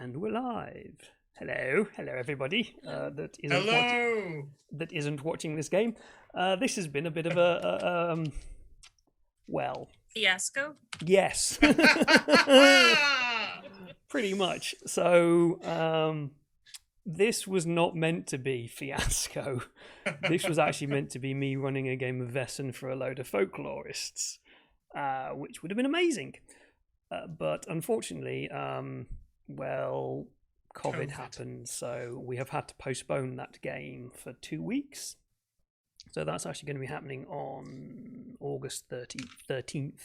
And we're live. Hello, everybody. Hello. That isn't watching this game. This has been a bit of well, Fiasco? yes, pretty much. So, this was not meant to be Fiasco. This was actually meant to be me running a game of Vessen for a load of folklorists, which would have been amazing. But unfortunately, well, COVID happened, so we have had to postpone that game for 2 weeks. So that's actually going to be happening on August 13th.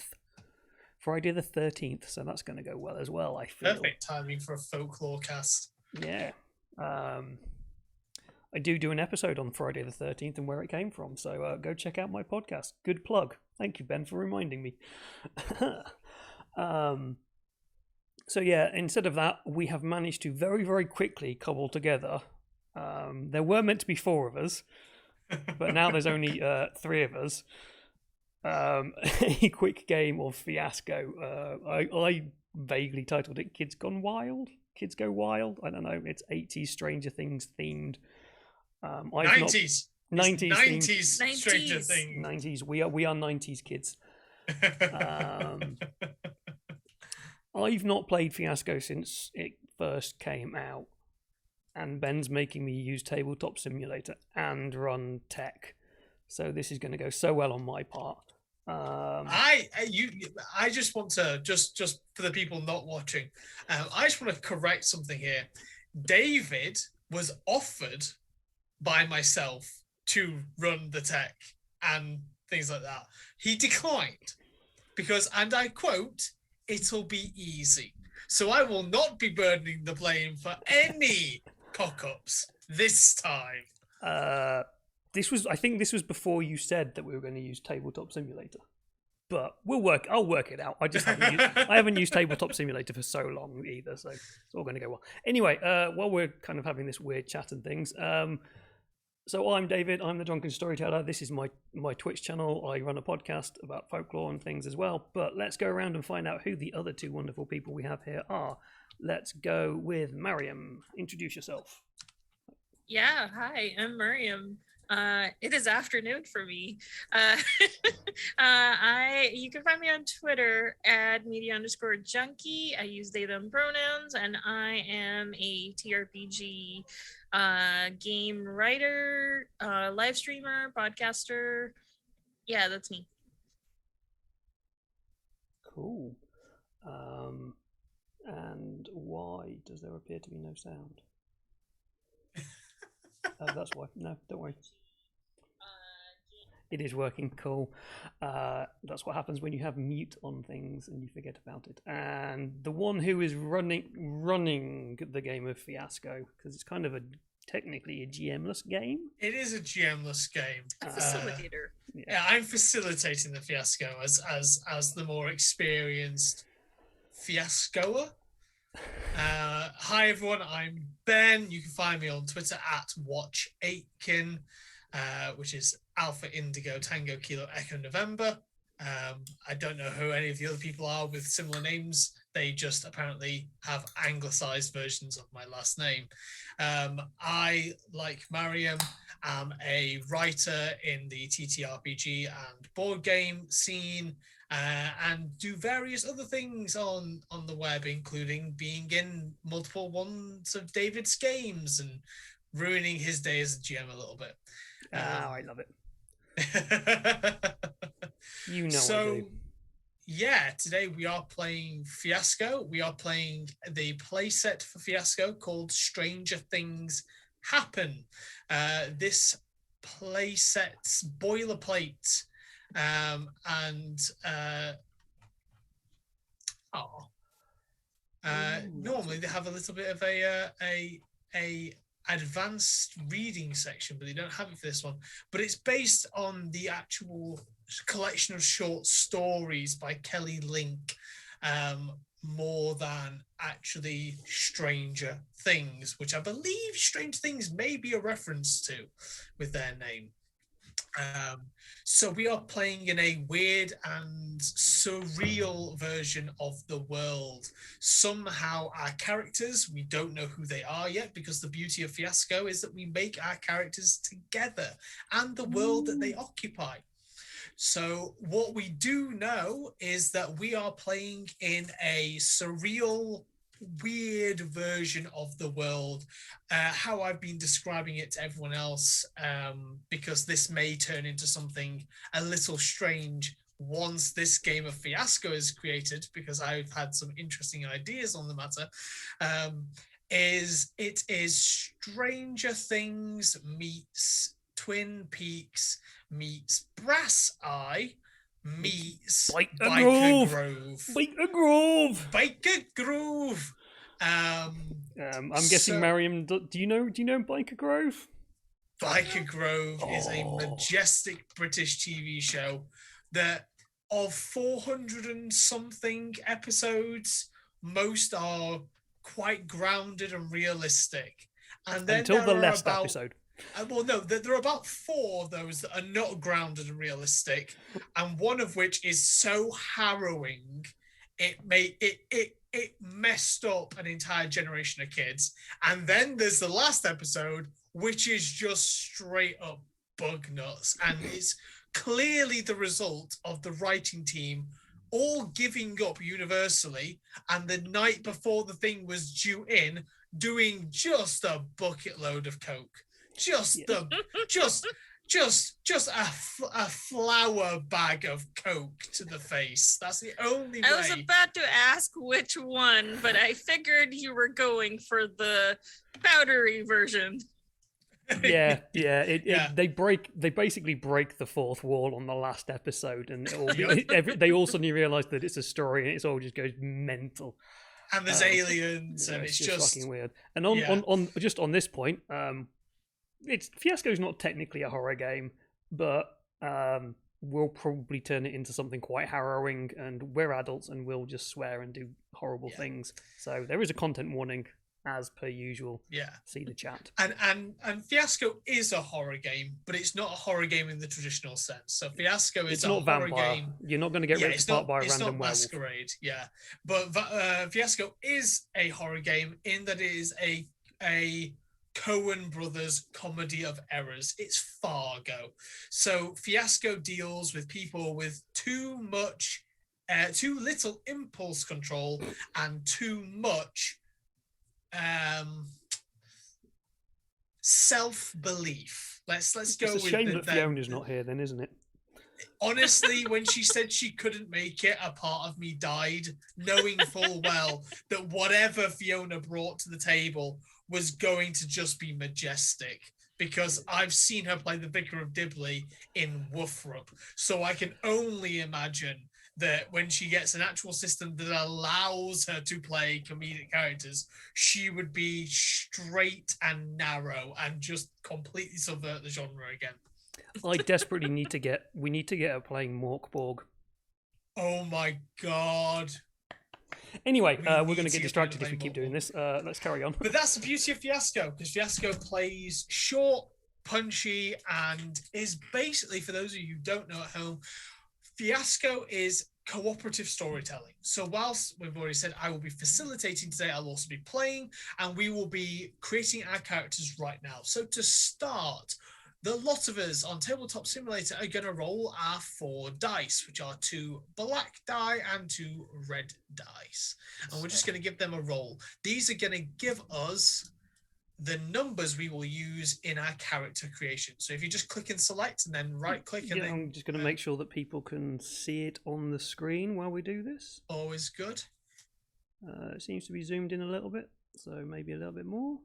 Friday the 13th, so that's going to go well as well, I feel. Perfect timing for a folklore cast. Yeah. I do an episode on Friday the 13th and where it came from, so go check out my podcast. Good plug. Thank you, Ben, for reminding me. So yeah, instead of that, we have managed to very, very quickly cobble together. There were meant to be 4 of us, but now there's only 3 of us. A quick game of Fiasco. I vaguely titled it Kids Gone Wild. Kids Go Wild. I don't know. It's 80s Stranger Things themed. 90s. 90s Stranger Things. 90s. We are 90s kids. I've not played Fiasco since it first came out, and Ben's making me use Tabletop Simulator and run tech, so this is going to go so well on my part. I just want to just for the people not watching, I just want to correct something here. David was offered by myself to run the tech and things like that. He declined because, and I quote, "It'll be easy." So I will not be burdening the blame for any cock-ups this time. I think this was before you said that we were going to use Tabletop Simulator, but I'll work it out. I haven't used Tabletop Simulator for so long either, so it's all going to go well. Anyway, while we're kind of having this weird chat and things, so I'm David. I'm the Drunken Storyteller. This is my Twitch channel. I run a podcast about folklore and things as well. But let's go around and find out who the other 2 wonderful people we have here are. Let's go with Mariam. Introduce yourself. Yeah, hi, I'm Miriam. It is afternoon for me. You can find me on Twitter at media_junkie. I use they them pronouns, and I am a TRPG game writer, live streamer, podcaster. Yeah, that's me. Cool. And why does there appear to be no sound? That's why. No, don't worry. It is working. Cool. That's what happens when you have mute on things and you forget about it. And the one who is running the game of Fiasco, because it's kind of technically a GM-less game. It is a GM-less game. A facilitator. Yeah, I'm facilitating the Fiasco as the more experienced Fiascoer. Hi everyone, I'm Ben. You can find me on Twitter at Watch8kin, which is Alpha Indigo Tango Kilo Echo November. I don't know who any of the other people are with similar names. They just apparently have anglicized versions of my last name. I, like Mariam, am a writer in the TTRPG and board game scene, and do various other things on the web, including being in multiple ones of David's games and ruining his day as a GM a little bit. I love it. You know. So, I do. Yeah, today we are playing Fiasco. We are playing the playset for Fiasco called Stranger Things Happen. This playset's boilerplate normally they have a little bit of a advanced reading section, but they don't have it for this one. But it's based on the actual collection of short stories by Kelly Link, more than actually Stranger Things, which I believe Stranger Things may be a reference to with their name. So we are playing in a weird and surreal version of the world. Somehow our characters, we don't know who they are yet, because the beauty of Fiasco is that we make our characters together and the world that they occupy. So what we do know is that we are playing in a surreal, weird version of the world. How I've been describing it to everyone else, because this may turn into something a little strange once this game of Fiasco is created, because I've had some interesting ideas on the matter, is it is Stranger Things meets Twin Peaks meets Brass Eye meets Biker Grove. Biker Grove. Biker Grove. I'm guessing, Mariam, do you know Biker Grove? Biker Grove is a majestic British TV show that, of 400 and something episodes, most are quite grounded and realistic. And then until the last episode. Well, no, there are about 4 of those that are not grounded and realistic, and one of which is so harrowing it messed up an entire generation of kids. And then there's the last episode, which is just straight up bug nuts, and it's clearly the result of the writing team all giving up universally, and the night before the thing was due in, doing just a bucket load of coke. Just a flour bag of coke to the face. That's the only way. I was about to ask which one, but I figured you were going for the powdery version. Yeah. They basically break the fourth wall on the last episode, and they all suddenly realize that it's a story, and it all just goes mental. And there's aliens, and it's just fucking weird. And on this point, Fiasco's not technically a horror game, but we'll probably turn it into something quite harrowing, and we're adults and we'll just swear and do horrible things. So there is a content warning, as per usual. Yeah. See the chat. And Fiasco is a horror game, but it's not a horror game in the traditional sense. So Fiasco is a horror game. You're not going to get ripped apart by a random werewolf. Masquerade, yeah. But Fiasco is a horror game in that it is a Coen Brothers comedy of errors. It's Fargo. So Fiasco deals with people with too little impulse control and too much self-belief. Let's go with it's a shame that Fiona's not here then, isn't it? Honestly, when she said she couldn't make it, a part of me died, knowing full well that whatever Fiona brought to the table was going to just be majestic, because I've seen her play the Vicar of Dibley in Woofrup. So I can only imagine that when she gets an actual system that allows her to play comedic characters, she would be straight and narrow and just completely subvert the genre again. I desperately need to get her playing Morkborg. Oh my god. Anyway, we're going to get distracted if we keep doing this. Let's carry on. But that's the beauty of Fiasco, because Fiasco plays short, punchy, and is basically, for those of you who don't know at home, Fiasco is cooperative storytelling. So whilst we've already said I will be facilitating today, I'll also be playing, and we will be creating our characters right now. So to start, the lot of us on Tabletop Simulator are going to roll our 4 dice, which are 2 black die and 2 red dice. And we're just going to give them a roll. These are going to give us the numbers we will use in our character creation. So if you just click and select and then right click and then... I'm just going to make sure that people can see it on the screen while we do this. Always good. It seems to be zoomed in a little bit, so maybe a little bit more.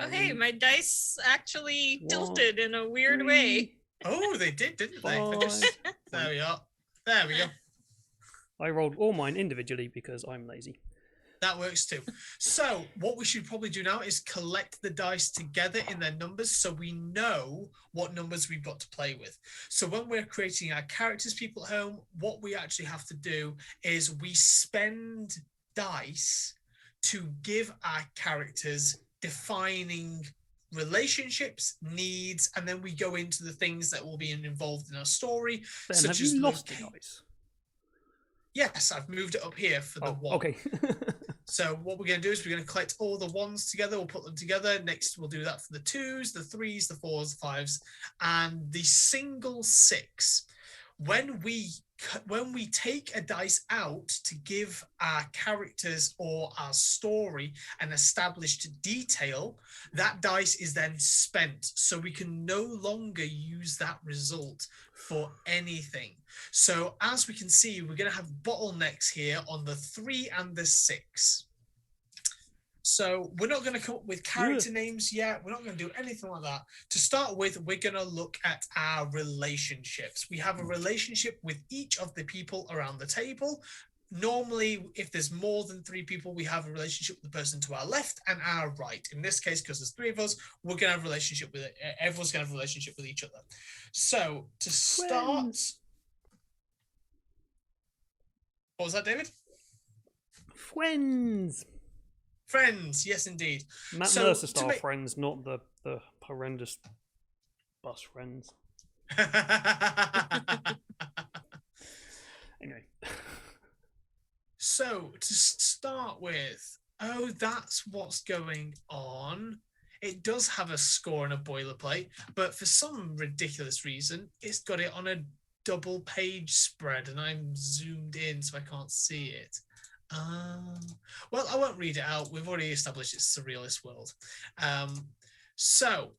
Okay, my dice actually tilted in a weird way. Oh, they did, didn't they? There we are. There we go. I rolled all mine individually because I'm lazy. That works too. So what we should probably do now is collect the dice together in their numbers so we know what numbers we've got to play with. So when we're creating our characters, people at home, what we actually have to do is we spend dice to give our characters defining relationships, needs, and then we go into the things that will be involved in our story. Ben, such have as you lost the dice? Yes, I've moved it up here for the one. Okay. So what we're going to do is we're going to collect all the ones together. We'll put them together. Next, we'll do that for the 2s, the 3s, the 4s, the 5s, and the single 6. When we take a dice out to give our characters or our story an established detail, that dice is then spent. So we can no longer use that result for anything. So as we can see, we're going to have bottlenecks here on the 3 and the 6. So we're not going to come up with character names yet. We're not going to do anything like that. To start with, we're going to look at our relationships. We have a relationship with each of the people around the table. Normally, if there's more than 3 people, we have a relationship with the person to our left and our right. In this case, because there's 3 of us, we're going to have a relationship with everyone's going to have a relationship with each other. So to start, what was that, David? Friends, yes, indeed. Matt Mercer style friends, not the horrendous bus friends. Anyway. So to start with, that's what's going on. It does have a score and a boilerplate, but for some ridiculous reason, it's got it on a double page spread, and I'm zoomed in so I can't see it. Well, I won't read it out. We've already established it's a surrealist world. So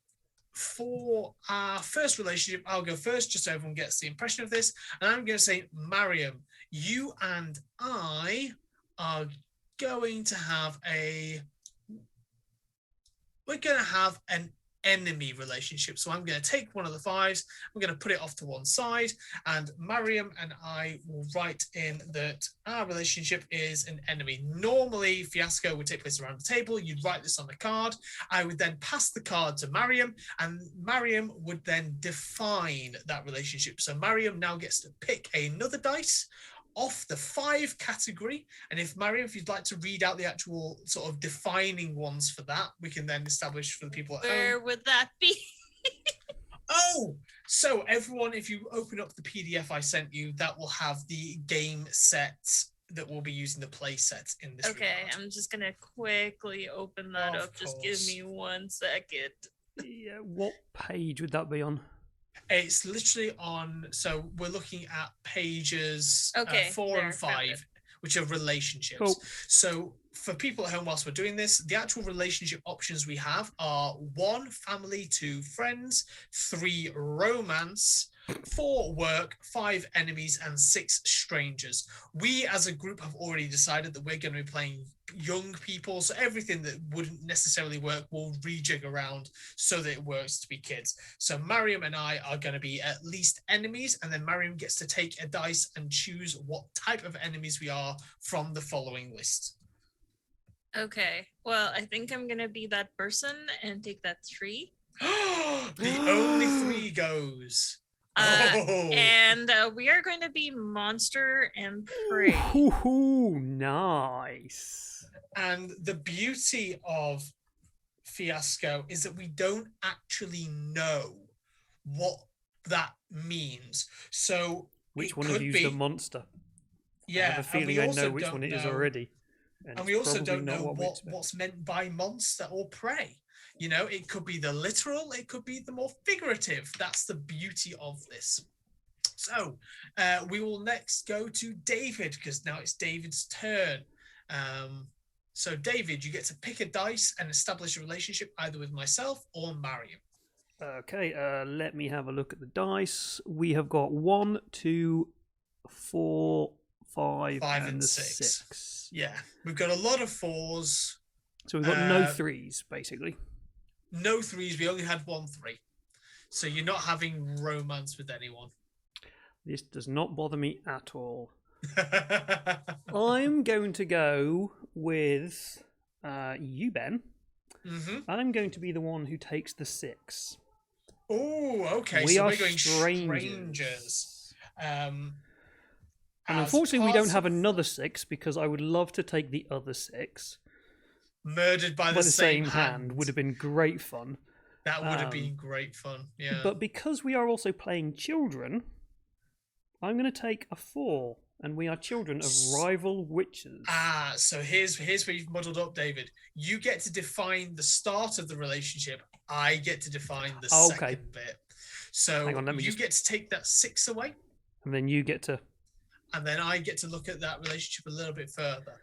for our first relationship, I'll go first just so everyone gets the impression of this. And I'm going to say, Mariam, you and I are going to have an enemy relationship. So I'm going to take one of the 5s, I'm going to put it off to one side, and Mariam and I will write in that our relationship is an enemy. Normally, Fiasco would take place around the table. You'd write this on the card. I would then pass the card to Mariam, and Mariam would then define that relationship. So Mariam now gets to pick another dice off the 5 category, and if you'd like to read out the actual sort of defining ones for that, we can then establish for the people at home. Where would that be? So everyone, if you open up the PDF I sent you, that will have the game sets that we'll be using, the play sets in this. Okay, regard. I'm just gonna quickly open that up. Just give me 1 second. Yeah, what page would that be on? It's literally on, so we're looking at pages 4 and 5, which are relationships. Cool. So for people at home whilst we're doing this, the actual relationship options we have are 1, family, 2, friends, 3, romance, 4, work, 5, enemies, and 6, strangers. We as a group have already decided that we're going to be playing young people, so everything that wouldn't necessarily work will rejig around so that it works to be kids. So Mariam and I are going to be at least enemies, and then Mariam gets to take a dice and choose what type of enemies we are from the following list. Okay, well, I think I'm going to be that person and take that 3. The only 3 goes. And we are going to be monster and prey. Ooh, nice. And the beauty of Fiasco is that we don't actually know what that means. So which one of you is the monster? Yeah, I have a feeling I know which one it is already. And we also don't know what's meant by monster or prey. You know, it could be the literal, it could be the more figurative. That's the beauty of this. So we will next go to David, because now it's David's turn. So David, you get to pick a dice and establish a relationship either with myself or Mariam. Okay, let me have a look at the dice. We have got 1, 2, 4, 5 and 6. Yeah, we've got a lot of 4s. So we've got no 3s, basically. No 3s. We only had 1 3. So you're not having romance with anyone. This does not bother me at all. I'm going to go with you, Ben. Mm-hmm. I'm going to be the one who takes the 6. Oh, okay. We are we're going strangers. And unfortunately, we don't have another 6 because I would love to take the other 6. Murdered by the same hand would have been great fun. That would have been great fun. Yeah. But because we are also playing children, I'm going to take a 4, and we are children of rival witches. So here's where you've muddled up, David. You get to define the start of the relationship. I get to define the second bit. So Hang on, you get to take that 6 away. And then you get to... And then I get to look at that relationship a little bit further.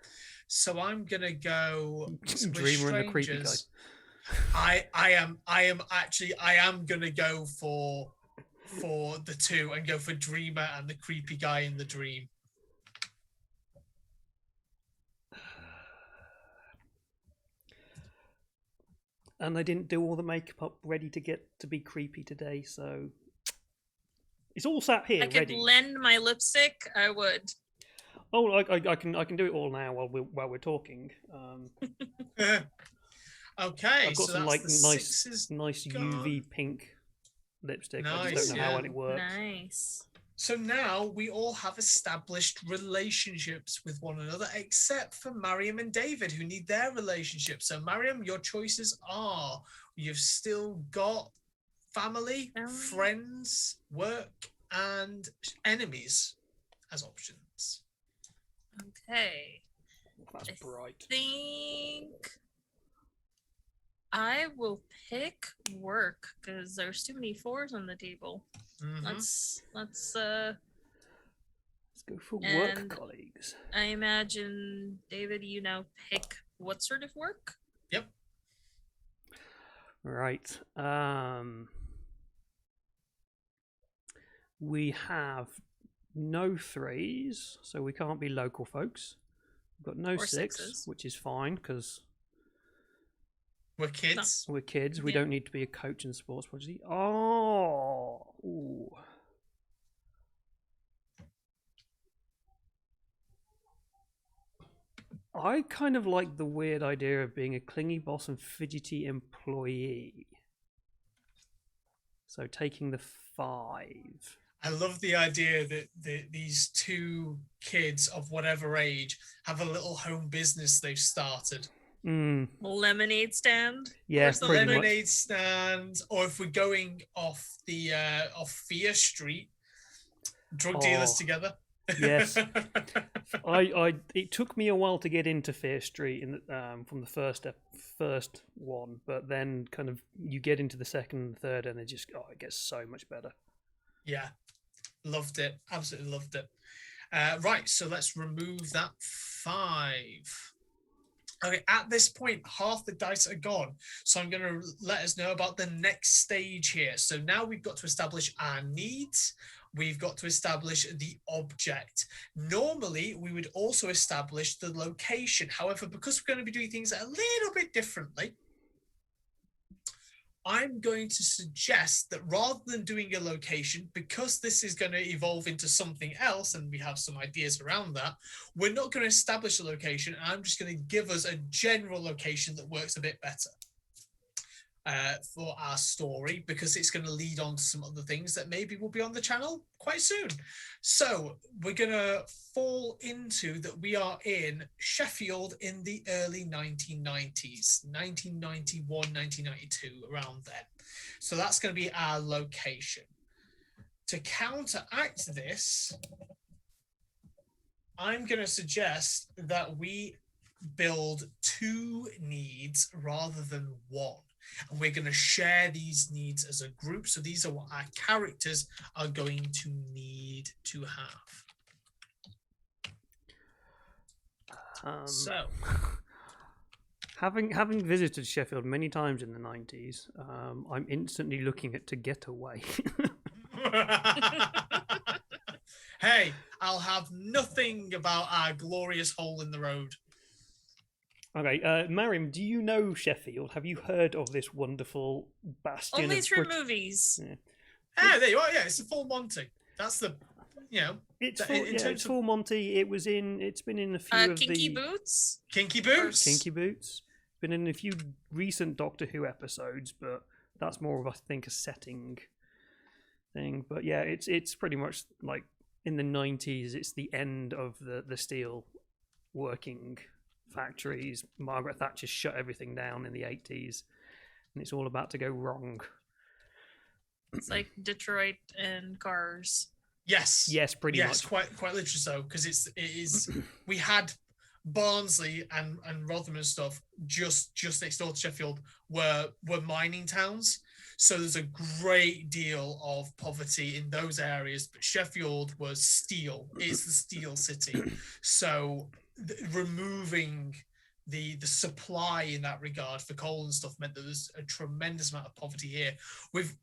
So I'm going to go... Dreamer and the creepy guy. I am going to go for the 2 and go for Dreamer and the creepy guy in the dream. And I didn't do all the makeup up ready to get to be creepy today, so it's all sat here ready. I could lend my lipstick. I would. Oh, I can do it all now while we're talking. Okay, I've got so some that's nice UV pink lipstick. Nice, I just don't know how well it works. Nice. So now we all have established relationships with one another, except for Mariam and David, who need their relationship. So Mariam, your choices are: you've still got family, friends, work, and enemies as options. Okay. That's bright. I think I will pick work because there's too many 4s on the table. Mm-hmm. Let's go for work, colleagues. I imagine, David, you now pick what sort of work? Yep. Right. We have no 3s, so we can't be local folks. We've got no 6s, which is fine because we're kids. We're kids. We don't need to be a coach in sports project. Oh. Ooh. I kind of like the weird idea of being a clingy boss and fidgety employee. So taking the 5. I love the idea that these 2 kids of whatever age have a little home business they've started. Lemonade stand. Yeah, lemonade stand. Or if we're going off the off Fear Street, drug dealers together. Yes. It took me a while to get into Fear Street from the first one, but then kind of you get into the second and third, and it gets so much better. Yeah, loved it. Absolutely loved it. Right, so let's remove that 5. Okay, at this point, half the dice are gone. So I'm going to let us know about the next stage here. So now we've got to establish our needs. We've got to establish the object. Normally, we would also establish the location. However, because we're going to be doing things a little bit differently, I'm going to suggest that rather than doing a location, because this is going to evolve into something else, and we have some ideas around that, we're not going to establish a location. And I'm just going to give us a general location that works a bit better for our story, because it's going to lead on to some other things that maybe will be on the channel quite soon. So we're going to fall into that we are in Sheffield in the early 1990s, 1991, 1992, around then. So that's going to be our location. To counteract this, I'm going to suggest that we build 2 needs rather than 1. And we're going to share these needs as a group. So these are what our characters are going to need to have. So, having visited Sheffield many times in the 90s, I'm instantly looking at To Get Away. Hey, I'll have nothing about our glorious hole in the road. Okay, Mariam, do you know Sheffield? Have you heard of this wonderful bastion? Only through movies. Yeah, there you are. Yeah, it's a full Monty. That's the, it's full Monty. It's been in a few of Kinky Boots. Kinky Boots. Kinky Boots. Been in a few recent Doctor Who episodes, but that's more of I think a setting thing. But yeah, it's pretty much like in the 90s. It's the end of the steel working factories. Margaret Thatcher shut everything down in the 80s, and it's all about to go wrong. It's like Detroit and Cars. Yes. Yes, pretty yes, much. quite literally so, because it is. We had Barnsley and Rotherham and stuff just next door to Sheffield were mining towns. So there's a great deal of poverty in those areas, but Sheffield was steel. It's the steel city. So removing the supply in that regard for coal and stuff meant that there's a tremendous amount of poverty here. With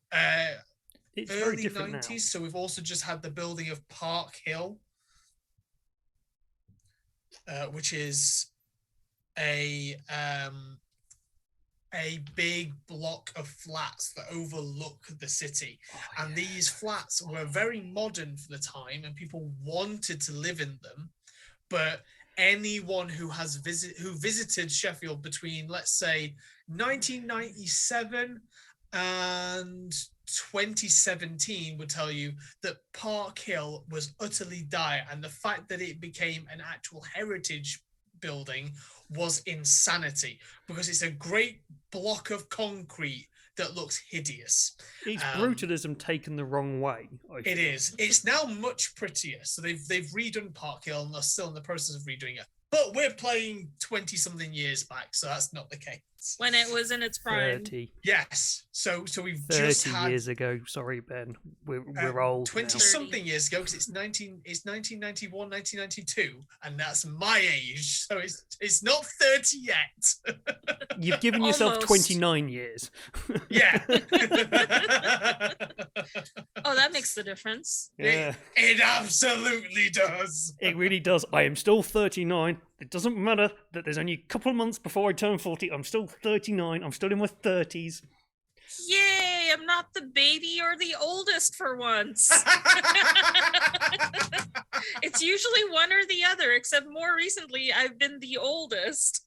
It's very early different 90s, now. so we've also just had the building of Park Hill, which is a big block of flats that overlook the city. Oh, And these flats were very modern for the time, and people wanted to live in them. But anyone who visited Sheffield between, let's say, 1997 and 2017 would tell you that Park Hill was utterly dire, and the fact that it became an actual heritage building was insanity, because it's a great block of concrete that looks hideous. It's brutalism taken the wrong way. It is. It's now much prettier. So they've redone Park Hill, and they're still in the process of redoing it. But we're playing 20-something years back, so that's not the case. When it was in its prime. 30. Yes. So we've 30 just had years ago. Sorry, Ben. We're old. 20-something years ago, because it's 1991, 1992, and that's my age. So it's not 30 yet. You've given yourself Almost. 29 years. Yeah. Oh, that makes the difference. Yeah. It absolutely does. It really does. I am still 39. It doesn't matter that there's only a couple of months before I turn 40. I'm still 39. I'm still in my 30s. Yay, I'm not the baby or the oldest for once. It's usually one or the other, except more recently I've been the oldest.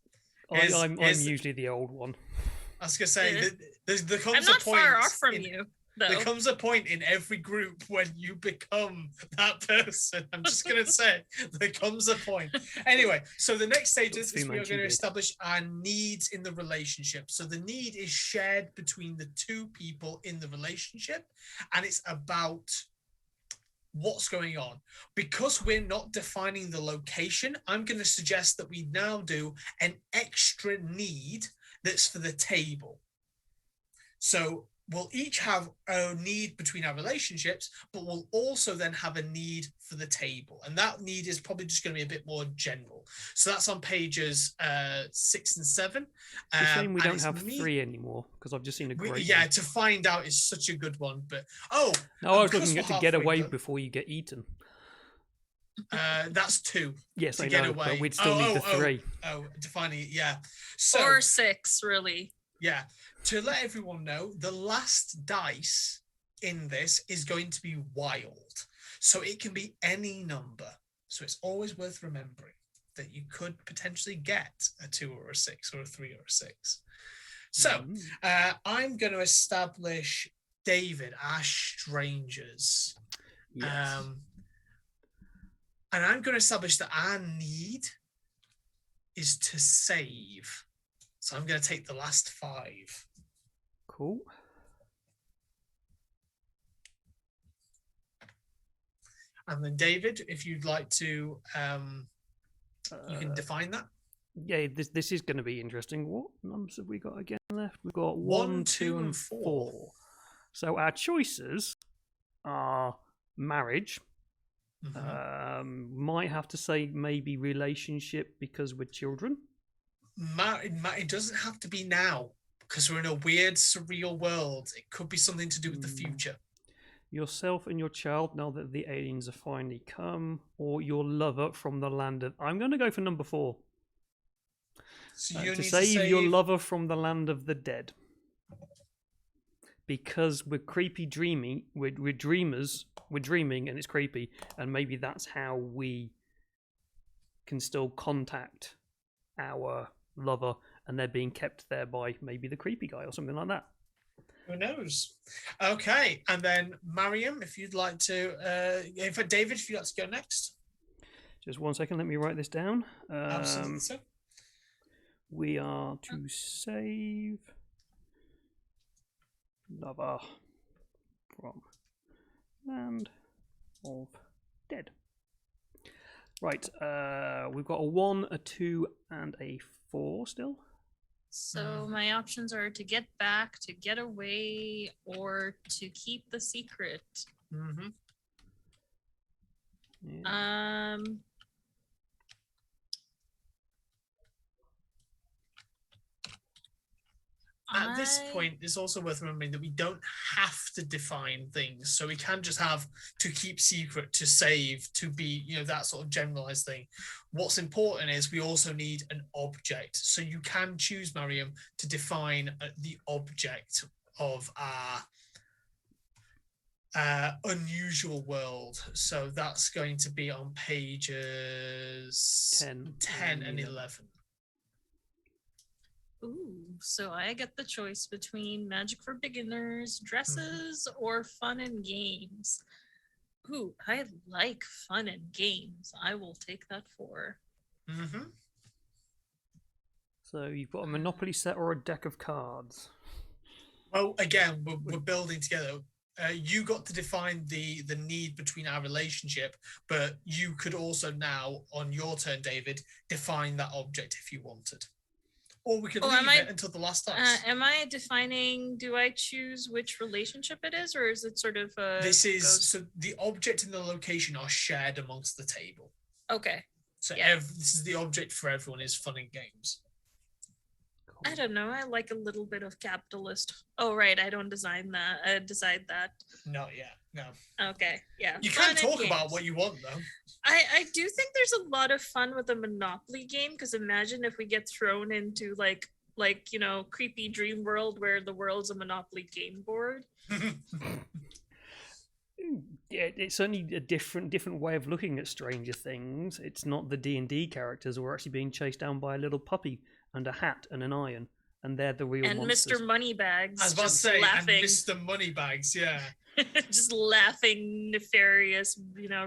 I'm usually the old one. I was going to say, Yeah. there comes I'm not a point far off from in- you, though. There comes a point in every group when you become that person. I'm just going to say, there comes a point. Anyway, so the next stage is we are going to establish our needs in the relationship. So the need is shared between the two people in the relationship, and it's about what's going on. Because we're not defining the location, I'm going to suggest that we now do an extra need that's for the table. So we'll each have a need between our relationships, but we'll also then have a need for the table. And that need is probably just going to be a bit more general. So that's on pages 6 and 7. It's a shame we don't have 3 anymore, because I've just seen a great Yeah, one. to find out is such a good one. But No, I was because looking we're at to get halfway away done- before you get eaten. That's 2. Yes, to I get know, away. but we'd still need the 3. Oh, defining it, yeah. So, Or 6, really. yeah, to let everyone know, the last dice in this is going to be wild. So it can be any number. So it's always worth remembering that you could potentially get a 2 or a 6 or a 3 or a 6. So I'm going to establish David, our strangers. Yes. And I'm going to establish that our need is to save. So I'm going to take the last 5. Cool. And then David, if you'd like to, you can define that. Yeah, this is going to be interesting. What numbers have we got again left? We've got 1, 1, 2, 2, and and 4. 4. So our choices are marriage. Might have to say maybe relationship because we're children. It doesn't have to be now because we're in a weird, surreal world. It could be something to do with the future. Yourself and your child, now that the aliens have finally come, or your lover from the land of... I'm going to go for number 4. So you To need save your lover from the land of the dead. Because we're creepy dreaming, we're dreamers, we're dreaming and it's creepy, and maybe that's how we can still contact our lover, and they're being kept there by maybe the creepy guy or something like that. Who knows? Okay, and then Mariam, if you'd like to, David, if you'd like to go next. Just 1 second, let me write this down. Absolutely. So. We are to save lover from Land of Dead. Right, we've got a 1, a 2, and a 4 still. So my options are to get back, to get away, or to keep the secret. Mm-hmm. Yeah. At this point, it's also worth remembering that we don't have to define things. So we can just have to keep secret, to save, to be, that sort of generalized thing. What's important is we also need an object. So you can choose, Mariam, to define the object of our unusual world. So that's going to be on pages 10 and 11. Ooh, so I get the choice between magic for beginners, dresses, or fun and games. Ooh, I like fun and games. I will take that 4. Mm-hmm. So you've got a Monopoly set or a deck of cards. Well, again, we're building together. You got to define the need between our relationship, but you could also now, on your turn, David, define that object if you wanted. Or we could leave it until the last dice. Am I defining, do I choose which relationship it is, or is it sort of so the object and the location are shared amongst the table. Okay. So this is the object for everyone is fun and games. Cool. I don't know. I like a little bit of capitalist. Oh, right. I don't decide that. Not yet. No. Okay. Yeah. You can talk about what you want, though. I do think there's a lot of fun with a Monopoly game, because imagine if we get thrown into like creepy dream world where the world's a Monopoly game board. Yeah, it's only a different way of looking at Stranger Things. It's not the D&D characters who are actually being chased down by a little puppy and a hat and an iron, and they're the real monsters. Mr. Moneybags. I was about to say, laughing. And Mr. Moneybags, yeah. Just laughing, nefarious,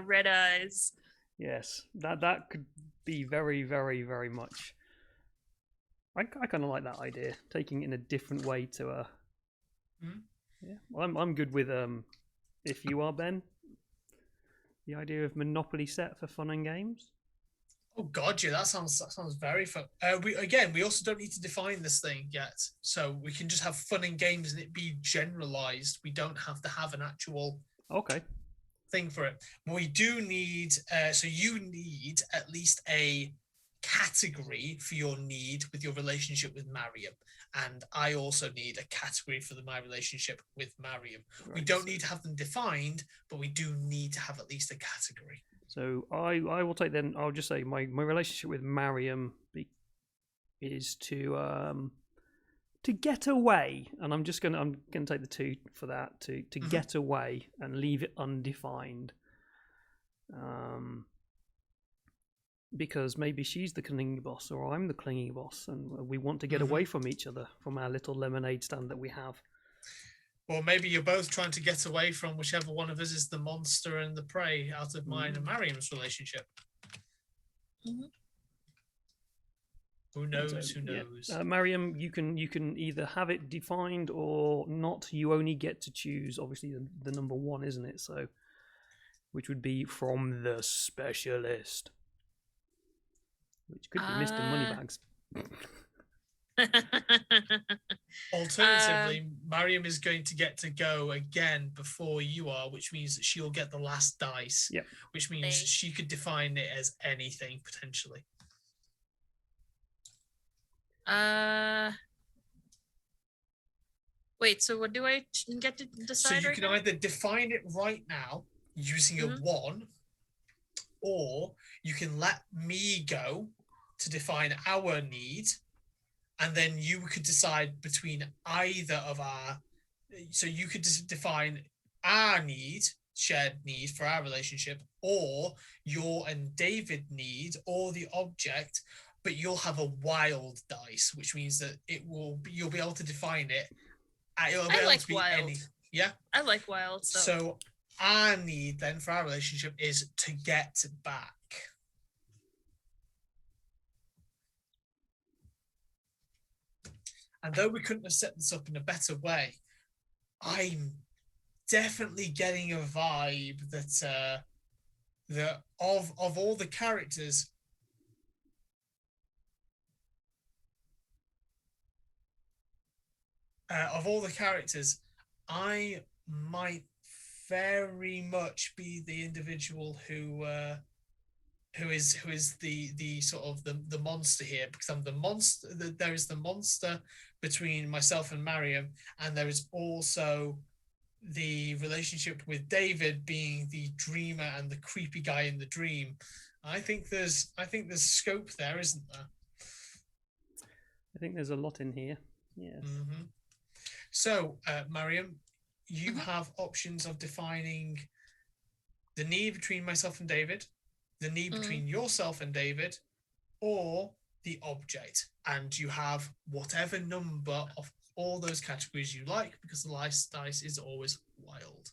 red eyes. Yes, that could be very, very, very much. I kind of like that idea, taking it in a different way to Yeah, well, I'm good with if you are, Ben, the idea of Monopoly set for fun and games. Oh God, yeah, that sounds very fun. We also don't need to define this thing yet, so we can just have fun and games and it be generalized. We don't have to have an actual thing for it. We do need, so you need at least a category for your need with your relationship with Mariam, and I also need a category for my relationship with Mariam. Right. We don't need to have them defined, but we do need to have at least a category. So I will take then. I'll just say my relationship with Mariam is to get away, and I'm gonna take the 2 for that to get away and leave it undefined. Because maybe she's the clingy boss or I'm the clingy boss, and we want to get away from each other, from our little lemonade stand that we have. Or maybe you're both trying to get away from whichever one of us is the monster and the prey out of mine and Mariam's relationship. Who knows? Who knows? Yeah. Mariam, you can either have it defined or not. You only get to choose, obviously, the number 1, isn't it? So, which would be from the specialist, which could be Mr. Moneybags. Alternatively, Mariam is going to get to go again before you are, which means that she'll get the last dice. Yeah. Which means she could define it as anything potentially. Wait, so what do I get to decide? So you can either define it right now using a 1, or you can let me go to define our need, and then you could decide between either of our. So you could define our need, shared need for our relationship, or your and David need, or the object. But you'll have a wild dice, which means that you'll be able to define it. I like wild. Yeah, I like wild. So our need then for our relationship is to get back. And though we couldn't have set this up in a better way, I'm definitely getting a vibe that of all the characters, I might very much be the individual who is the sort of the monster here, because I'm the monster. There is the monster between myself and Mariam, and there is also the relationship with David being the dreamer and the creepy guy in the dream. I think there's scope there, isn't there? I think there's a lot in here. Yes. Mm-hmm. So, Mariam, you Mhm. have options of defining the need between myself and David, the need between yourself and David, or the object. And you have whatever number of all those categories you like, because the last dice is always wild.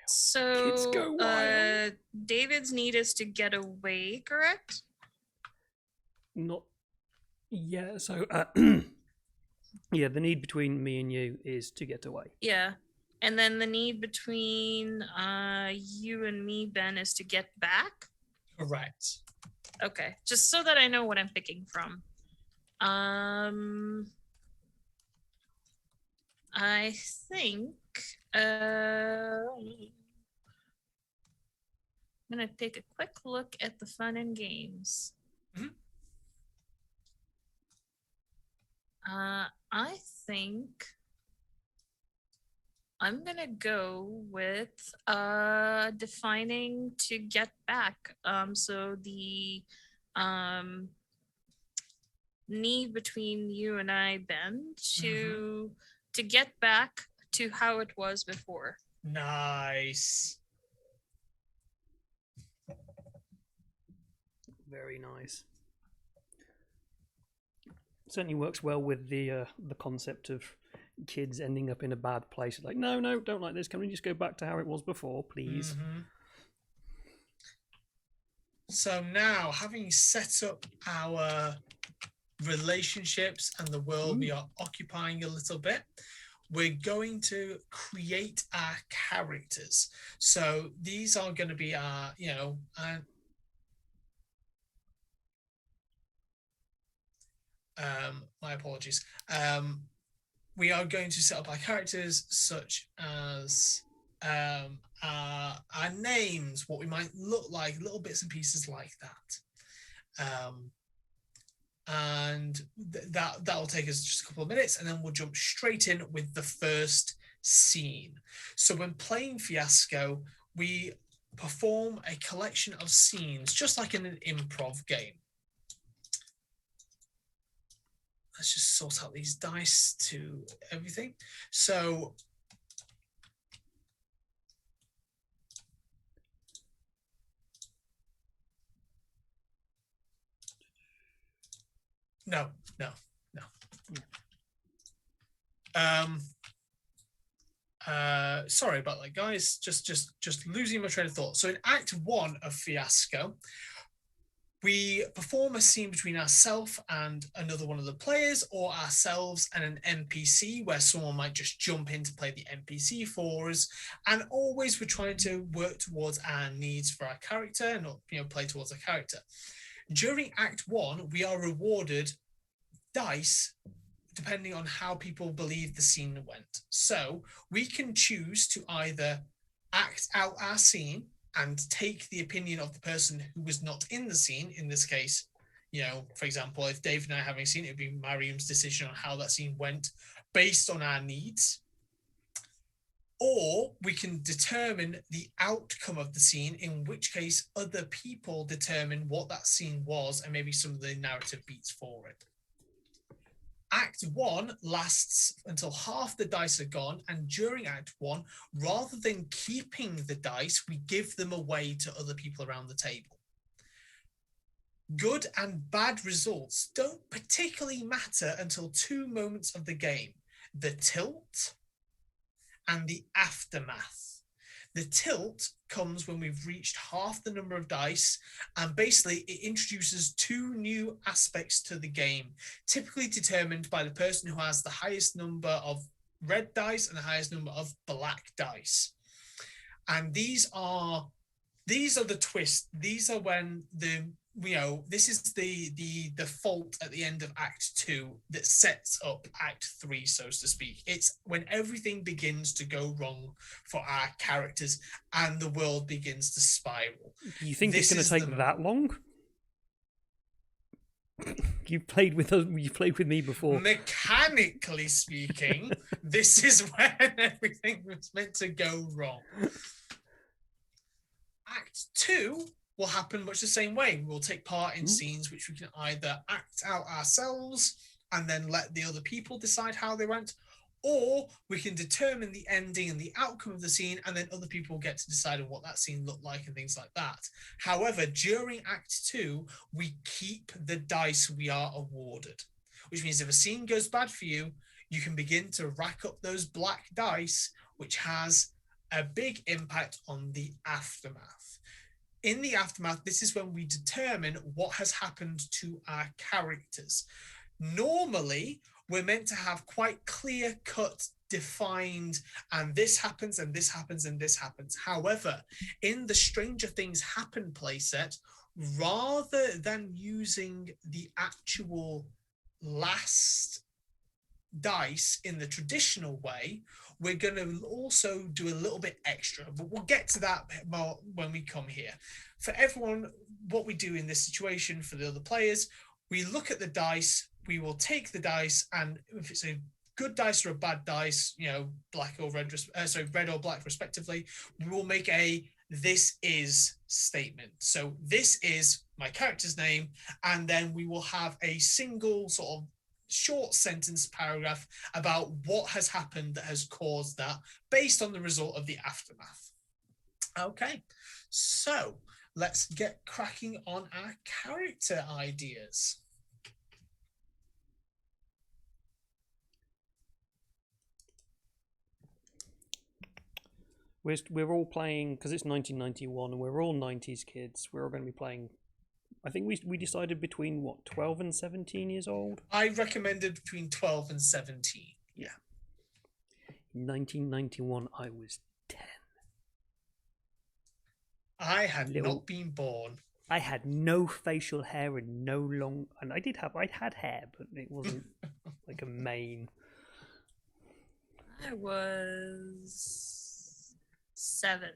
Kids So, go wild. David's need is to get away, correct? Not. Yeah. So. Yeah, the need between me and you is to get away. Yeah. And then the need between you and me, Ben, is to get back. Correct. Okay, just so that I know what I'm picking from. I think I'm gonna take a quick look at the fun and games. Mhm. I think I'm gonna go with defining to get back. So the need between you and I, Ben, to get back to how it was before. Nice. Very nice. Certainly works well with the concept of kids ending up in a bad place. Like, no, don't like this. Can we just go back to how it was before, please? Mm-hmm. So now, having set up our relationships and the world we are occupying a little bit, we're going to create our characters. So these are going to be our, my apologies. We are going to set up our characters such as our names, what we might look like, little bits and pieces like that. And that'll take us just a couple of minutes, and then we'll jump straight in with the first scene. So when playing Fiasco, we perform a collection of scenes, just like in an improv game. Let's just sort out these dice to everything. So no. Sorry about that, guys. Just losing my train of thought. So in Act 1 of Fiasco, we perform a scene between ourselves and another one of the players, or ourselves and an NPC, where someone might just jump in to play the NPC for us. And always we're trying to work towards our needs for our character and not, play towards a character. During Act 1, we are rewarded dice depending on how people believe the scene went. So we can choose to either act out our scene and take the opinion of the person who was not in the scene. In this case, for example, if Dave and I are having a scene, it would be Mariam's decision on how that scene went based on our needs. Or we can determine the outcome of the scene, in which case other people determine what that scene was and maybe some of the narrative beats for it. Act 1 lasts until half the dice are gone, and during Act 1, rather than keeping the dice, we give them away to other people around the table. Good and bad results don't particularly matter until 2 moments of the game: the tilt and the aftermath. The tilt comes when we've reached half the number of dice, and basically it introduces 2 new aspects to the game, typically determined by the person who has the highest number of red dice and the highest number of black dice. And these are the twists. These are when this is the fault at the end of Act 2 that sets up Act 3, so to speak. It's when everything begins to go wrong for our characters and the world begins to spiral. Do you think it's going to take that long? You've played with me before. Mechanically speaking, this is when everything was meant to go wrong. Act 2 will happen much the same way. We'll take part in scenes which we can either act out ourselves and then let the other people decide how they went, or we can determine the ending and the outcome of the scene, and then other people get to decide on what that scene looked like and things like that. However, during Act 2, we keep the dice we are awarded, which means if a scene goes bad for you, you can begin to rack up those black dice, which has a big impact on the aftermath. In the aftermath, this is when we determine what has happened to our characters. Normally, we're meant to have quite clear-cut, defined, and this happens, and this happens, and this happens. However, in the Stranger Things Happen playset, rather than using the actual last dice in the traditional way, we're going to also do a little bit extra, but we'll get to that more when we come here. For everyone, what we do in this situation for the other players, we look at the dice, we will take the dice, and if it's a good dice or a bad dice, black or red, red or black respectively, we will make a "this is" statement. So this is my character's name, and then we will have a single sort of short sentence paragraph about what has happened that has caused that based on the result of the aftermath. Okay, so let's get cracking on our character ideas. We're all playing, because it's 1991 and we're all 90s kids, we're all going to be playing, I think we decided between 12 and 17 years old? I recommended between 12 and 17. Yeah. In 1991, I was 10. I had not been born. I had no facial hair and I'd had hair, but it wasn't like a mane. I was 7.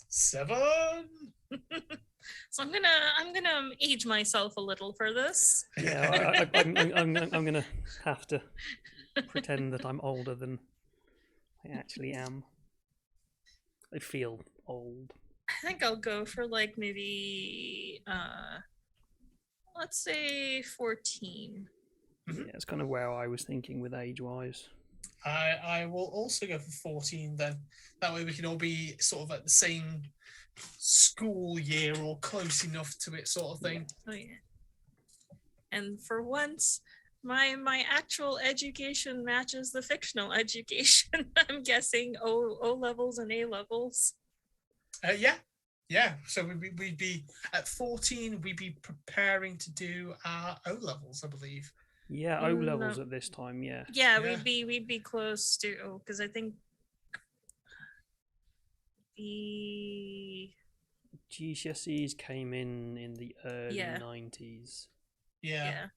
7? So I'm gonna age myself a little for this. Yeah, I'm gonna have to pretend that I'm older than I actually am. I feel old. I think I'll go for like maybe let's say 14. Yeah, it's kind of where I was thinking with age-wise. I will also go for 14 then. That way we can all be sort of at the same school year or close enough to it sort of thing. Oh yeah. And for once, my actual education matches the fictional education. I'm guessing O levels and A levels. Yeah. So we'd be at 14. We'd be preparing to do our O levels, I believe. Yeah, O levels at this time. Yeah. Yeah, we'd be close to, because I think the GCSEs came in the early 90s. Yeah.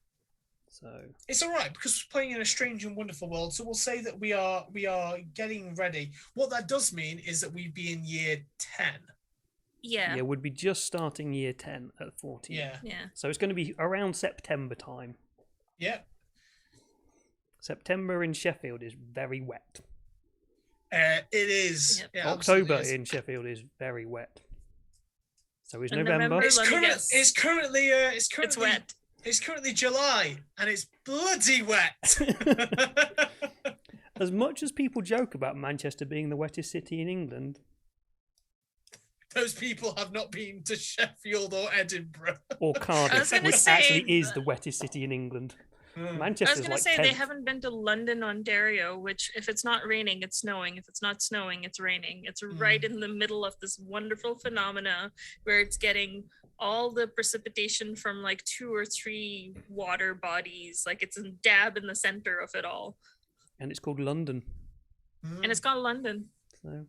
So it's all right because we're playing in a strange and wonderful world. So we'll say that we are getting ready. What that does mean is that we'd be in year 10. Yeah. Yeah, we'd be just starting year 10 at 14. Yeah. So it's going to be around September time. Yeah. September in Sheffield is very wet. It is. Yep. Yeah, October is. in Sheffield is very wet. So is And November. It's currently it's wet. It's currently July and it's bloody wet. As much as people joke about Manchester being the wettest city in England, those people have not been to Sheffield or Edinburgh or Cardiff, which say actually is the wettest city in England. Manchester's I was going to say 10th. they haven't been to London, Ontario, which if it's not raining, it's snowing. If it's not snowing, it's raining. It's right in the middle of this wonderful phenomena where it's getting all the precipitation from like 2 or 3 water bodies. Like it's a dab in the center of it all. and it's called London. And it's called London. So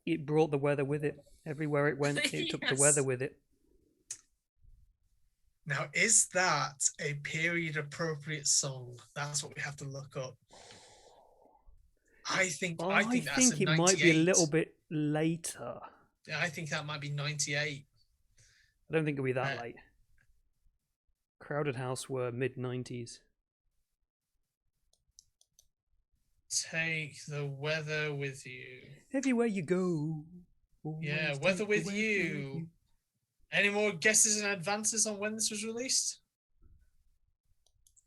it brought the weather with it. Everywhere it went, it took the Yes. weather with it. Now, is that a period-appropriate song? That's what we have to look up. I think that's a it might be a 98. little bit later. I think that might be 98. I don't think it'll be that Uh, late. Crowded House were mid-90s. Take the weather with you. Everywhere you go. Yeah, always Weather take with the weather You. Any more guesses and advances on when this was released?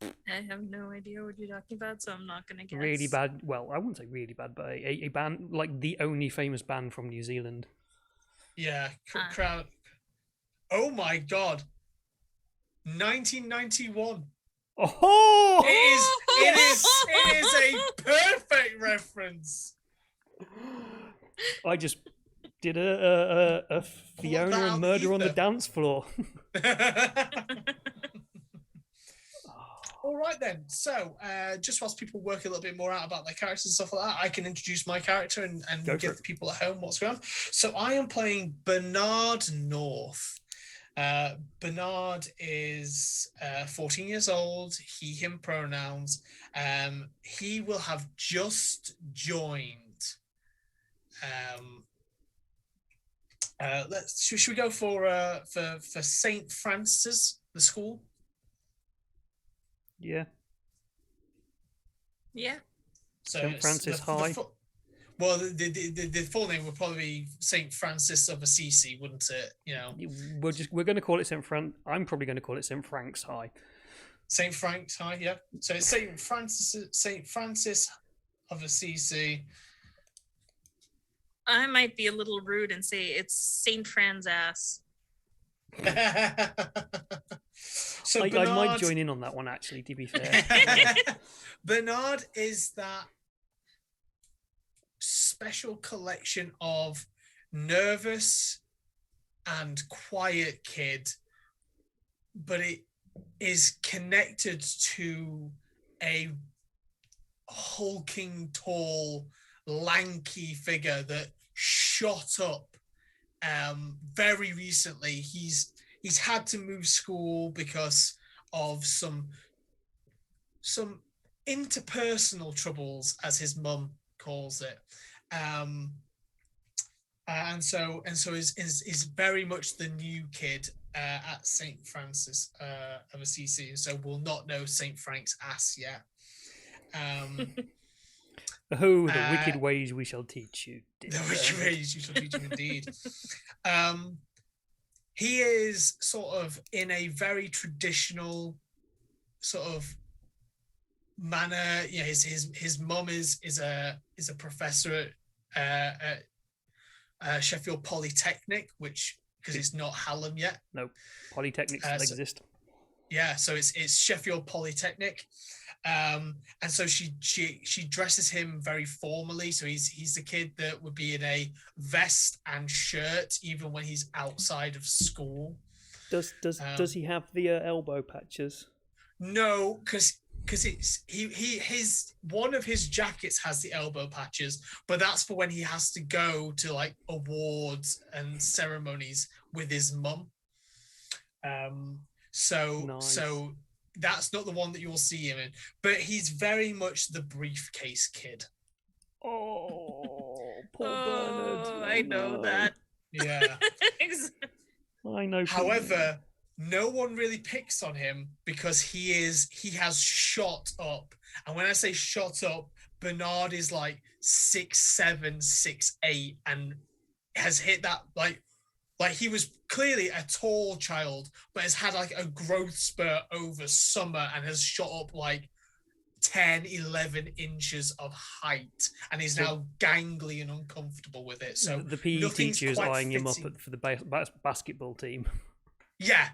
I have no idea what you're talking about, so I'm not gonna guess. Really bad. Well, I wouldn't say really bad, but a band, like the only famous band from New Zealand. Yeah, Ah. crowd. Oh my god. 1991. Oh! It is a perfect reference. I just did a Fiona out and the Murder on the ether. dance floor. All right then. So, just whilst people work a little bit more out about their characters and stuff like that, I can introduce my character and Go for give it. the people at home what's going on. So, I am playing Bernard North. Bernard is 14 years old. He, him pronouns. He will have just joined. Should we go for St. Francis, the school? Yeah. Yeah. So St. it's Francis High. Well, the full name would probably be St. Francis of Assisi, wouldn't it? You know, We're going to call it St. Frank. I'm probably going to call it St. Frank's High. St. Frank's High, yeah. So it's St. Francis of Assisi. I might be a little rude and say it's St. Fran's ass. So I might join in on that one, actually, to be fair. Bernard is that special collection of nervous and quiet kid, but it is connected to a hulking, tall, lanky figure that shot up very recently. He's had to move school because of some interpersonal troubles, as his mum calls it, and so is very much the new kid at St. Francis of Assisi. So will not know St. Frank's ass yet. Oh, the wicked ways we shall teach you. The wicked ways you shall teach you indeed. He is sort of in a very traditional sort of manner. Yeah, his mum is a professor at Sheffield Polytechnic, which, because it's not Hallam yet. No, polytechnics still exist. Yeah, so it's Sheffield Polytechnic. And so she dresses him very formally. So he's the kid that would be in a vest and shirt even when he's outside of school. Does he have the elbow patches? No, because it's his one of his jackets has the elbow patches, but that's for when he has to go to like awards and ceremonies with his mum. So that's not the one that you'll see him in, but he's very much the briefcase kid. Oh, poor Bernard. Oh, I know that. Yeah. I know. However, no one really picks on him because he has shot up. And when I say shot up, Bernard is like 6'7", 6'8", and has hit that like he was clearly a tall child, but has had like a growth spurt over summer and has shot up like 10, 11 inches of height, and is now gangly and uncomfortable with it. So the PE nothing's teacher is quite eyeing him up fitting. for the basketball team. Yeah.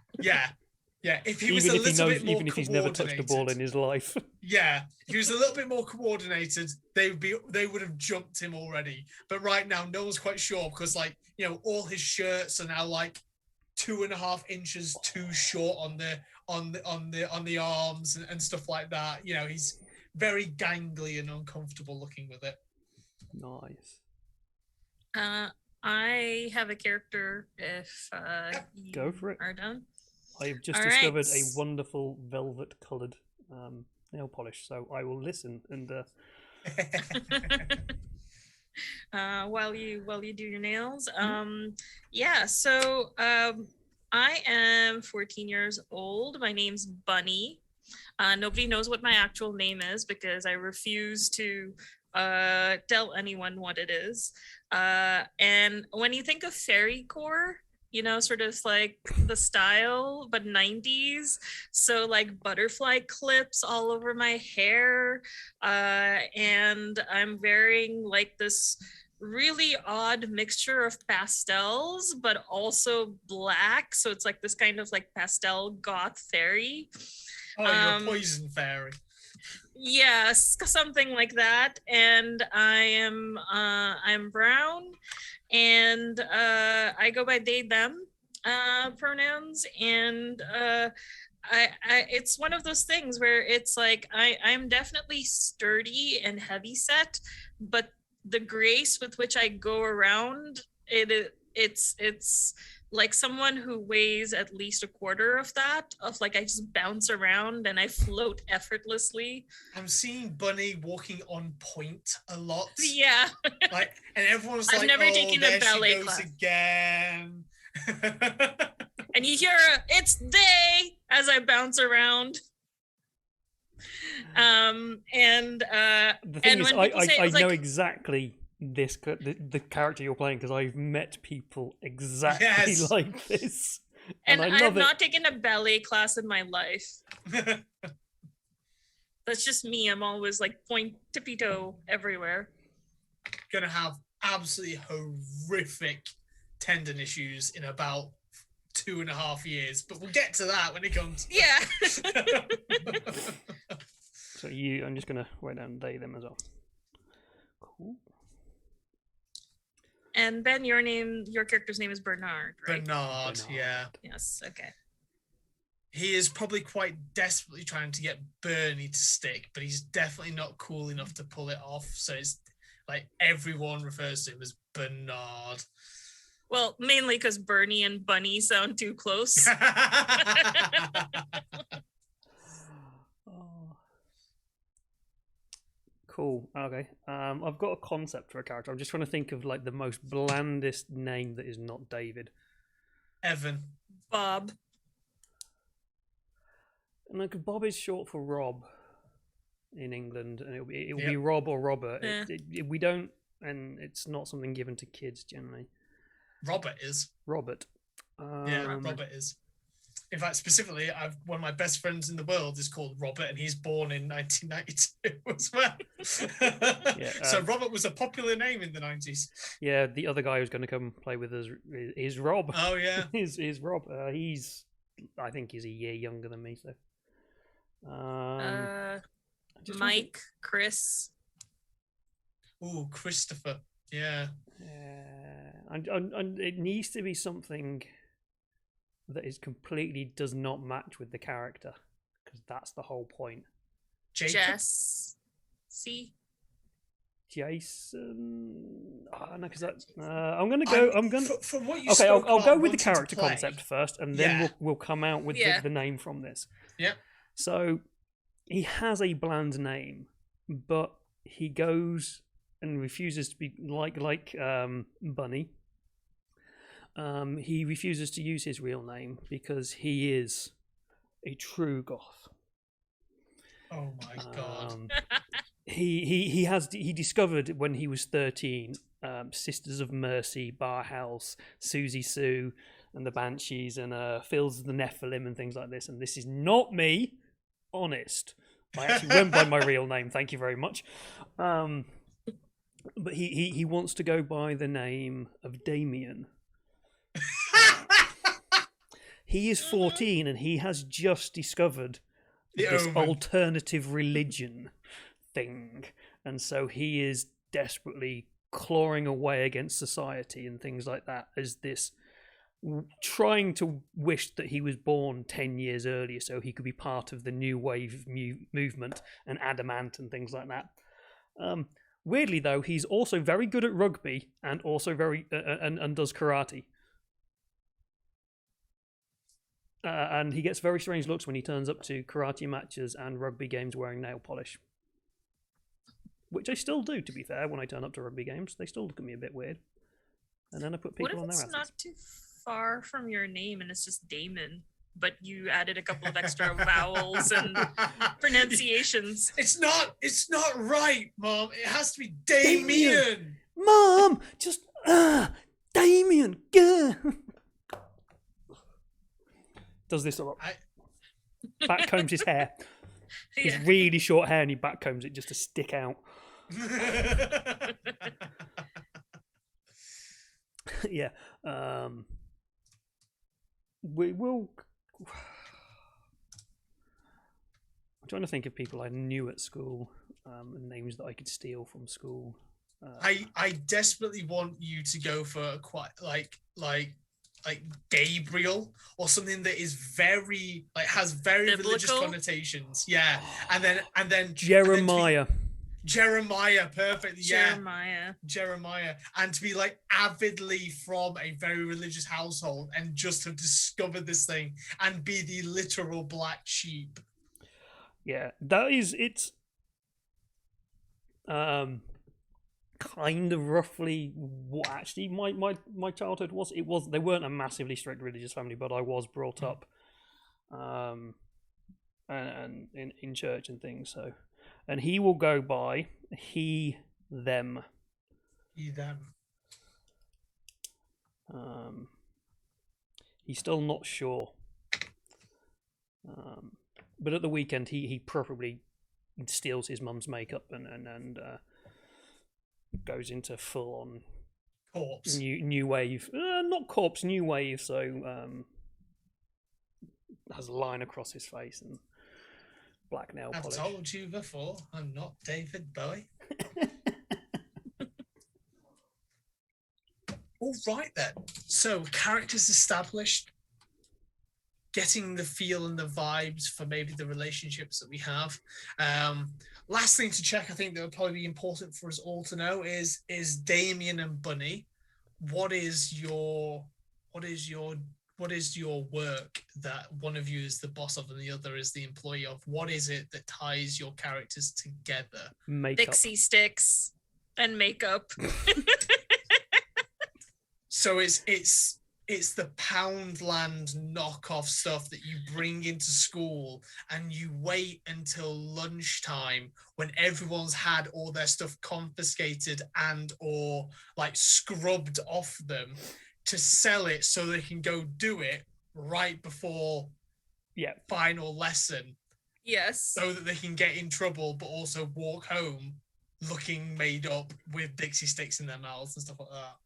If he was even a little bit more even if he's never touched a ball in coordinated. his life. Yeah, if he was a little bit more coordinated, they would have jumped him already. But right now, no one's quite sure because, like, you know, all his shirts are now like 2.5 inches too short on the arms and stuff like that. You know, he's very gangly and uncomfortable looking with it. Nice. I have a character if you Go for it. are done. I have just All discovered right. a wonderful velvet-coloured nail polish, so I will listen and. While you do your nails. Yeah, so I am 14 years old. My name's Bunny. Nobody knows what my actual name is because I refuse to tell anyone what it is. And when you think of fairycore, you know, sort of like the style, but 90s. So like butterfly clips all over my hair. And I'm wearing like this really odd mixture of pastels, but also black. So it's like this kind of like pastel goth fairy. Oh, you're a poison fairy. Yes, something like that. And I'm brown, and I go by they them pronouns, and it's one of those things where it's like I'm definitely sturdy and heavy set, but the grace with which I go around it's like someone who weighs at least a quarter of that, of like I just bounce around and I float effortlessly. I'm seeing Bunny walking on point a lot. Yeah. Like, and everyone's I've like, never oh, taken there a ballet she goes class. again. And you hear it's they as I bounce around. The thing is, when people say it I was know like- exactly the character you're playing because I've met people exactly Yes. like this, and I I have love it. not taken a ballet class in my life. That's just me. I'm always like tippy toe everywhere. Gonna have absolutely horrific tendon issues in about 2.5 years, but we'll get to that when it comes. Yeah. So I'm just gonna write down they them as well. Cool. And Ben, your character's name is Bernard, right? Bernard, yeah. Yes. Okay. He is probably quite desperately trying to get Bernie to stick, but he's definitely not cool enough to pull it off. So it's like everyone refers to him as Bernard. Well, mainly because Bernie and Bunny sound too close. Oh. Cool. Okay. I've got a concept for a character. I'm just trying to think of like the most blandest name that is not David. Evan. Bob. And like Bob is short for Rob in England, and it'll be Yep. Rob or Robert. Yeah. We don't, and it's not something given to kids generally. Robert is. Robert. Yeah, Robert is. In fact, specifically, one of my best friends in the world is called Robert, and he's born in 1992 as well. So Robert was a popular name in the 90s. Yeah, the other guy who's going to come play with us is Rob. Oh yeah, is Rob. I think he's a year younger than me. So. Mike, Chris. Ooh, Christopher. Yeah. And it needs to be something that is completely does not match with the character, because that's the whole point. Jacob? Jess. See? Jason. Oh, no, because I'm gonna go. I'm gonna. From what you Okay, spoke I'll about go with the wanting to character play- concept first, and then Yeah. we'll come out with Yeah. the name from this. Yeah. So he has a bland name, but he goes and refuses to be like Bunny. He refuses to use his real name because he is a true goth. Oh my god. He discovered when he was 13 Sisters of Mercy, Bar House, Susie Sue, and the Banshees, and Phil's the Nephilim and things like this. And this is not me, honest. I actually went by my real name. Thank you very much. But he wants to go by the name of Damien. He is 14 and he has just discovered this Omen. alternative religion thing, and so he is desperately clawing away against society and things like that as this trying to wish that he was born 10 years earlier so he could be part of the new wave movement and Adamant and things like that. Weirdly, though, he's also very good at rugby and also very and does karate. And he gets very strange looks when he turns up to karate matches and rugby games wearing nail polish. Which I still do, to be fair, when I turn up to rugby games. They still look at me a bit weird. And then I put people on their What if asses. it's not too far from your name and it's just Damon, but you added a couple of extra vowels and pronunciations? It's not right, Mom. It has to be Damien. Mom, just Damien. Does this a lot. Backcombs his hair. Yeah. His really short hair, and he backcombs it just to stick out. Yeah. We will. I'm trying to think of people I knew at school, and names that I could steal from school. I desperately want you to go for quite like Gabriel or something that is very has very religious Biblical? connotations. Yeah, and then Jeremiah. Jeremiah, perfectly. Yeah, Jeremiah. and to be like avidly from a very religious household and just have discovered this thing and be the literal black sheep. Yeah, that is it's. Kind of roughly what actually my childhood was. It was they weren't a massively strict religious family, but I was brought up and in church and things. So, and he will go by he them. He them. He's still not sure. But at the weekend he probably steals his mum's makeup and goes into full on Corpse. new wave, not corpse, new wave. So has a line across his face and black nail I've polish. told you before, I'm not David Bowie. All right then. So characters established, getting the feel and the vibes for maybe the relationships that we have. Last thing to check, I think that would probably be important for us all to know is Damien and Bunny. What is your work that one of you is the boss of and the other is the employee of? What is it that ties your characters together? Makeup. Dixie sticks and makeup. So it's the Poundland knockoff stuff that you bring into school and you wait until lunchtime when everyone's had all their stuff confiscated and or like scrubbed off them to sell it so they can go do it right before final lesson. Yes. So that they can get in trouble but also walk home looking made up with Dixie sticks in their mouths and stuff like that.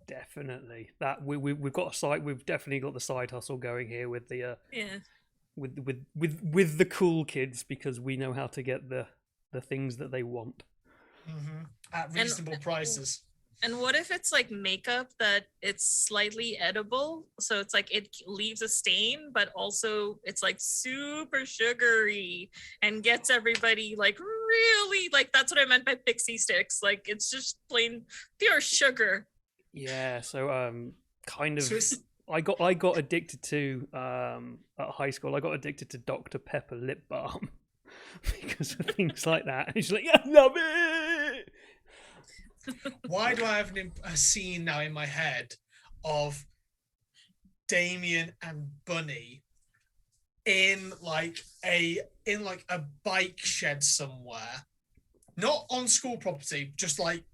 Definitely. That we've got a side. We've definitely got the side hustle going here with the with the cool kids because we know how to get the things that they want at reasonable prices. And what if it's like makeup that it's slightly edible? So it's like it leaves a stain, but also it's like super sugary and gets everybody like really like that's what I meant by pixie sticks. Like it's just plain pure sugar. Yeah, so kind of. So I got addicted to at high school. I got addicted to Dr. Pepper lip balm because of things like that. And she's like, "I love it." Why do I have a scene now in my head of Damien and Bunny in like a bike shed somewhere, not on school property, just like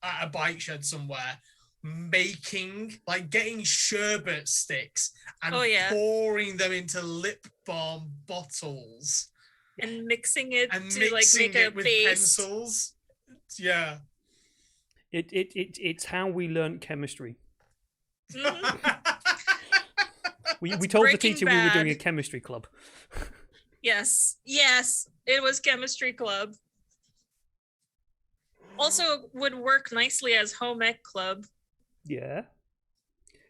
at a bike shed somewhere, getting sherbet sticks and pouring them into lip balm bottles and mixing it and to like make a with paste. pencils. Yeah. It's how we learned chemistry. Mm-hmm. we told the teacher we were doing a Bad. chemistry club. Yes, it was chemistry club. Also would work nicely as home ec club. Yeah.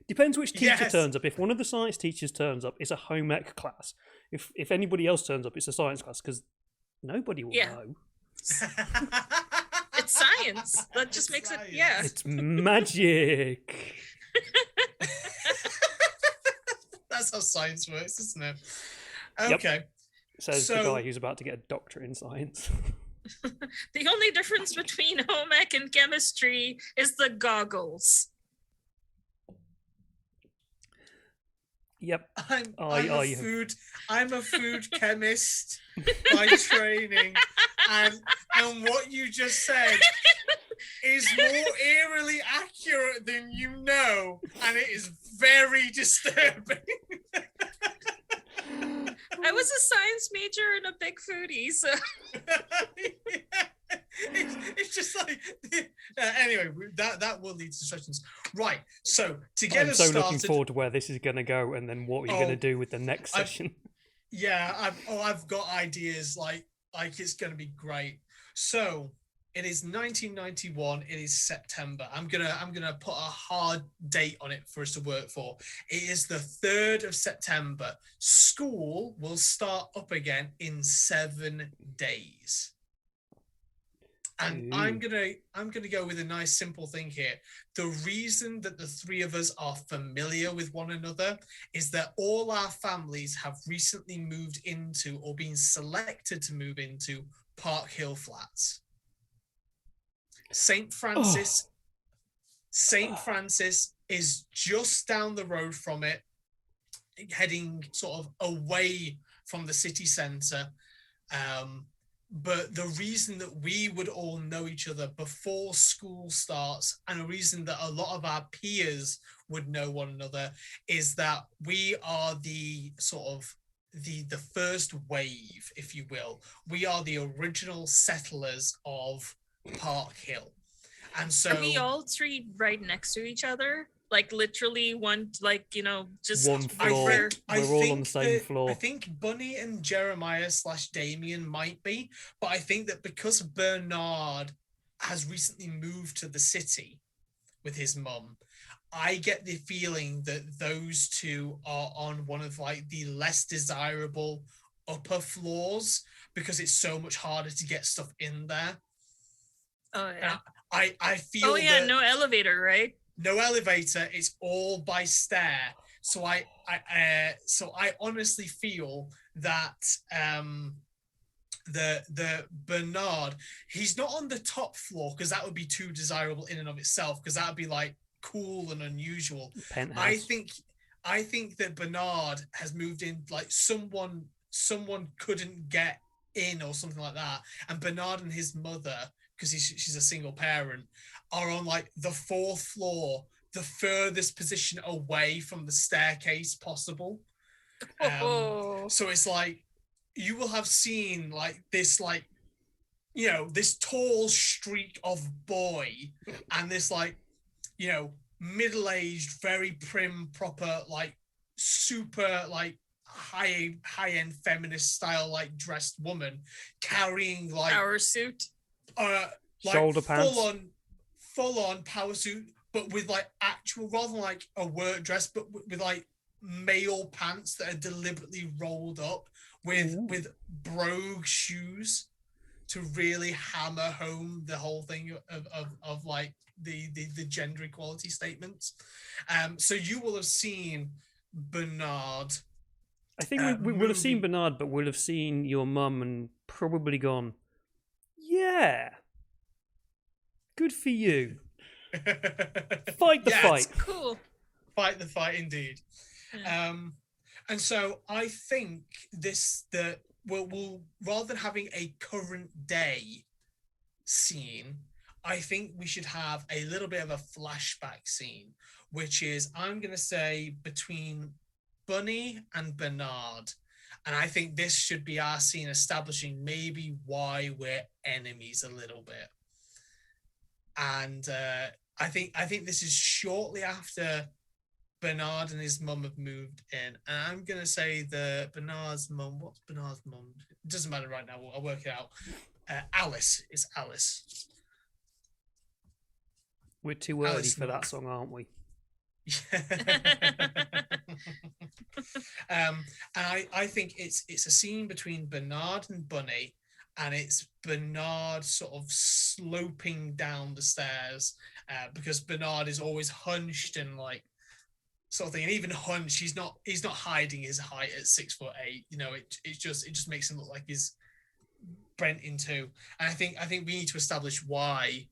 Depends which teacher Yes. turns up. If one of the science teachers turns up, it's a home ec class. If anybody else turns up, it's a science class because nobody will Yeah. know. It's science. That just makes it. Yeah. It's magic. That's how science works, isn't it? Yep. Okay. Says the So- guy who's about to get a doctorate in science. The only difference between home ec and chemistry is the goggles. Yep. I'm a food chemist by training, and what you just said is more eerily accurate than you know, and it is very disturbing. I was a science major and a big foodie, so It's just like anyway, that will lead to discussions, right? So to get I'm us so started, looking forward to where this is going to go, and then what you're going to do with the next session. yeah, I've got ideas like it's going to be great. So it is 1991. It is September. I'm gonna put a hard date on it for us to work for. It is the 3rd of September. School will start up again in 7 days. And I'm gonna go with a nice simple thing here. The reason that the three of us are familiar with one another is that all our families have recently moved into or been selected to move into Park Hill Flats. St. Francis is just down the road from it, heading sort of away from the city centre. But the reason that we would all know each other before school starts, and a reason that a lot of our peers would know one another, is that we are the sort of the first wave, if you will. We are the original settlers of Park Hill. And so are we all three right next to each other? Like literally one, like, you know, just One floor. over. We're all on the same floor. I think Bunny and Jeremiah / Damien might be, but I think that because Bernard has recently moved to the city with his mum, I get the feeling that those two are on one of like the less desirable upper floors because it's so much harder to get stuff in there. Oh yeah. I feel. Oh yeah, that no elevator, right? no elevator. It's all by stair. So I honestly feel that the Bernard, he's not on the top floor because that would be too desirable in and of itself, because that would be like cool and unusual. Penthouse. I think that Bernard has moved in, like someone couldn't get in or something like that, and Bernard and his mother, because she's a single parent, are on like the 4th floor, the furthest position away from the staircase possible. So it's like you will have seen like this, like, you know, this tall streak of boy and this, like, you know, middle-aged, very prim, proper, like super like high-end feminist style like dressed woman carrying like Power suit. like Shoulder pants. full on power suit, but with like actual, rather than like a work dress, but with like male pants that are deliberately rolled up with brogue shoes to really hammer home the whole thing of like the gender equality statements. So you will have seen Bernard. I think we will have seen Bernard, but we'll have seen your mum and probably gone, yeah, good for you. Fight the fight. Cool. Fight the fight, indeed. Yeah. And so I think that we'll rather than having a current day scene, I think we should have a little bit of a flashback scene, which is, I'm going to say, between Bunny and Bernard. And I think this should be our scene establishing maybe why we're enemies a little bit. And I think this is shortly after Bernard and his mum have moved in. And I'm going to say Bernard's mum, what's Bernard's mum? It doesn't matter right now. I'll work it out. Alice. It's Alice. We're too early Alice for that Monk. song, aren't we? And I think it's a scene between Bernard and Bunny, and it's Bernard sort of sloping down the stairs because Bernard is always hunched and like sort of thing, and even hunched, he's not hiding his height at 6'8". You know, it just makes him look like he's bent in two. And I think we need to establish why,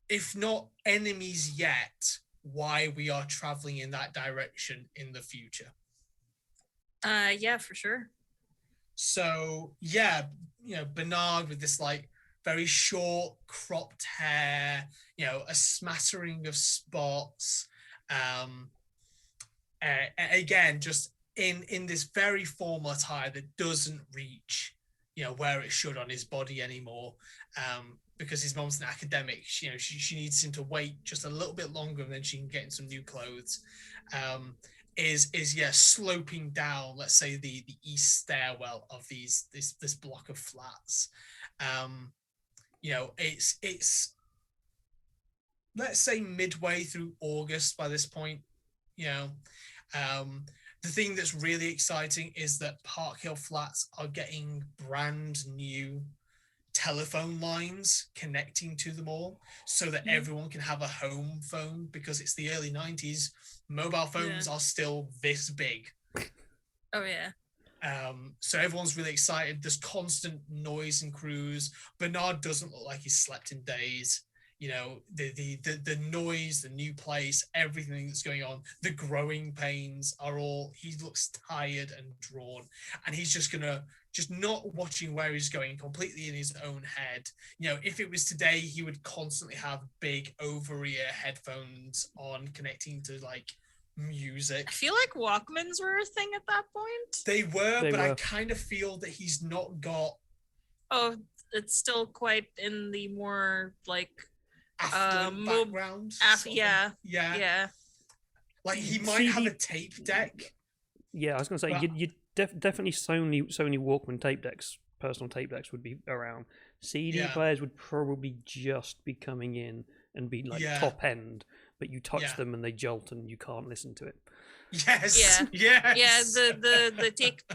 if not enemies yet, why we are traveling in that direction in the future. Yeah, for sure. So yeah, you know, Bernard with this like very short cropped hair, you know, a smattering of spots, again, just in this very formal attire that doesn't reach, you know, where it should on his body anymore, because his mom's an academic. You know, she needs him to wait just a little bit longer, and then she can get in some new clothes. Is sloping down, let's say the east stairwell of this block of flats. You know, it's let's say midway through August by this point. You know, the thing that's really exciting is that Park Hill Flats are getting brand new telephone lines connecting to them all, so that everyone can have a home phone, because it's the early 90s. Mobile phones are still this big. Oh yeah. So everyone's really excited. There's constant noise and crews. Bernard doesn't look like he's slept in days. You know, the noise, the new place, everything that's going on, the growing pains are all, he looks tired and drawn, and he's just not watching where he's going, completely in his own head. You know, if it was today, he would constantly have big over-ear headphones on, connecting to like music. I feel like Walkmans were a thing at that point. They were. I kind of feel that he's not got. Oh, it's still quite in the more like background. Yeah. Like he might have a tape deck. Yeah, I was going to say you definitely Sony Walkman tape decks, personal tape decks would be around. CD players would probably just be coming in and be like top end, but you touch them and they jolt and you can't listen to it. Yes. Yeah. The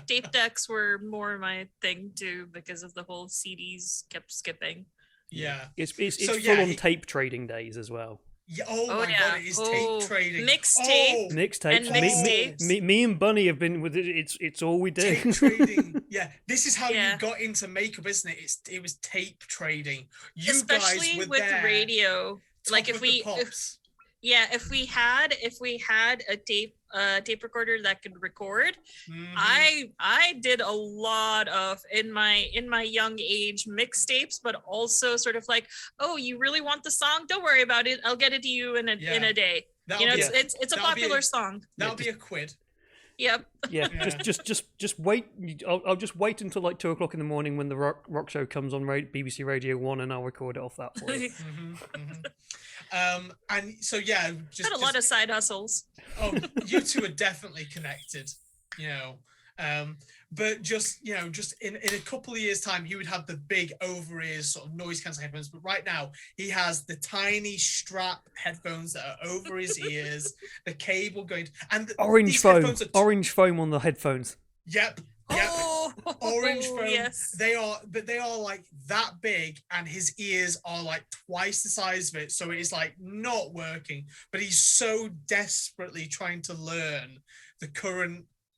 tape decks were more my thing too, because of the whole CDs kept skipping. Yeah. It's full on tape trading days as well. Yeah. Oh my god, it is tape trading. Mixtapes. Me and Bunny have been with it. It's all we do. Tape trading. Yeah, this is how you got into makeup, isn't it? It was tape trading. You especially guys were with there, radio. Like if we had a tape recorder that could record, I did a lot of in my young age mixtapes, but also sort of like, oh, you really want the song? Don't worry about it. I'll get it to you in a day. It's a popular song. That'll be a quid. Yep. Yeah. Just wait. I'll just wait until like 2:00 in the morning when the rock show comes on BBC Radio 1, and I'll record it off that for you. And so just had a lot of side hustles. Oh, you two are definitely connected, you know. But just in a couple of years' time, he would have the big over ears sort of noise cancelling headphones. But right now, he has the tiny strap headphones that are over his ears, the cable going, and orange foam on the headphones. Yep. Orange foam. Yes. They are like that big, and his ears are like twice the size of it, so it is like not working. But he's so desperately trying to learn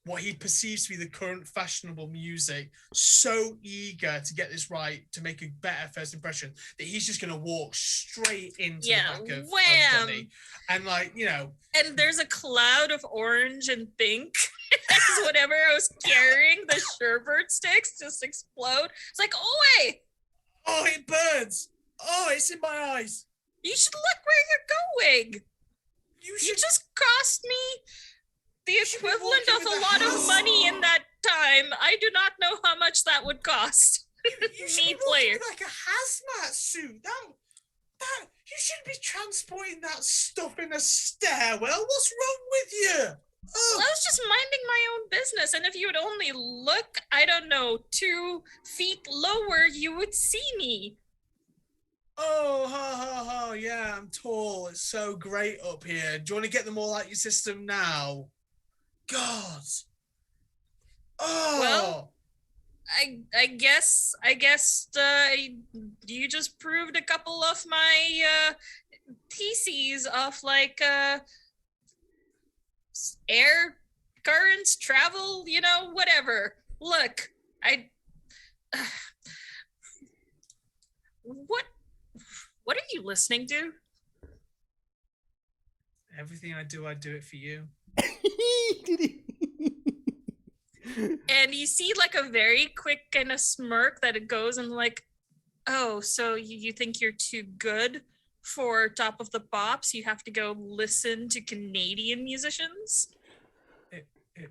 what he perceives to be the current fashionable music, so eager to get this right, to make a better first impression, that he's just going to walk straight into the back of Bunny. And like, you know. And there's a cloud of orange and pink. Whatever I was carrying, the sherbet sticks just explode. It's like, oh, it burns. Oh, it's in my eyes. You should look where you're going. You just cost me the equivalent of a lot of money in that time. I do not know how much that would cost. You should be walking like a hazmat suit. That you shouldn't be transporting that stuff in a stairwell. What's wrong with you? Well, I was just minding my own business, and if you would only look, I don't know, 2 feet lower, you would see me. Oh, ha ha ha! Yeah, I'm tall. It's so great up here. Do you want to get them all out your system now? God. Well, Oh. I guess you just proved a couple of my theses of like air currents, travel, whatever. Look, I what what are you listening to? Everything I do it for you. Did he? And you see like a very quick kind of smirk that it goes and like, oh, so you think you're too good for Top of the Pops? You have to go listen to Canadian musicians? It, it,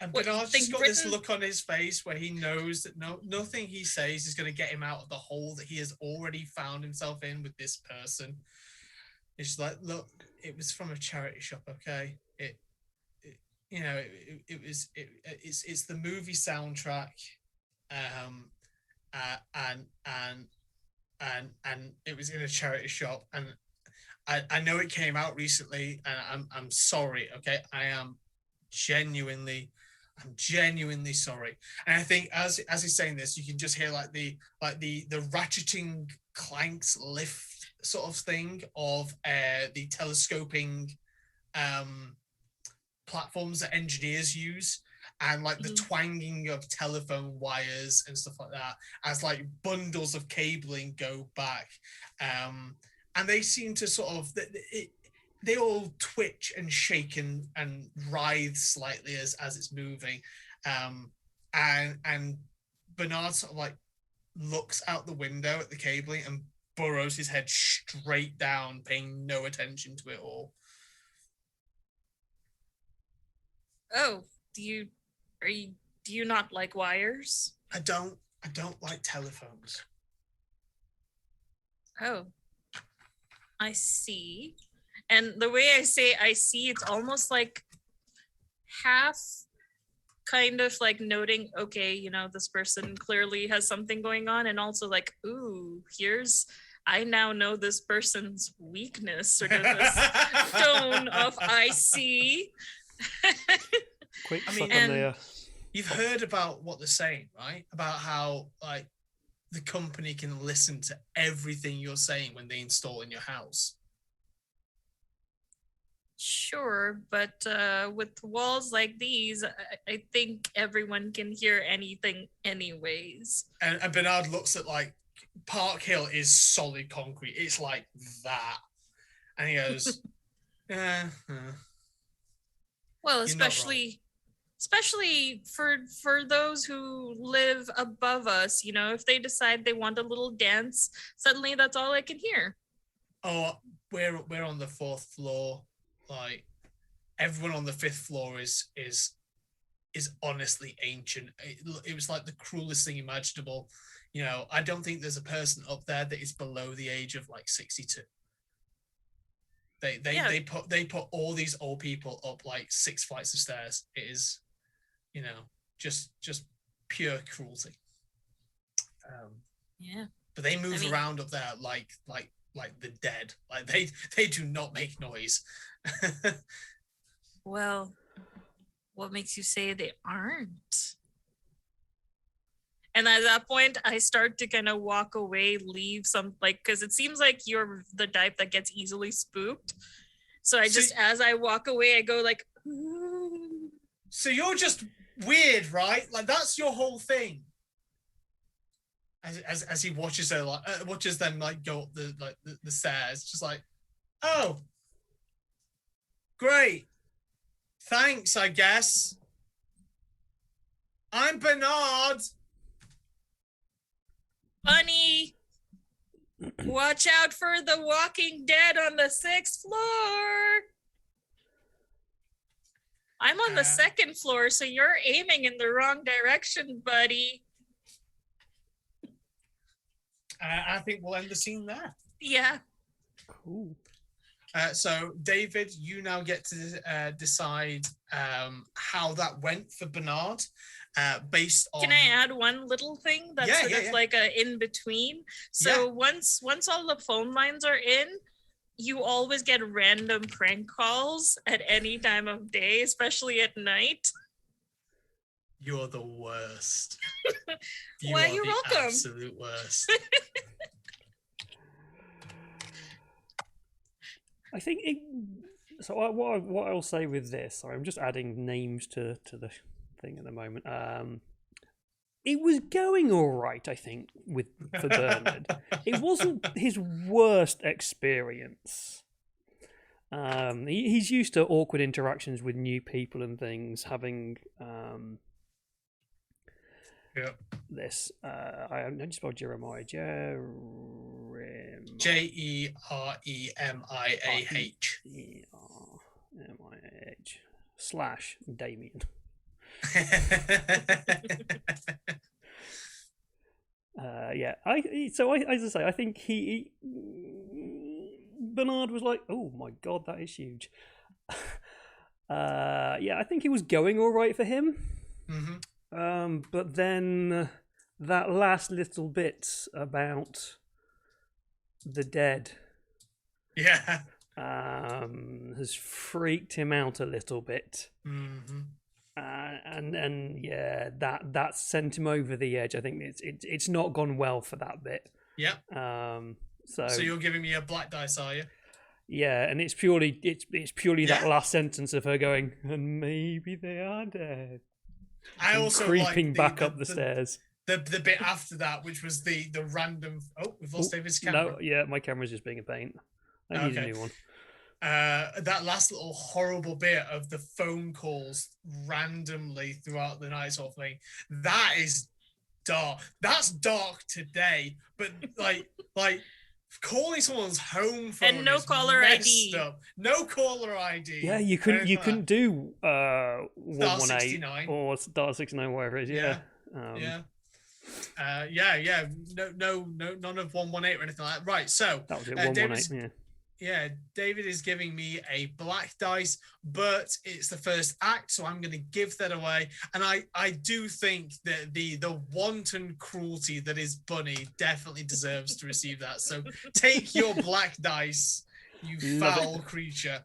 And What, you Bernard's think just got this Britain- look on his face where he knows that nothing he says is going to get him out of the hole that he has already found himself in with this person. It's like, look, it was from a charity shop, okay? It's the movie soundtrack, and it was in a charity shop, and I know it came out recently, and I'm sorry, okay? I'm genuinely sorry. And I think as he's saying this, you can just hear like the ratcheting clanks lift sort of thing of the telescoping platforms that engineers use, and like the twanging of telephone wires and stuff like that as like bundles of cabling go back, and they seem to sort of they all twitch and shake and writhe slightly as it's moving, and Bernard sort of like looks out the window at the cabling and burrows his head straight down, paying no attention to it all. Oh, do you not like wires? I don't like telephones. Oh, I see. And the way I say I see, it's almost like half kind of like noting, okay, this person clearly has something going on, and also like, ooh, I now know this person's weakness, sort of this tone of I see. Quick I mean, suck on the. You've heard about what they're saying, right? About how like the company can listen to everything you're saying when they install in your house. Sure, but with walls like these, I think everyone can hear anything anyways. And Bernard looks at like Park Hill is solid concrete. It's like that. And he goes, Well, especially for those who live above us, if they decide they want a little dance, suddenly that's all I can hear. Oh, we're on the 4th floor. Like everyone on the 5th floor is honestly ancient. It was like the cruelest thing imaginable. I don't think there's a person up there that is below the age of like 62. They put all these old people up like 6 flights of stairs. It is, just pure cruelty. Yeah. But they move around up there like the dead. Like they do not make noise. Well, what makes you say they aren't? And at that point, I start to kind of walk away, leave some, because it seems like you're the type that gets easily spooked. So as I walk away, I go like, ooh. So you're just weird, right? Like that's your whole thing. As he watches her, watches them like go up the stairs, just like, oh, great, thanks, I guess. I'm Bernard. Bunny, watch out for the Walking Dead on the 6th floor. I'm on the 2nd floor, so you're aiming in the wrong direction, buddy. I think we'll end the scene there. Yeah. Cool. So, David, you now get to decide how that went for Bernard. based on. Can I add one little thing that's sort of like a in between? So once all the phone lines are in, you always get random prank calls at any time of day, especially at night. You're the worst. Why, you're welcome. Absolute worst. I think it. So what I'll say with this, sorry, I'm just adding names to the thing at the moment. It was going all right, I think, for Bernard. It wasn't his worst experience. He's used to awkward interactions with new people and things, having this. I just spelled Jeremiah. Jeremiah. / Damien. As I say, I think Bernard was like, oh my god, that is huge. I think it was going all right for him. But then that last little bit about the dead has freaked him out a little bit. That sent him over the edge. I think it's not gone well for that bit. So you're giving me a black dice, are you? Yeah, and it's purely that last sentence of her going, and maybe they are dead. I also creeping back up the stairs. The bit after that, which was the random. Oh, we've lost David's camera. No, yeah, my camera's just being a pain. I need a new one. That last little horrible bit of the phone calls randomly throughout the night, sort of thing. That is dark. That's dark today, but like calling someone's home phone and no caller ID. No caller ID. Yeah, you couldn't do 118 or *69, whatever it is. Yeah. No, none of 118 or anything like that. Right, so that was it. 118. Yeah, David is giving me a black dice, but it's the first act, so I'm going to give that away. And I do think that the wanton cruelty that is Bunny definitely deserves to receive that. So take your black dice, you foul creature.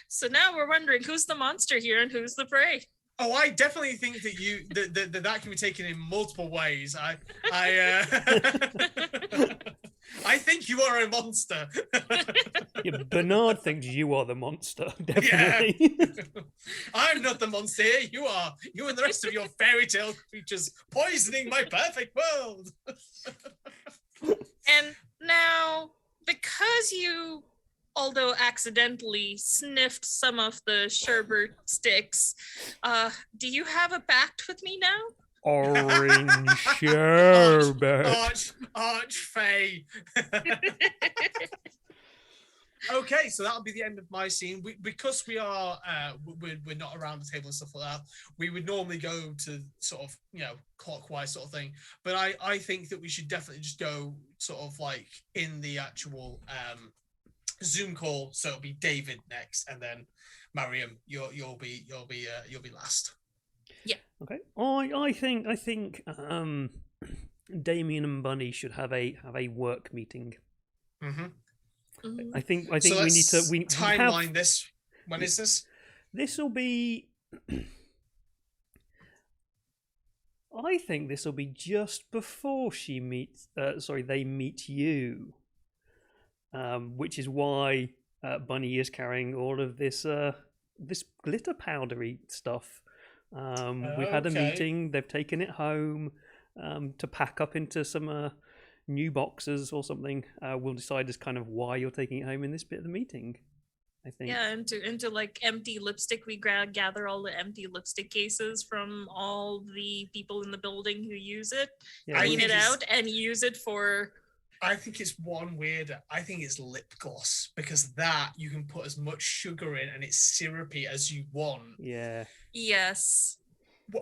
So now we're wondering who's the monster here and who's the prey. Oh, I definitely think that that can be taken in multiple ways. I think you are a monster. Yeah, Bernard thinks you are the monster, definitely. Yeah. I'm not the monster here. You are. You and the rest of your fairy tale creatures poisoning my perfect world. And now, because you, although accidentally, sniffed some of the sherbet sticks, do you have a pact with me now? Orange sherbet. Archfey. Okay, so that'll be the end of my scene. Because we are we're not around the table and stuff like that. We would normally go to sort of clockwise sort of thing, but I think that we should definitely just go sort of like in the actual Zoom call. So it'll be David next, and then Mariam, you'll be last. Yeah. Okay. I think Damien and Bunny should have a work meeting. Mm-hmm. I think so we need to timeline this. When is this? This will be. I think this will be just before they meet you. Which is why Bunny is carrying all of this glitter powdery stuff. We've had a meeting. They've taken it home to pack up into some new boxes or something. We'll decide as kind of why you're taking it home in this bit of the meeting, I think. Yeah, into like empty lipstick. We gather all the empty lipstick cases from all the people in the building who use it, clean it out, and use it for... I think it's one weirder. I think it's lip gloss, because that you can put as much sugar in and it's syrupy as you want. Yeah. Yes.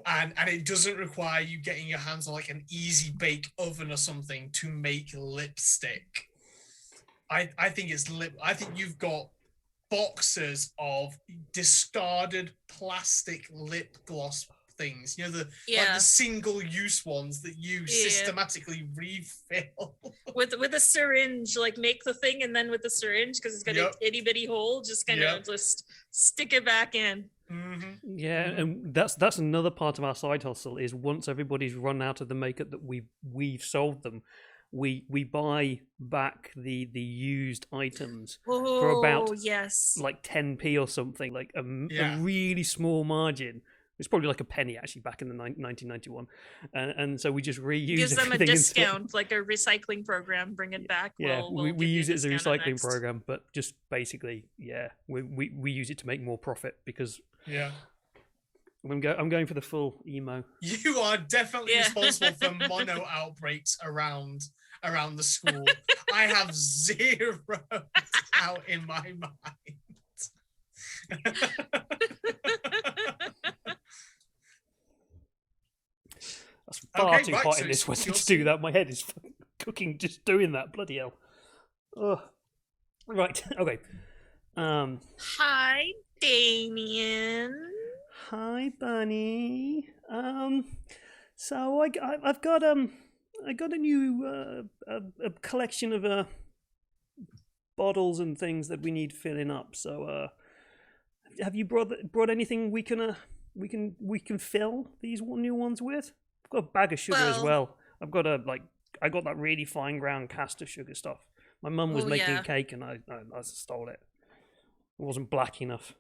And it doesn't require you getting your hands on like an easy bake oven or something to make lipstick. I think it's I think you've got boxes of discarded plastic lip gloss things. You know, like Yeah. the single-use ones that you Yeah. systematically refill. With a syringe, like make the thing, and then with the syringe, because it's got Yep. an itty bitty hole, just kind of Yep. just stick it back in. Mm-hmm. Yeah, and that's another part of our side hustle is once everybody's run out of the makeup that we've sold them, we buy back the used items for about Oh, yes. like 10p or something, like a Yeah. really small margin. It's probably like a penny actually back in the 1991, and so we just reuse Gives them a everything until- discount, like a recycling program. Bring it back. Yeah, we'll we give you use it as a discount recycling next. program, but just basically, yeah, we use it to make more profit because Yeah. I'm going for the full emo. You are definitely Yeah. responsible for mono outbreaks around the school. I have 0 out in my mind. That's far Okay, too right, hot so in this it's weather your to do scene. that. My head is fucking cooking just doing that. Bloody hell. Ugh. Right. Okay. Hi, Damien. Hi, Bunny. So I've got I got a new a collection of bottles and things that we need filling up. So have you brought anything we can fill these new ones with? I've got a bag of sugar as well. I've got I got that really fine ground caster sugar stuff. My mum was making a cake and I stole it. It wasn't black enough.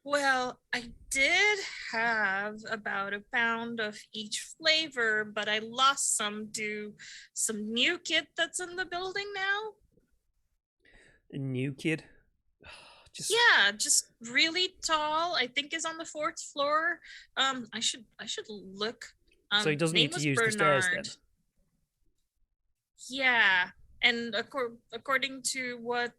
Well, I did have about a pound of each flavor, but I lost some to some new kid that's in the building now. A new kid? Just really tall. I think is on the 4th floor. I should look. So he doesn't name need to was use the stairs then? Bernard. Yeah, and according to what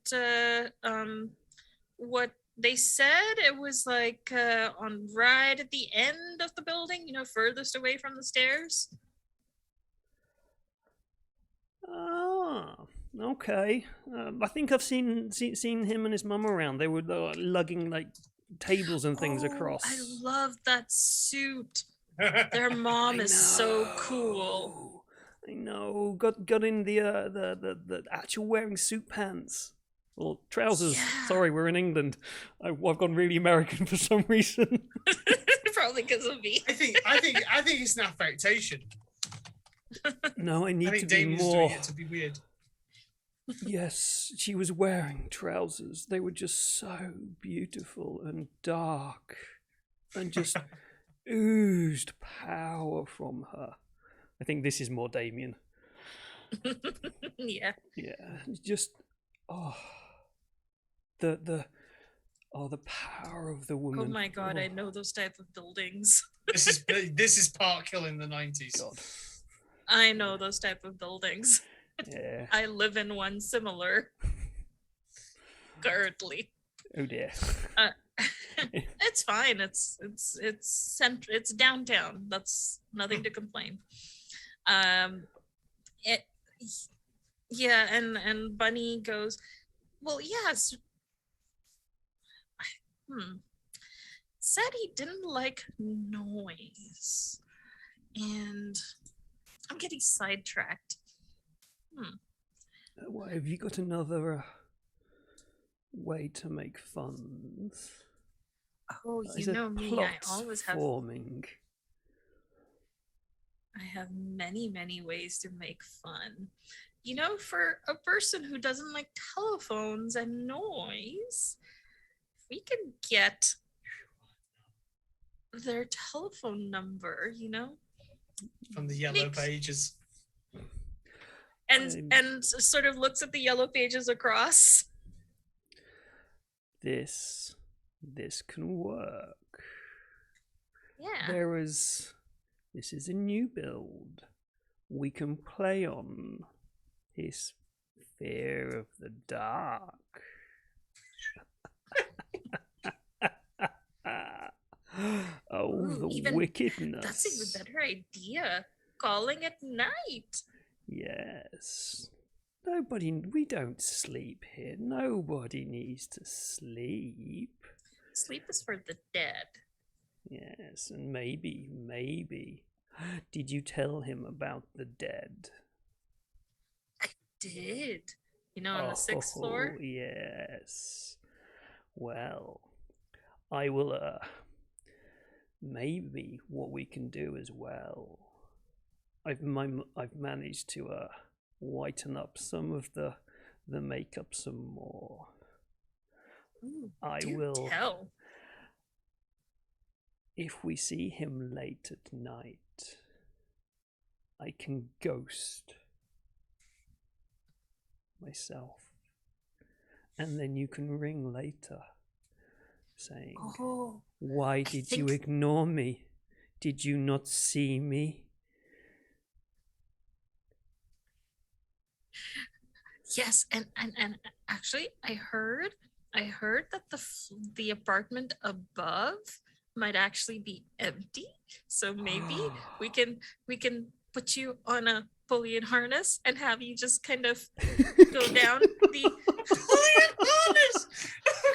they said, it was like on right at the end of the building, furthest away from the stairs. Ah, okay. I think I've seen him and his mum around. They were lugging like tables and things across. I love that suit. Their mom is so cool. I know. Got in the actual wearing suit pants. Or trousers. Yeah. Sorry, we're in England. I've gone really American for some reason. Probably because of me. I think it's an affectation. No, I need I to think be Damien's more. doing it to be weird. Yes, she was wearing trousers. They were just so beautiful and dark and just oozed power from her. I think this is more Damien. Yeah. Yeah, just the power of the woman. Oh my god, I know those type of buildings. This is Park Hill in the 90s. God. I know those type of buildings. Yeah. I live in one similar currently. Oh dear. It's fine. It's downtown. That's nothing to complain. And Bunny goes, well, yes. Said he didn't like noise, and I'm getting sidetracked. Why have you got another way to make funds? Oh, Is you a know me. I plot always have. forming. I have many, many ways to make fun. For a person who doesn't like telephones and noise, if we can get their telephone number, From the yellow pages. and sort of looks at the yellow pages across. This can work. Yeah. This is a new build. We can play on his fear of the dark. The wickedness. That's even better idea. Calling at night. Yes. we don't sleep here. Nobody needs to sleep. Sleep is for the dead. Yes, and maybe. Did you tell him about the dead? I did. On the 6th floor? Yes. Well, I will, maybe what we can do as well. I've managed to, whiten up some of the makeup some more. Ooh, I do will. Tell. If we see him late at night, I can ghost myself. And then you can ring later saying, Oh, why did you ignore me? Did you not see me? yes, and actually, I heard that the apartment above might actually be empty. So maybe we can put you on a pulley and harness and have you just kind of go down the pulley and harness.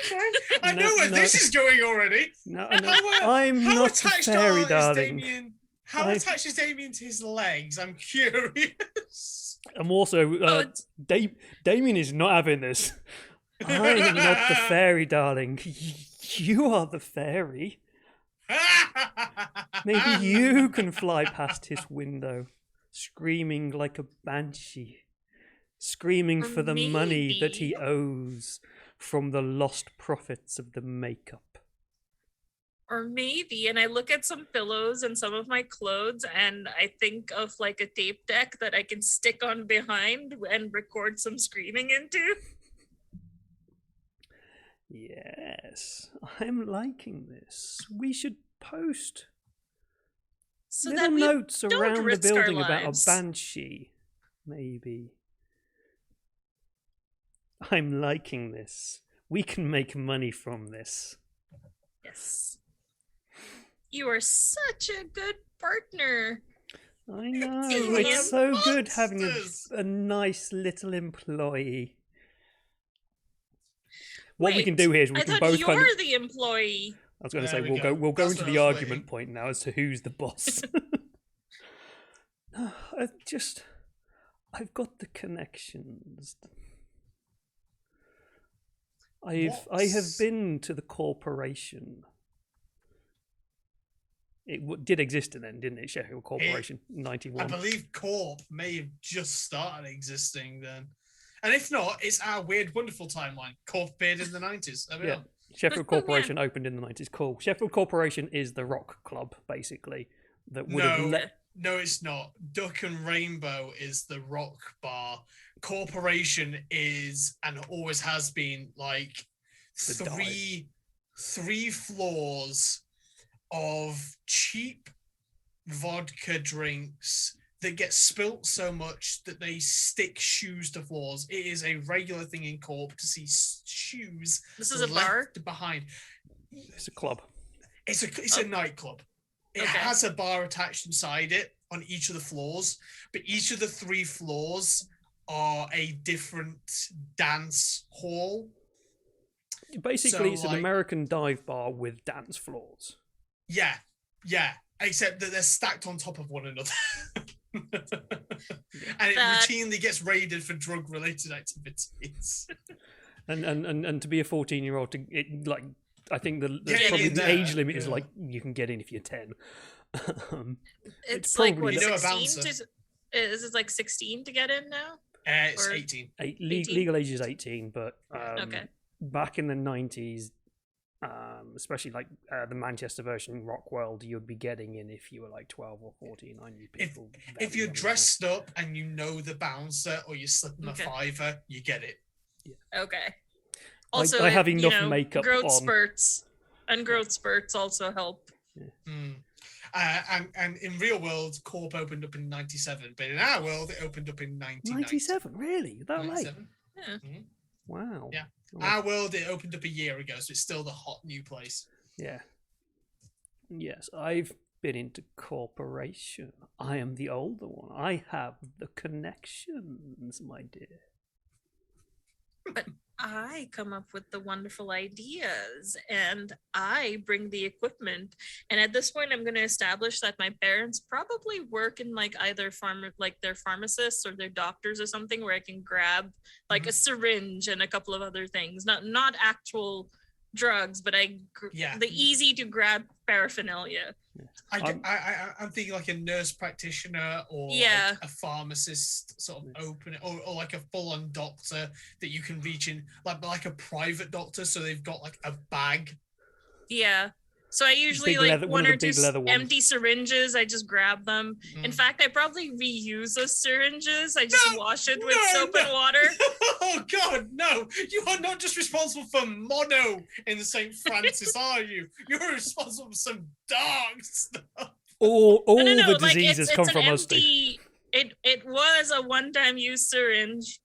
Okay, I know where this is going already. No, I'm not a fairy, darling. How attached is Damien to his legs? I'm curious. I'm also Damien is not having this. I'm not the fairy, darling. You are the fairy. Maybe you can fly past his window, screaming like a banshee, screaming for the money that he owes from the lost profits of the makeup. Or maybe, and I look at some pillows and some of my clothes, and I think of like a tape deck that I can stick on behind and record some screaming into. Yes, I'm liking this. We should post little notes around the building about a lives. banshee, maybe. I'm liking this. We can make money from this. Yes. You are such a good partner. I know. It's so good having a nice little employee. What we can do here is we can both you're the employee. I was going to say we'll go into the argument point now as to who's the boss. I've got the connections. I have been to the corporation. It did exist then, didn't it? Sheffield Corporation, 91. I believe Corp may have just started existing then. And if not, it's our weird, wonderful timeline. Corp appeared in the 90s. Yeah. Sheffield Corporation opened in the 90s. Cool. Sheffield Corporation is the rock club, basically. That would have No, it's not. Duck and Rainbow is the rock bar. Corporation is, and always has been, like three floors of cheap vodka drinks that get spilt so much that they stick shoes to floors. It is a regular thing in Corp to see shoes. This is a bar behind. It's a club. It's a nightclub. It has a bar attached inside it on each of the floors, but each of the 3 floors are a different dance hall. Basically, it's an American dive bar with dance floors. Yeah, except that they're stacked on top of one another. And it routinely gets raided for drug-related activities. And to be a 14-year-old, I think the age limit is like you can get in if you're 10. It's like what, 16? Is it like 16 to get in now? It's 18. 18. Legal age is 18, but back in the 90s, especially like the Manchester version, Rockworld, you'd be getting in if you were like 12 or 14. I knew people. If you're dressed up and you know the bouncer or you're slipping a fiver, you get it. Yeah. Okay. Also, I have enough makeup growth on. Spurts and growth spurts also help. Yeah. And in real world, Corp opened up in 97, but in our world, it opened up in 97. Really? That late? Yeah. Mm-hmm. Wow. Yeah. Our world, it opened up a year ago, so it's still the hot new place. Yeah. Yes, I've been into corporation. I am the older one. I have the connections, my dear. I come up with the wonderful ideas and I bring the equipment. And at this point, I'm going to establish that my parents probably work in like either like they're pharmacists or they're doctors or something, where I can grab like a syringe and a couple of other things, not actual drugs, but the easy to grab paraphernalia. I'm thinking like a nurse practitioner or like a pharmacist sort of open, or like a full-on doctor that you can reach in, like a private doctor, so they've got like a bag. Yeah. So I usually like one or two empty syringes. I just grab them. In fact, I probably reuse those syringes. I just wash it with soap and water. Oh God, no! You are not just responsible for mono in the St. Francis, are you? You're responsible for some dark stuff. All No, the like, diseases come from us. It was a one-time use syringe,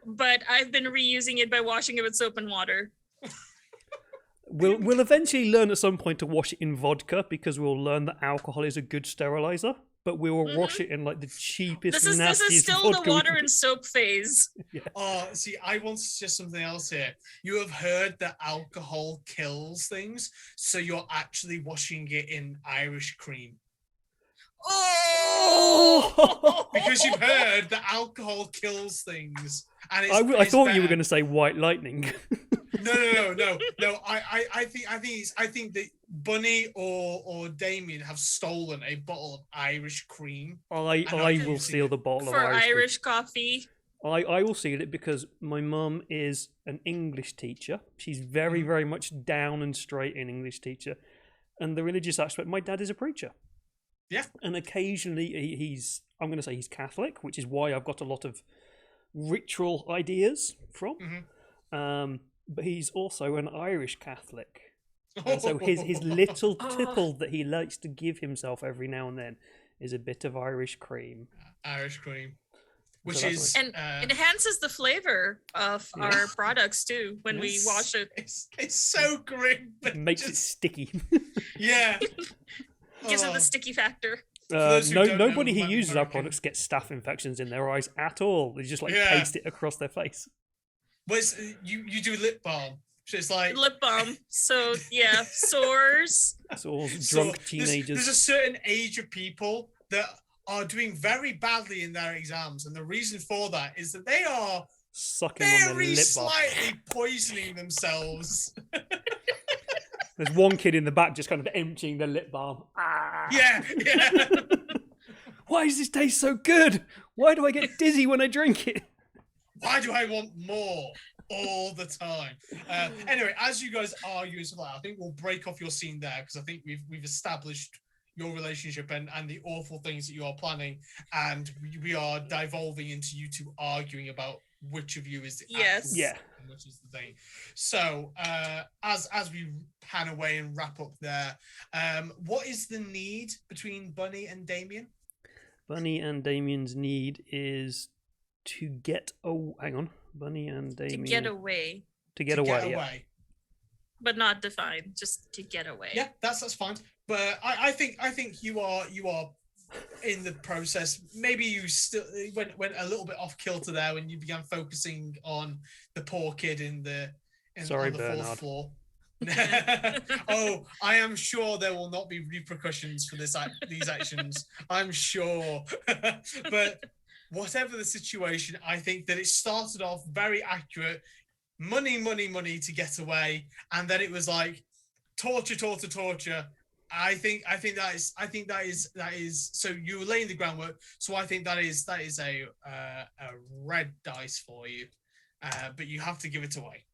but I've been reusing it by washing it with soap and water. We'll eventually learn at some point to wash it in vodka, because we'll learn that alcohol is a good sterilizer. But we will wash it in like the cheapest, nastiest This is still vodka the water and soap phase. See, I want to suggest something else here. You have heard that alcohol kills things, so you're actually washing it in Irish cream. Oh! Because you've heard that alcohol kills things. And I thought you were going to say white lightning. No. I think that Bunny or Damien have stolen a bottle of Irish cream. I will steal the bottle of Irish coffee. I will steal it because my mum is an English teacher. She's very, very much down and straight in English teacher. And the religious aspect, my dad is a preacher. Yeah. And occasionally he's Catholic, which is why I've got a lot of ritual ideas from. But he's also an Irish Catholic. And so his little tipple that he likes to give himself every now and then is a bit of Irish cream. Irish cream. Which so is... And it enhances the flavor of our products too when we wash it. It's so grim. But makes it sticky. Yeah. Gives it the sticky factor. Nobody who uses our products gets staph infections in their eyes at all. They just paste it across their face. Well, you do lip balm. So it's like lip balm. So yeah, sores, drunk teenagers. There's a certain age of people that are doing very badly in their exams, and the reason for that is that they are sucking on their lip balm, slightly poisoning themselves. There's one kid in the back just kind of emptying the lip balm. Yeah. Why does this taste so good? Why do I get dizzy when I drink it? Why do I want more all the time? Anyway, as you guys argue as well, I think we'll break off your scene there, because I think we've established your relationship and the awful things that you are planning, and we are devolving into you two arguing about which of you is the and which is the thing. So as we pan away and wrap up there, what is the need between Bunny and Damien? Bunny and Damien's need is to get Bunny and Damien to get away. To get away. But not defined, just to get away. Yeah, that's fine. But I think you are in the process. Maybe you still went a little bit off kilter there when you began focusing on the poor kid on the fourth floor. Oh, I am sure there will not be repercussions for these actions. I'm sure. But whatever the situation, I think that it started off very accurate. Money to get away, and then it was like torture. I think that is. So you were laying the groundwork. So I think that is a red dice for you, but you have to give it away.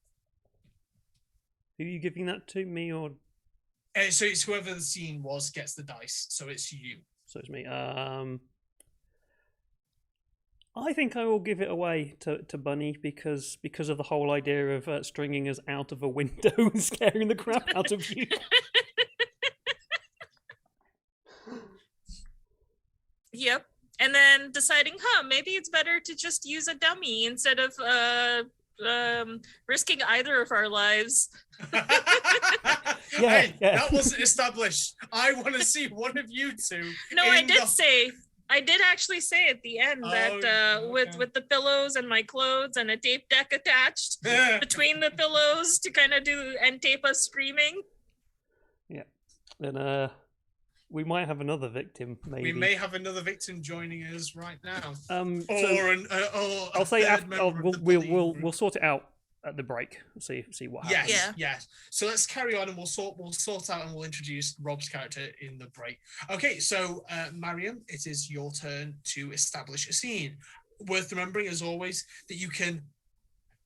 Who are you giving that to, me or? So it's whoever the scene was gets the dice. So it's you. So it's me. I think I will give it away to Bunny because of the whole idea of stringing us out of a window and scaring the crap out of you. Yep. And then deciding, maybe it's better to just use a dummy instead of risking either of our lives. That wasn't established. I want to see one of you two. No, I did say I did actually say at the end that okay. with the pillows and my clothes and a tape deck attached between the pillows to kind of do and tape us screaming. Then we might have another victim. Maybe We may have another victim joining us right now, So or I'll say third after member of the we'll bullying group. we'll sort it out at the break. See what happens. Yes, Yeah. yes. So let's carry on, and we'll sort out, and we'll introduce Rob's character in the break. Okay, so Mariam, it is your turn to establish a scene. Worth remembering, as always, that you can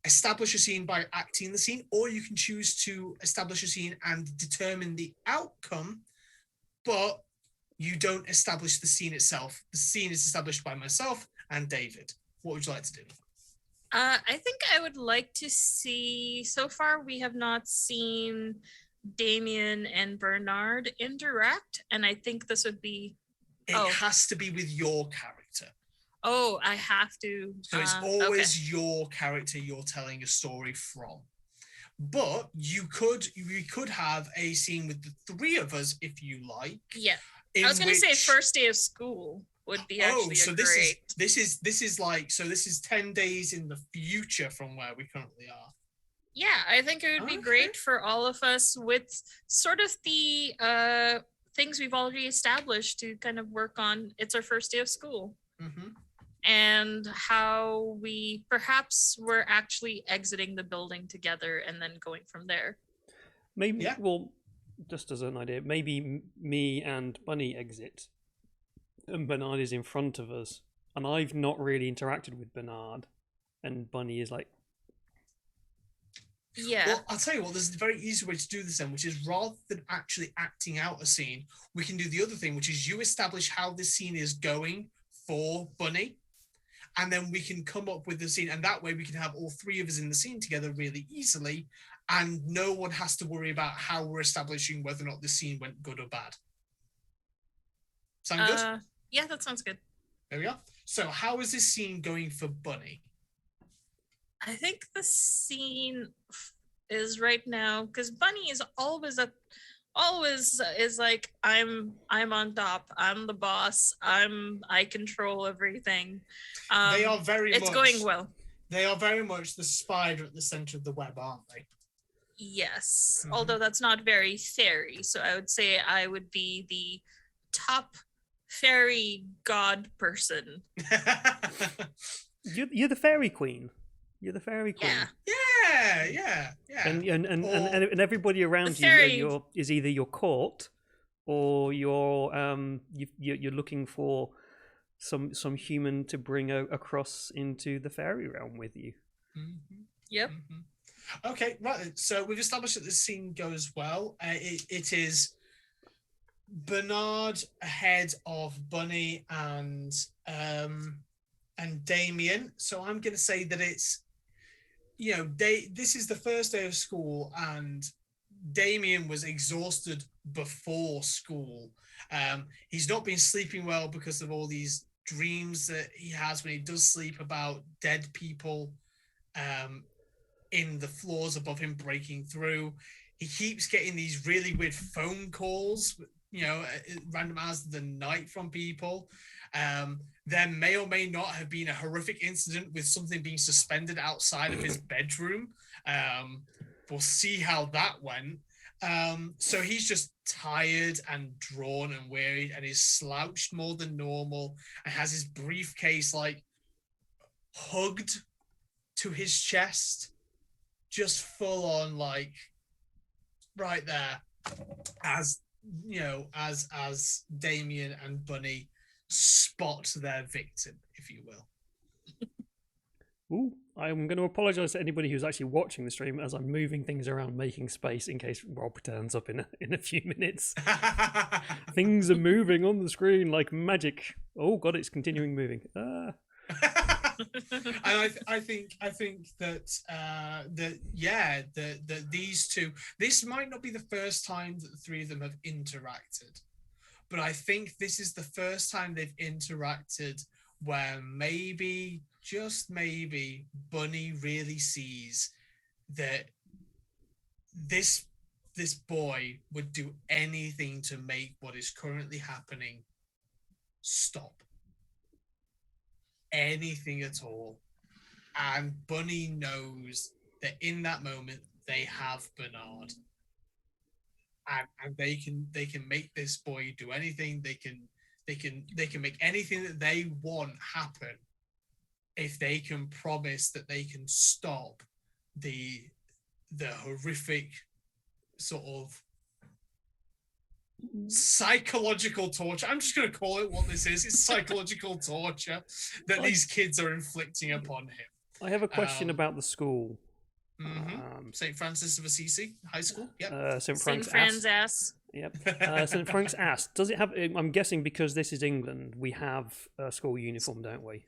establish a scene by acting the scene, or you can choose to establish a scene and determine the outcome, but you don't establish the scene itself. The scene is established by myself and David. What would you like to do? I think I would like to see. So far, we have not seen Damien and Bernard interact, and I think this would be. It has to be with your character. Oh, I have to. So it's always your character you're telling a story from. But we could have a scene with the three of us if you like. Yeah. I was going to say first day of school would be actually this is like, so this is 10 days in the future from where we currently are. Yeah, I think it would be great for all of us with sort of the things we've already established to kind of work on. It's our first day of school. Mm-hmm. And how we perhaps were actually exiting the building together and then going from there. Maybe, well, just as an idea, maybe me and Bunny exit and Bernard is in front of us, and I've not really interacted with Bernard, and Bunny is like... Yeah. Well, I'll tell you what, there's a very easy way to do this then, which is rather than actually acting out a scene, we can do the other thing, which is you establish how this scene is going for Bunny, and then we can come up with the scene, and that way we can have all three of us in the scene together really easily, and no one has to worry about how we're establishing whether or not the scene went good or bad. Sound good? Yeah, that sounds good. There we are. So how is this scene going for Bunny? I think the scene is right now, because Bunny is always is like, I'm on top, I'm the boss, I control everything. They are very it's much, going well. They are very much the spider at the center of the web, aren't they? Yes, although that's not very fairy, so I would say I would be the top fairy god person. You're the fairy queen. You're the fairy queen. Yeah. And everybody around you is either your court or you're looking for some human to bring across into the fairy realm with you. Mm-hmm. Yep. Mm-hmm. Okay, right. So we've established that this scene goes well. It is Bernard ahead of Bunny and Damien. So I'm going to say that it's, this is the first day of school, and Damien was exhausted before school. He's not been sleeping well because of all these dreams that he has when he does sleep about dead people in the floors above him breaking through. He keeps getting these really weird phone calls, at random hours of the night from people. There may or may not have been a horrific incident with something being suspended outside of his bedroom. We'll see how that went. So he's just tired and drawn and wearied, and is slouched more than normal, and has his briefcase like hugged to his chest, just full on, like right there, as Damien and Bunny spot their victim, if you will. Ooh, I'm going to apologise to anybody who's actually watching the stream as I'm moving things around, making space in case Rob turns up in a few minutes. Things are moving on the screen like magic. Oh God, it's continuing moving. And I think that these two, this might not be the first time that the three of them have interacted, but I think this is the first time they've interacted where maybe, just maybe, Bunny really sees that this boy would do anything to make what is currently happening stop. anything at all. And Bunny knows that in that moment they have Bernard. And they can make this boy do anything. They can make anything that they want happen if they can promise that they can stop the horrific sort of psychological torture. I'm just going to call it what this is. It's psychological torture that these kids are inflicting upon him. I have a question about the school. St. Francis of Assisi High School. Yep. St. Fran's ass. Yep. St. Frank's ass. Does it have? I'm guessing because this is England, we have a school uniform, don't we?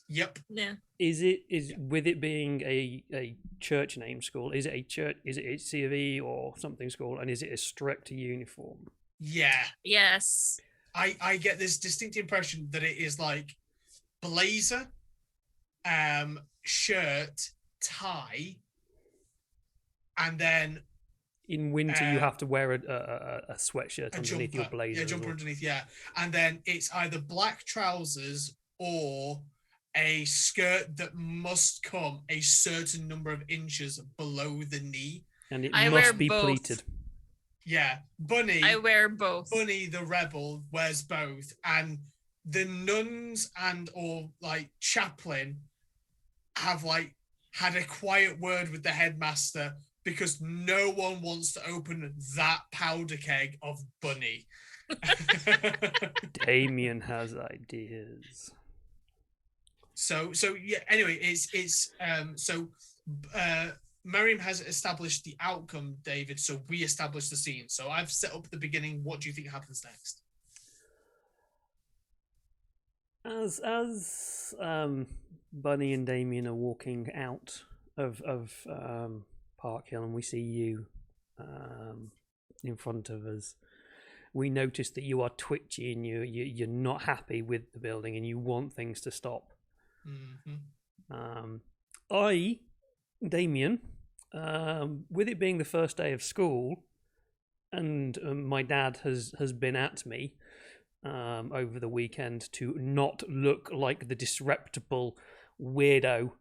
Yep. Yeah. With it being a church name school? Is it a church? Is it HCV or something school? And is it a strict uniform? Yeah. Yes. I get this distinct impression that it is like blazer, shirt, tie, and then in winter you have to wear a sweatshirt underneath jumper, your blazer. Yeah, jumper underneath, yeah. And then it's either black trousers or a skirt that must come a certain number of inches below the knee. And it must be both. pleated. Yeah. Bunny. I wear both. Bunny the rebel wears both. And the nuns and or like chaplain have like had a quiet word with the headmaster because no one wants to open that powder keg of Bunny. Damien has ideas. So yeah. Anyway, it's Miriam has established the outcome, David. So we established the scene. So I've set up the beginning. What do you think happens next? As Bunny and Damien are walking out of Park Hill, and we see you in front of us, we notice that you are twitchy and you're not happy with the building and you want things to stop. Damien, with it being the first day of school, and my dad has been at me over the weekend to not look like the disreputable weirdo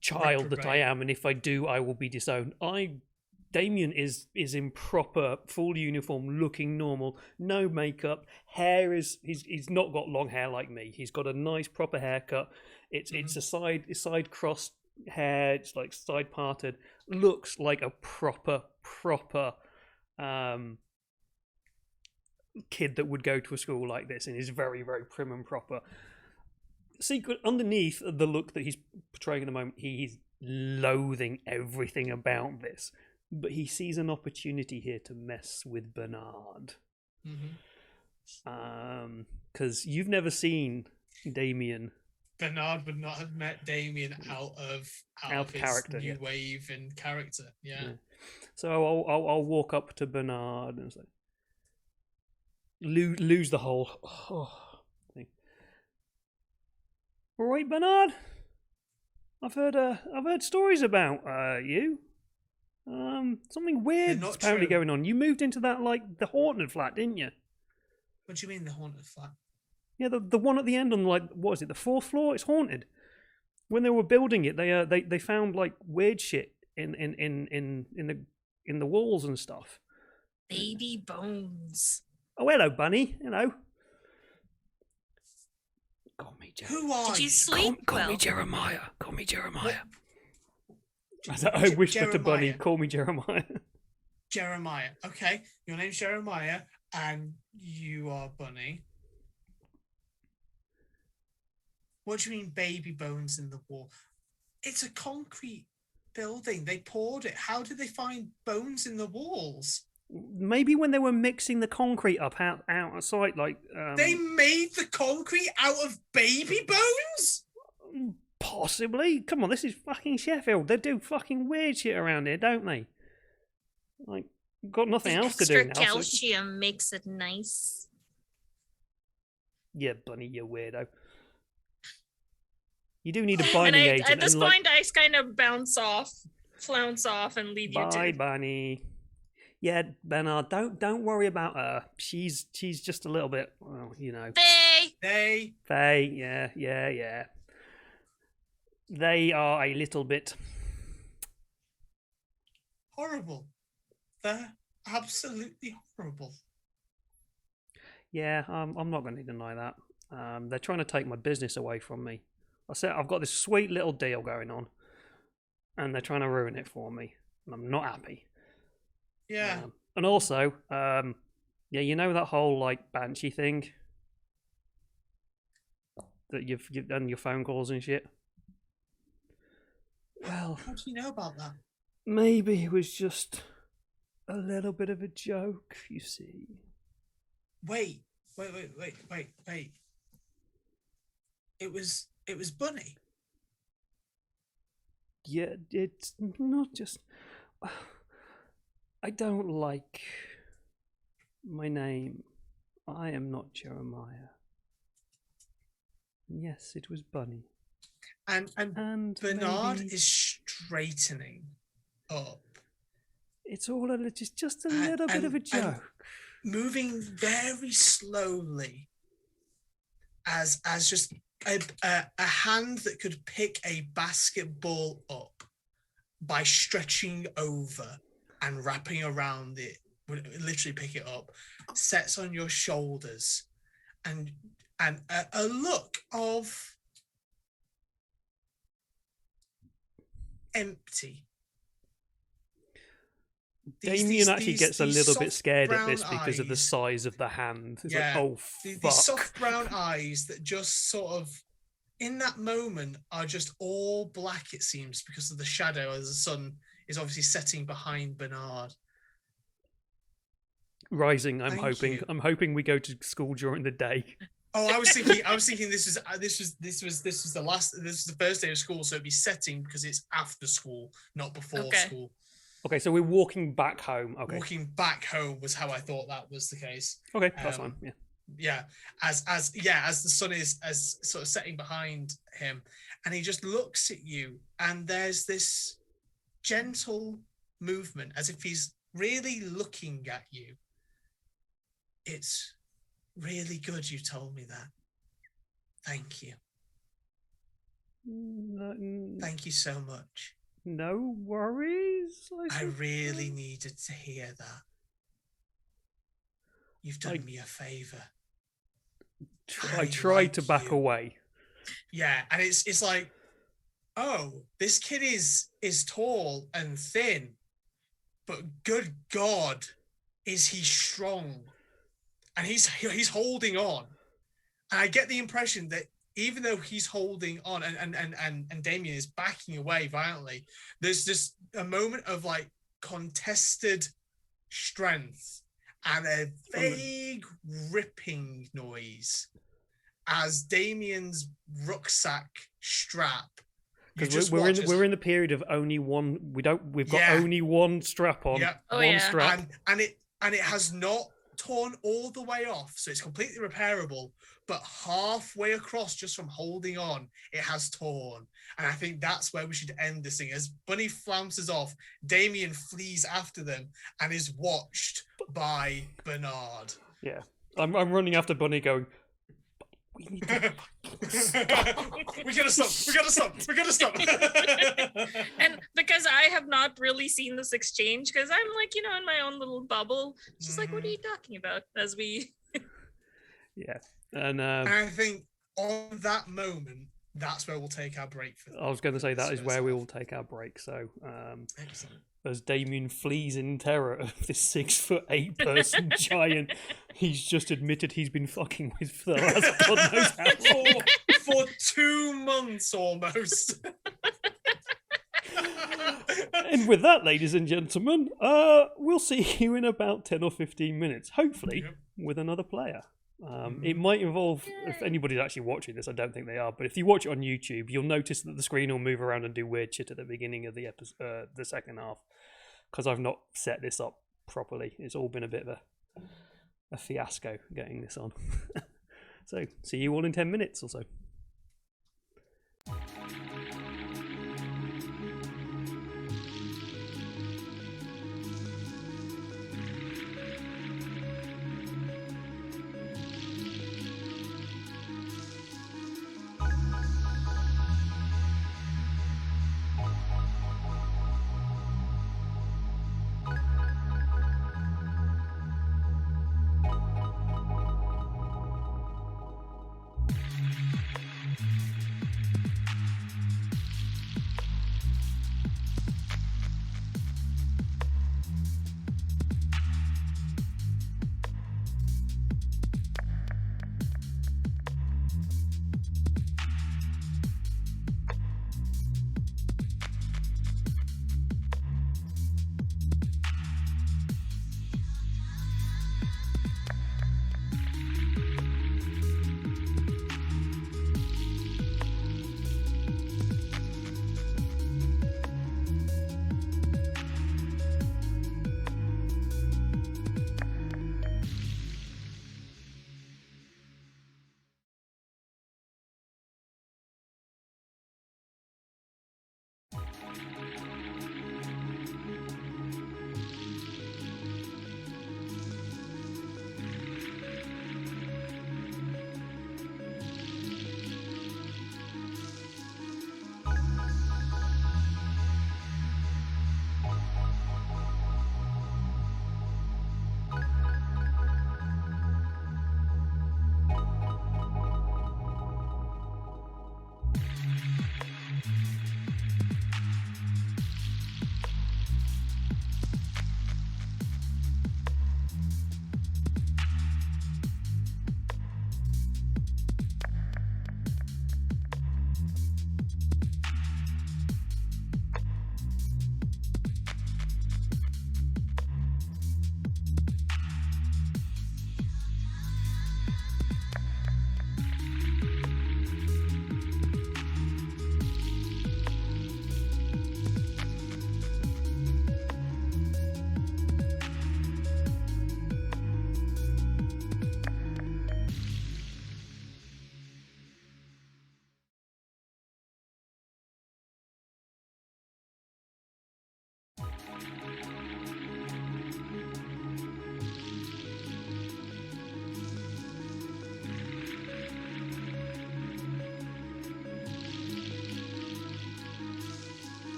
child that I am, and if I do, I will be disowned. Damien is in proper full uniform, looking normal, no makeup, hair he's not got long hair like me. He's got a nice proper haircut. It's a side crossed hair. It's like side parted. Looks like a proper kid that would go to a school like this, and is very, very prim and proper. Secret underneath the look that he's portraying at the moment, he's loathing everything about this, but he sees an opportunity here to mess with Bernard. Because you've never seen Damien. Bernard would not have met Damien out of his character, new wave and character. Yeah. So I'll walk up to Bernard and say, lose the whole thing. All right, Bernard. I've heard stories about you. Something weird is apparently going on. You moved into that the haunted flat, didn't you? What do you mean the haunted flat? Yeah, the one at the end on what is it, the 4th floor? It's haunted. When they were building it, they found weird shit in the walls and stuff. Baby bones. Oh, hello, Bunny. Hello. Call me Jeremiah. Who are Did you sleep Call well? me Jeremiah. Call me Jeremiah. I whispered to Bunny, call me Jeremiah. Jeremiah. Okay, your name's Jeremiah, and you are Bunny. What do you mean baby bones in the wall? It's a concrete building. They poured it. How did they find bones in the walls? Maybe when they were mixing the concrete up outside, They made the concrete out of baby bones? Possibly. Come on, this is fucking Sheffield. They do fucking weird shit around here, don't they? Got nothing else to do now. Extra calcium makes it nice. Yeah, Bunny, you weirdo. You do need a binding agent. At this point, I kind of flounce off, and leave you to. Bye, Bunny. Yeah, Bernard, don't worry about her. She's just a little bit, well, you know. Faye! They. Faye, yeah. They are a little bit. Horrible. They're absolutely horrible. Yeah, I'm not going to deny that. They're trying to take my business away from me. I said I've got this sweet little deal going on, and they're trying to ruin it for me, and I'm not happy. Yeah. And also, yeah, you know that whole like Banshee thing that you've done your phone calls and shit. Well, How do you know about that? maybe it was just a little bit of a joke, you see. Wait. It was Bunny. Yeah, it's not just. I don't like my name. I am not Jeremiah. Yes, it was Bunny. And Bernard maybe is straightening up, it's all just a little bit of a and joke. moving very slowly, as just a hand that could pick a basketball up by stretching over and wrapping around it, would literally pick it up, sets on your shoulders, and a look of empty. Damien actually gets a little bit soft scared at brown this because of the eyes. size of the hand. It's Yeah, like, oh, These fuck. soft brown eyes that just sort of, in that moment, are just all black, it seems, because of the shadow as the sun is obviously setting behind Bernard. Rising, I'm Thank hoping. you. I'm hoping we go to school during the day. Oh, I was thinking this was the first day of school, so it'd be setting because it's after school, not before Okay. school. Okay, so we're walking back home. Okay. Walking back home was how I thought that was the case. Okay, that's fine. Yeah. Yeah, as the sun is as sort of setting behind him, and he just looks at you, and there's this gentle movement as if he's really looking at you. It's really good you told me that. Thank you. Thank you so much. No worries. I suppose. really needed to hear that. You've done me a favor. I tried to like back you. away. Yeah, and it's like, oh, this kid is tall and thin, but good God, is he strong? And he's holding on. And I get the impression that even though he's holding on and Damien is backing away violently, there's just a moment of like contested strength and a vague ripping noise as Damien's rucksack strap. Because we're in the period of only one. We've got only one strap on. Yeah. Oh, one yeah. strap. And it has not torn all the way off, so it's completely repairable, but halfway across just from holding on it has torn. And I think that's where we should end this thing. As Bunny flounces off, Damien flees after them and is watched by Bernard. Yeah, I'm running after Bunny going, we need to we gotta stop. And because I have not really seen this exchange, because I'm like, in my own little bubble, it's just like, what are you talking about? As we Yeah. And And I think on that moment, that's where we'll take our break for I was going to say that is first where we half. will take our break. So Excellent. as Damien flees in terror of this 6'8" person giant, he's just admitted he's been fucking with for the last God knows how long. For 2 months almost. And with that, ladies and gentlemen, we'll see you in about 10 or 15 minutes, hopefully, Yep. with another player. It might involve, if anybody's actually watching this, I don't think they are, but if you watch it on YouTube, you'll notice that the screen will move around and do weird shit at the beginning of the episode, the second half, because I've not set this up properly. It's all been a bit of a fiasco getting this on. So, see you all in 10 minutes or so.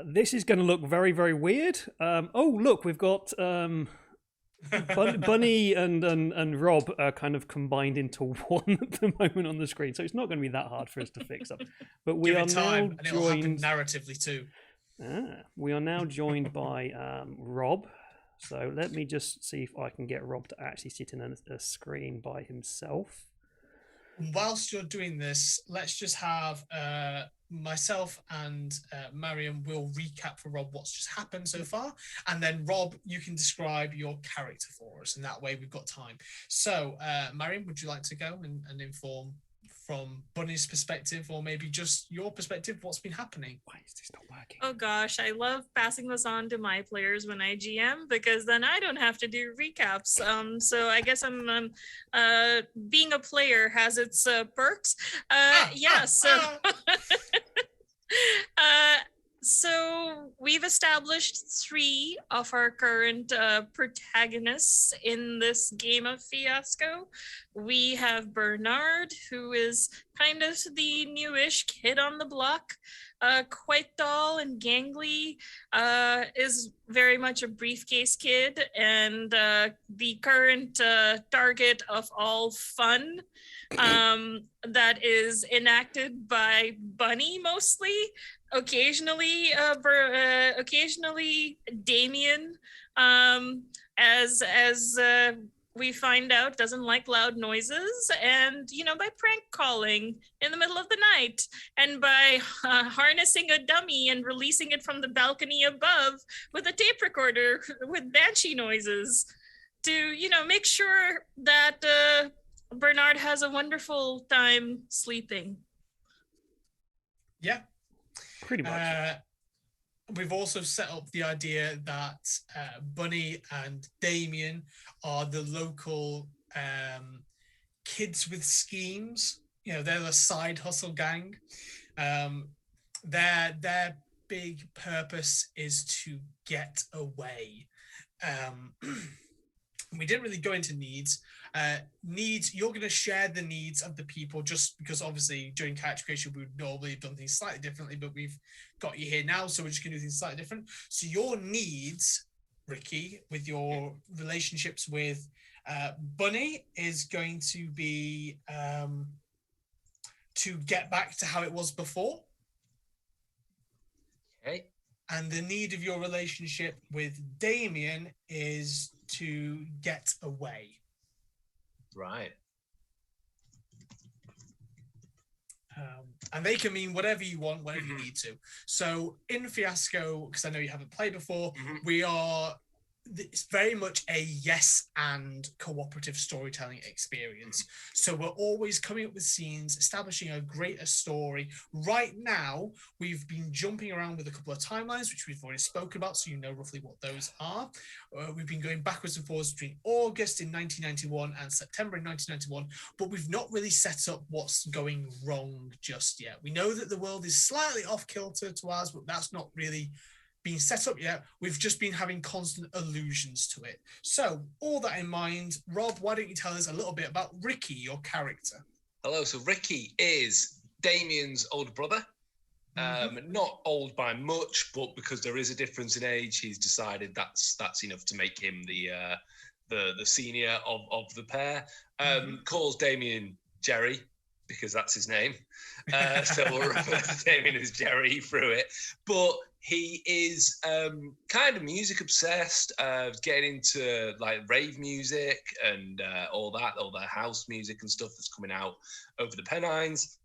This is going to look very, very weird. Oh, look, we've got Bunny and Rob are kind of combined into one at the moment on the screen, so it's not going to be that hard for us to fix up. But we Give are it time, now and it'll happen joined. narratively too. We are now joined by Rob. So let me just see if I can get Rob to actually sit in a screen by himself. Whilst you're doing this, let's just have myself and Mariam will recap for Rob what's just happened so far, and then Rob, you can describe your character for us, and that way we've got time. So, Mariam, would you like to go and inform from Bunny's perspective, or maybe just your perspective, what's been happening? Why is this not working? Oh gosh, I love passing this on to my players when I GM because then I don't have to do recaps. So I guess I'm being a player has its perks. So we've established 3 of our current protagonists in this game of Fiasco. We have Bernard, who is kind of the newish kid on the block, quite tall and gangly, is very much a briefcase kid, and the current target of all fun that is enacted by Bunny mostly. Occasionally Damien, as we find out, doesn't like loud noises, and by prank calling in the middle of the night, and by harnessing a dummy and releasing it from the balcony above with a tape recorder with banshee noises to make sure that Bernard has a wonderful time sleeping. Yeah. Pretty much. We've also set up the idea that Bunny and Damien are the local kids with schemes. They're the side hustle gang. Their big purpose is to get away. We didn't really go into needs. You're going to share the needs of the people, just because obviously during character creation we would normally have done things slightly differently, but we've got you here now, so we're just going to do things slightly different. So your needs, Ricky, with your relationships with Bunny, is going to be to get back to how it was before. Okay. And the need of your relationship with Damien is to get away. Right. And they can mean whatever you want, whatever you need to. So in Fiasco, because I know you haven't played before, it's very much a yes and cooperative storytelling experience. So we're always coming up with scenes, establishing a greater story. Right now, we've been jumping around with a couple of timelines, which we've already spoken about, so you know roughly what those are. We've been going backwards and forwards between August in 1991 and September in 1991, but we've not really set up what's going wrong just yet. We know that the world is slightly off kilter to ours, but that's not really been set up yet. We've just been having constant allusions to it. So, all that in mind, Rob, why don't you tell us a little bit about Ricky, your character? Hello. So Ricky is Damien's older brother. Not old by much, but because there is a difference in age, he's decided that's enough to make him the senior of the pair. Calls Damien Jerry because that's his name. So we'll refer to Damien as Jerry through it. But he is kind of music obsessed, getting into like rave music and all the house music and stuff that's coming out over the Pennines.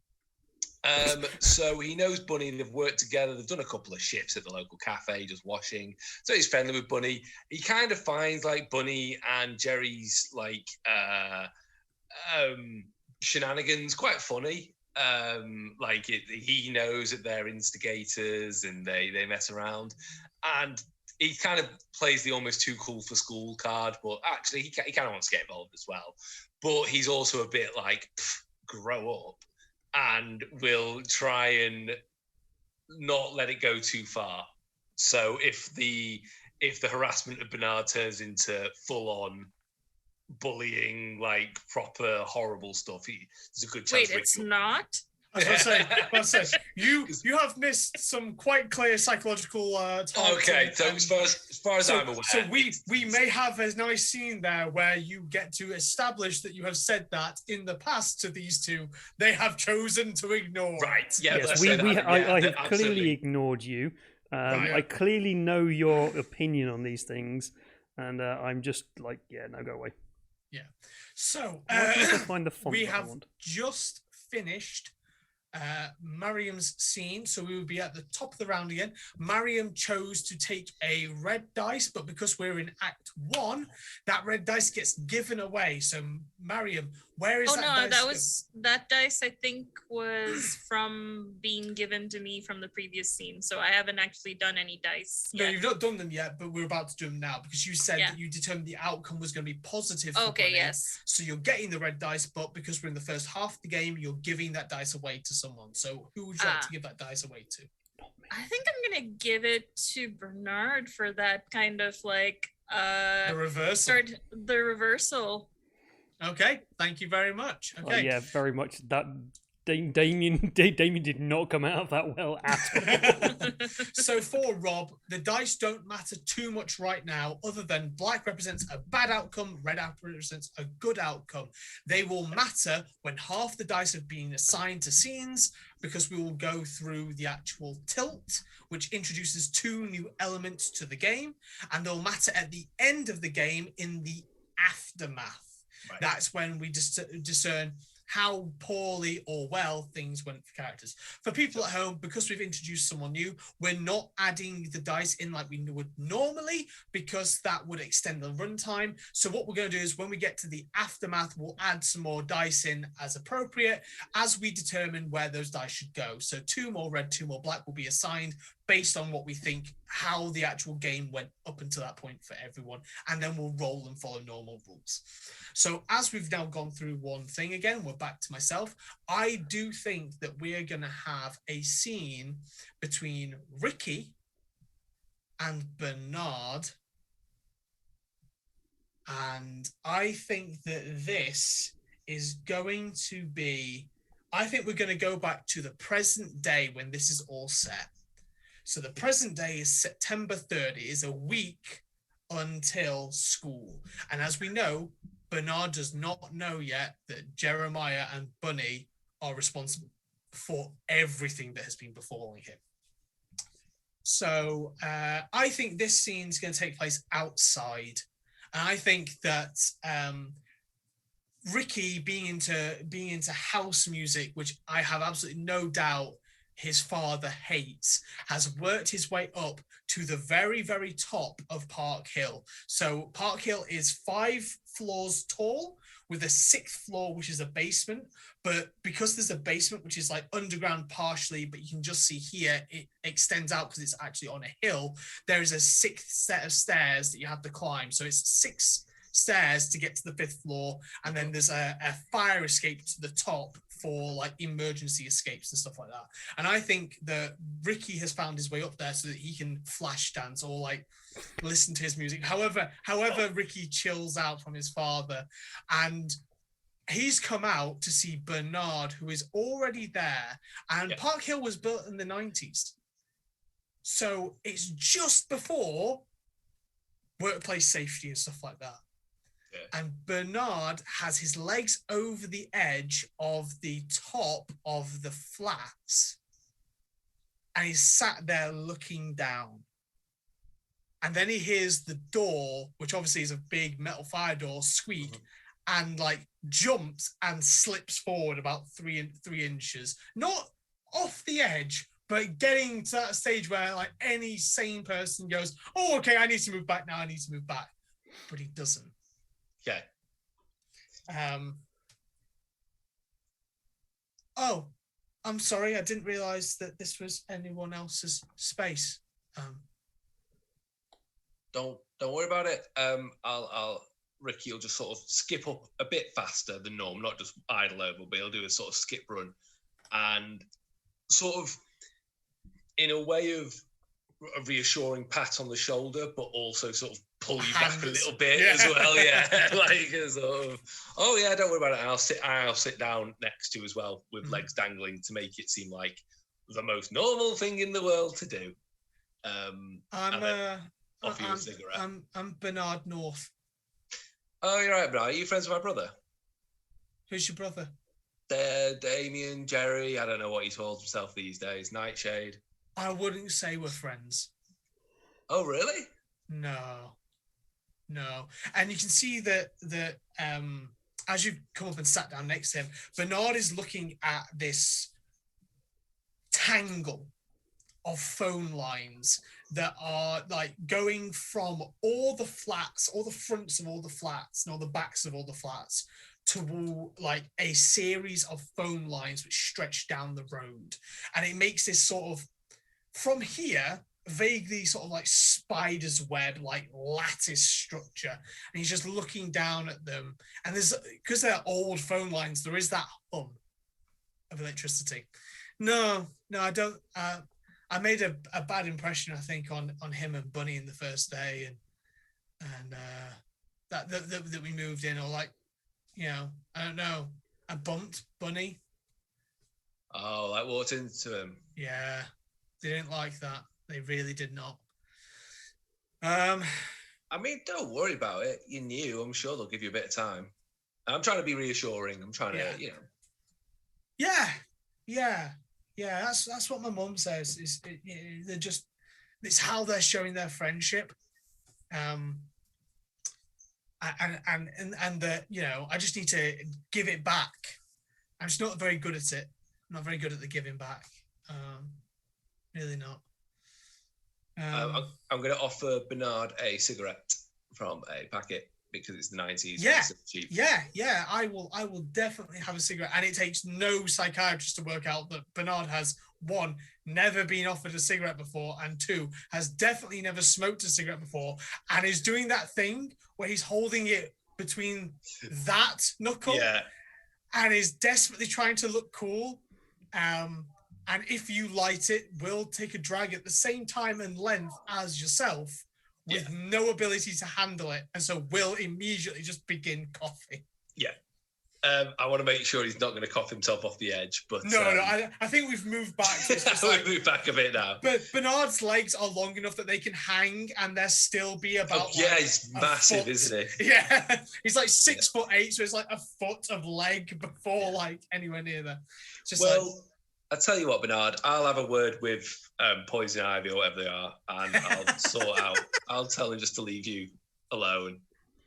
So he knows Bunny. They've worked together. They've done a couple of shifts at the local cafe, just washing. So he's friendly with Bunny. He kind of finds like Bunny and Jerry's like shenanigans quite funny. He knows that they're instigators and they mess around, and he kind of plays the almost too cool for school card, but actually he kind of wants to get involved as well. But he's also a bit like, grow up, and will try and not let it go too far. So if the harassment of Bernard turns into full on bullying, like proper horrible stuff, there's a good chance. Wait, it's not? I was about to say, you have missed some quite clear psychological targeting. Okay, so as far as I'm aware, so we may have a nice scene there where you get to establish that you have said that in the past to these two, they have chosen to ignore. right? Yeah, Yes, let's I say that, have absolutely. clearly ignored you. Right. I clearly know your opinion on these things, and I'm just like, yeah, no, go away. So Why can't I find the font we that I have want? just finished Mariam's scene, so we would be at the top of the round again. Mariam chose to take a red dice, but because we're in Act 1, that red dice gets given away. So Mariam, where is Oh that no, dice? that dice I think was from being given to me from the previous scene. So I haven't actually done any dice No, yet. you've not done them yet, but we're about to do them now because you said Yeah. that you determined the outcome was going to be positive. For Okay, Bunny. yes. So you're getting the red dice, but because we're in the first half of the game, you're giving that dice away to someone. So who would you like to give that dice away to? I think I'm gonna give it to Bernard for that kind of like The reversal. the reversal. Okay, thank you very much. Oh, Okay. yeah, very much. That Damien did not come out of that well at all. So for Rob, the dice don't matter too much right now, other than black represents a bad outcome, red represents a good outcome. They will matter when half the dice have been assigned to scenes, because we will go through the actual tilt, which introduces 2 new elements to the game, and they'll matter at the end of the game in the aftermath. Right. That's when we discern how poorly or well things went for characters. For people at home, because we've introduced someone new, we're not adding the dice in like we would normally, because that would extend the runtime. So what we're going to do is when we get to the aftermath, we'll add some more dice in as appropriate as we determine where those dice should go. So 2 more red, 2 more black will be assigned based on what we think, how the actual game went up until that point for everyone. And then we'll roll and follow normal rules. So as we've now gone through one thing again, we're back to myself. I do think that we're going to have a scene between Ricky and Bernard. And I think that this is going to be, I think we're going to go back to the present day when this is all set. So the present day is September 3rd. It is a week until school. And as we know, Bernard does not know yet that Jeremiah and Bunny are responsible for everything that has been befalling him. So I think this scene is going to take place outside. And I think that Ricky being into house music, which I have absolutely no doubt his father hates, has worked his way up to the very, very top of Park Hill. So Park Hill is 5 floors tall with a 6th floor, which is a basement. But because there's a basement, which is like underground partially, but you can just see here, it extends out because it's actually on a hill. There is a 6th set of stairs that you have to climb. So it's 6 stairs to get to the 5th floor. And then there's a fire escape to the top for like emergency escapes and stuff like that. And I think that Ricky has found his way up there so that he can flash dance or like listen to his music. However Ricky chills out from his father, and he's come out to see Bernard, who is already there. And Park Hill was built in the 90s. So it's just before workplace safety and stuff like that. And Bernard has his legs over the edge of the top of the flats, and he's sat there looking down. And then he hears the door, which obviously is a big metal fire door, squeak, and like jumps and slips forward about 3 inches, not off the edge, but getting to that stage where like any sane person goes, "Oh, okay, I need to move back now. I need to move back," but he doesn't. Okay. Oh, I'm sorry. I didn't realize that this was anyone else's space. Don't worry about it. Ricky will just sort of skip up a bit faster than normal, not just idle over, but he'll do a sort of skip run, and sort of in a way of a reassuring pat on the shoulder, but also sort of pull you back a Hands. little bit Yeah. as well. Yeah, like sort of, oh yeah, don't worry about it. I'll sit down next to you as well with legs dangling to make it seem like the most normal thing in the world to do. Offer you a cigarette. I'm Bernard North. Oh, you're right, Bernard. Are you friends with my brother? Who's your brother? Damien, Jerry. I don't know what he calls himself these days. Nightshade. I wouldn't say we're friends. Oh, really? No. And you can see that as you come up and sat down next to him, Bernard is looking at this tangle of phone lines that are like going from all the flats, all the fronts of all the flats and all the backs of all the flats to like a series of phone lines which stretch down the road. And it makes this sort of, from here, vaguely sort of like spider's web, like lattice structure. And he's just looking down at them. And there's, because they're old phone lines, there is that hum of electricity. No, I don't. I made a bad impression, I think, on him and Bunny in the first day, and that we moved in, or like, you know, I don't know. I bumped Bunny. Oh, like walked into him. Yeah, they didn't like that. They really did not. I mean, don't worry about it. You're new. I'm sure they'll give you a bit of time. I'm trying to be reassuring. I'm trying to, you know. Yeah. That's what my mum says. They're just, it's how they're showing their friendship. And that, you know, I just need to give it back. I'm just not very good at it. I'm not very good at the giving back. Really not. I'm going to offer Bernard a cigarette from a packet because it's the 90s. Yeah, it's cheap. yeah. I will definitely have a cigarette, and it takes no psychiatrist to work out that Bernard has, one, never been offered a cigarette before, and two, has definitely never smoked a cigarette before, and is doing that thing where he's holding it between that knuckle, and is desperately trying to look cool. And if you light it, will take a drag at the same time and length as yourself, with no ability to handle it, and so will immediately just begin coughing. Yeah. I want to make sure he's not going to cough himself off the edge, but no, I think we've moved back. So it's just we've moved back a bit now. But Bernard's legs are long enough that they can hang, and there still be about. He's massive, isn't he? Yeah, he's like 6'8", so it's like a foot of leg before like anywhere near there. Just I'll tell you what, Bernard, I'll have a word with Poison Ivy or whatever they are, and I'll sort out. I'll tell him just to leave you alone.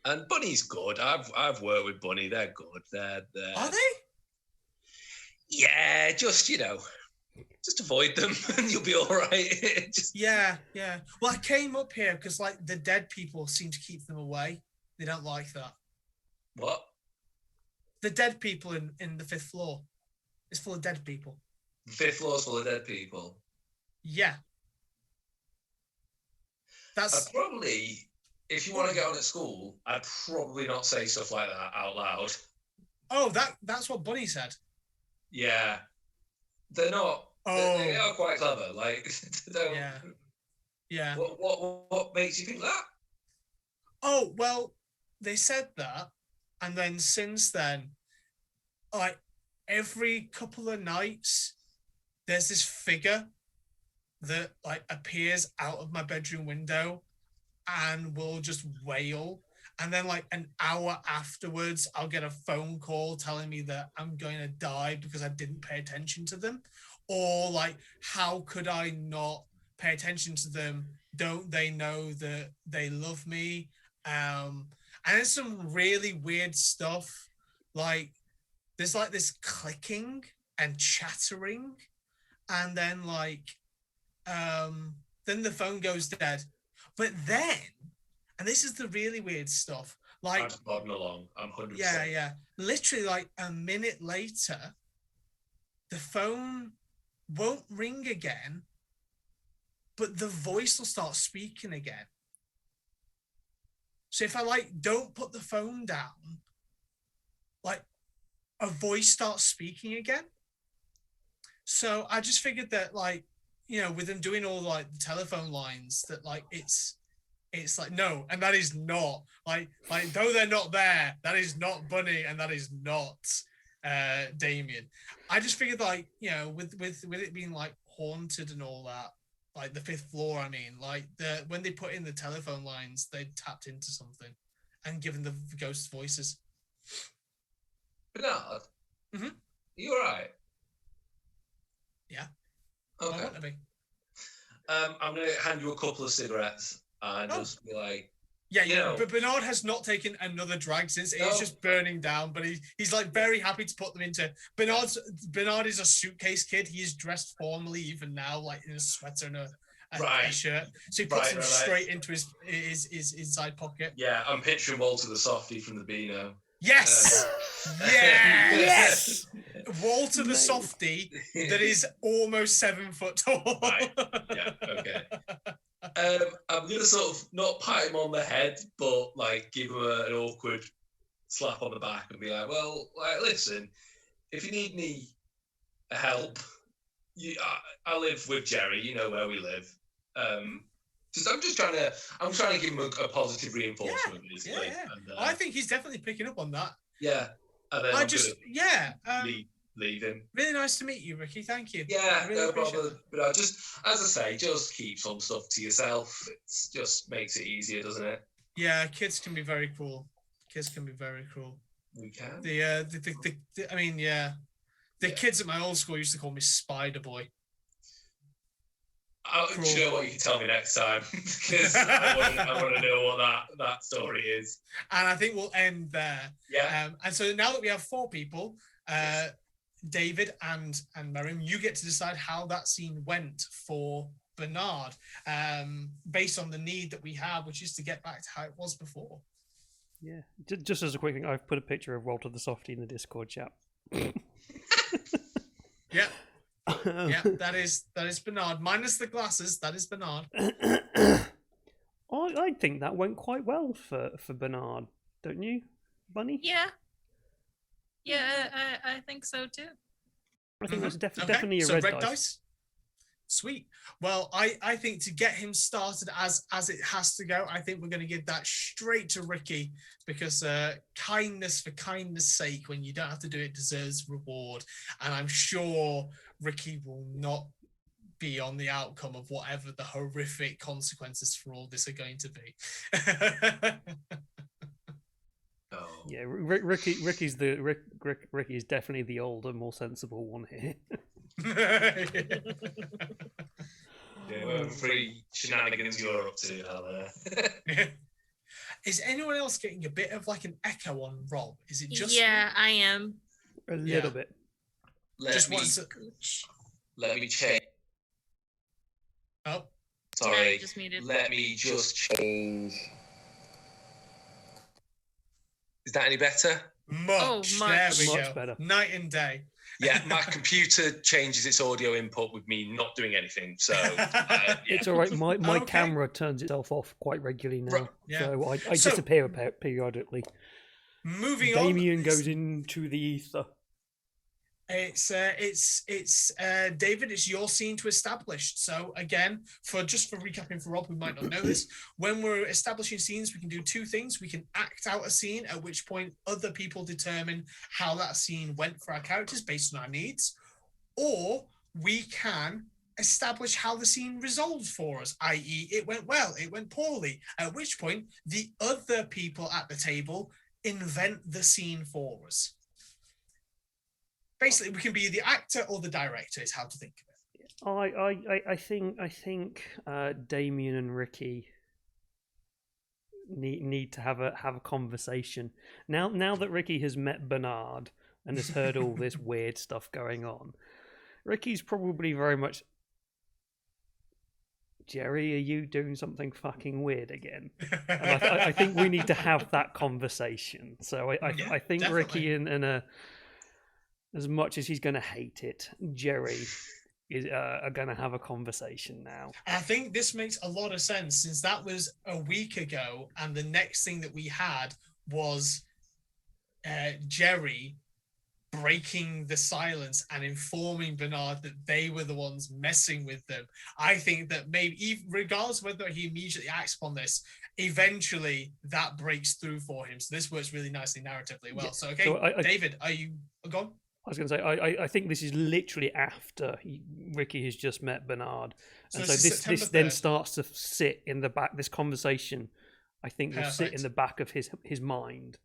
And Bunny's good. I've worked with Bunny. They're good. They're Are they? Yeah, just, you know, just avoid them and you'll be all right. Yeah. Well, I came up here because like the dead people seem to keep them away. They don't like that. What? The dead people in the 5th floor. It's full of dead people. The 5th floor's full of dead people. Yeah. That's probably, if you want to get on at school, I'd probably not say stuff like that out loud. Oh, that's what Bunny said. Yeah. They're not. Oh. They are quite clever. Like, Yeah. What makes you think that? Oh, well, they said that, and then since then, like every couple of nights, there's this figure that like appears out of my bedroom window and will just wail. And then like an hour afterwards, I'll get a phone call telling me that I'm going to die because I didn't pay attention to them. Or like, how could I not pay attention to them? Don't they know that they love me? And there's some really weird stuff. Like there's like this clicking and chattering. And then like, then the phone goes dead. But then, and this is the really weird stuff. Like, I'm plodding along. I'm 100%. Yeah. Literally, like a minute later, the phone won't ring again, but the voice will start speaking again. So if I like don't put the phone down, like a voice starts speaking again. So I just figured that like, with them doing all like the telephone lines, that like it's like no, and that is not like though they're not there, that is not Bunny, and that is not Damien. I just figured like with it being like haunted and all that, like the fifth floor. I mean, like when they put in the telephone lines, they tapped into something and given the ghost voices. Bernard, Mhm. You all right? Yeah. Okay. I want to be. I'm going to hand you a couple of cigarettes and Oh. just be like, Yeah, You yeah. know. But Bernard has not taken another drag since it's No. just burning down. But he's like very happy to put them into. Bernard is a suitcase kid. He is dressed formally even now, like in a sweater and a Right. shirt. So he puts them Right. straight into his inside pocket. yeah, I'm picturing Walter the Softie from the Beano. Yes, Yes! Walter the Mate. Softie that is almost 7 foot tall. Right. Yeah, okay. I'm going to sort of not pat him on the head, but like give him an awkward slap on the back and be like, well, like, listen, if you need any help, I live with Jerry, you know where we live. I'm just trying to give him a positive reinforcement, basically. Yeah. And, I think he's definitely picking up on that. yeah. And then leave him. Really nice to meet you, Ricky. Thank you. Yeah, I really no appreciate problem. But I just, as I say, just keep some stuff to yourself. It just makes it easier, doesn't it? Yeah, kids can be very cruel. We can. I mean, yeah. The kids at my old school used to call me Spider Boy. Do you know what? You can tell me next time because I want to know what that story is. And I think we'll end there. Yeah. And so now that we have 4 people, David and Miriam, you get to decide how that scene went for Bernard, based on the need that we have, which is to get back to how it was before. Yeah. Just as a quick thing, I've put a picture of Walter the Softie in the Discord chat. Yeah. Yeah, that is Bernard. Minus the glasses, that is Bernard. I think that went quite well for Bernard, don't you, Bunny? Yeah. I think so too. I think that's Okay, definitely a so red dice. Sweet. Well, I think to get him started as it has to go, I think we're going to give that straight to Ricky, because kindness for kindness' sake, when you don't have to do it, deserves reward. And I'm sure Ricky will not be on the outcome of whatever the horrific consequences for all this are going to be. Oh. Yeah, Ricky is definitely the older, more sensible one here. Yeah, whatever free shenanigans you're up to, Helen. Is anyone else getting a bit of like an echo on Rob? Is it just Yeah, I am. A little bit. Just wanted to... Let me change. Oh, Yeah, Sorry. you just muted. Let me just change. Is that any better? much. much. There we Much go. better. Night and day. Yeah, my computer changes its audio input with me not doing anything. So yeah. It's all right. My Okay. camera turns itself off quite regularly now, Right. Yeah. so I So- disappear periodically. Moving Damien on. goes into the ether. It's David, it's your scene to establish. So again, for recapping for Rob, who might not know this, when we're establishing scenes, we can do 2 things. We can act out a scene, at which point other people determine how that scene went for our characters based on our needs, or we can establish how the scene resolved for us, i.e. it went well, it went poorly, at which point the other people at the table invent the scene for us. Basically, we can be the actor or the director is how to think of it. I think Damien and Ricky need to have a conversation now that Ricky has met Bernard and has heard all this weird stuff going on. Ricky's probably very much, Jerry, are you doing something fucking weird again? And I think we need to have that conversation. So I think definitely. Ricky and as much as he's going to hate it, Jerry are going to have a conversation now. I think this makes a lot of sense, since that was a week ago, and the next thing that we had was Jerry breaking the silence and informing Bernard that they were the ones messing with them. I think that maybe, regardless of whether he immediately acts upon this, eventually that breaks through for him. So this works really nicely narratively well. Yeah. So, okay, So David, are you gone? I was going to say, I think this is literally after Ricky has just met Bernard. And so this is this September then 3rd. starts to sit in the back, this conversation, I think will sit in Perfect. the back of his mind.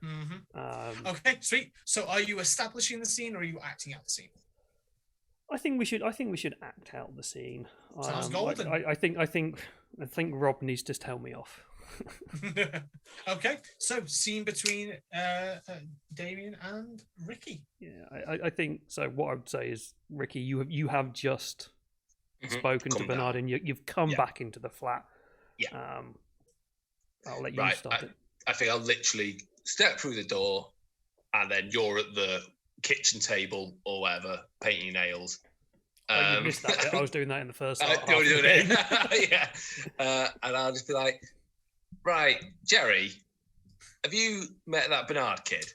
Mm-hmm. Okay, sweet. So are you establishing the scene or are you acting out the scene? I think we should act out the scene. Sounds golden. I think Rob needs to tell me off. Okay, so scene between Damien and Ricky. Yeah, I think so. What I would say is, Ricky, you have just spoken to Come Bernard, down. and you've come Yeah. back into the flat. Yeah. I'll let you Right. start it. I think I'll literally step through the door, and then you're at the kitchen table or whatever, painting your nails. Oh, you missed that bit. I was doing that in the first half. You're of the doing game. it. Yeah. And I'll just be like, right, Jerry, have you met that Bernard kid?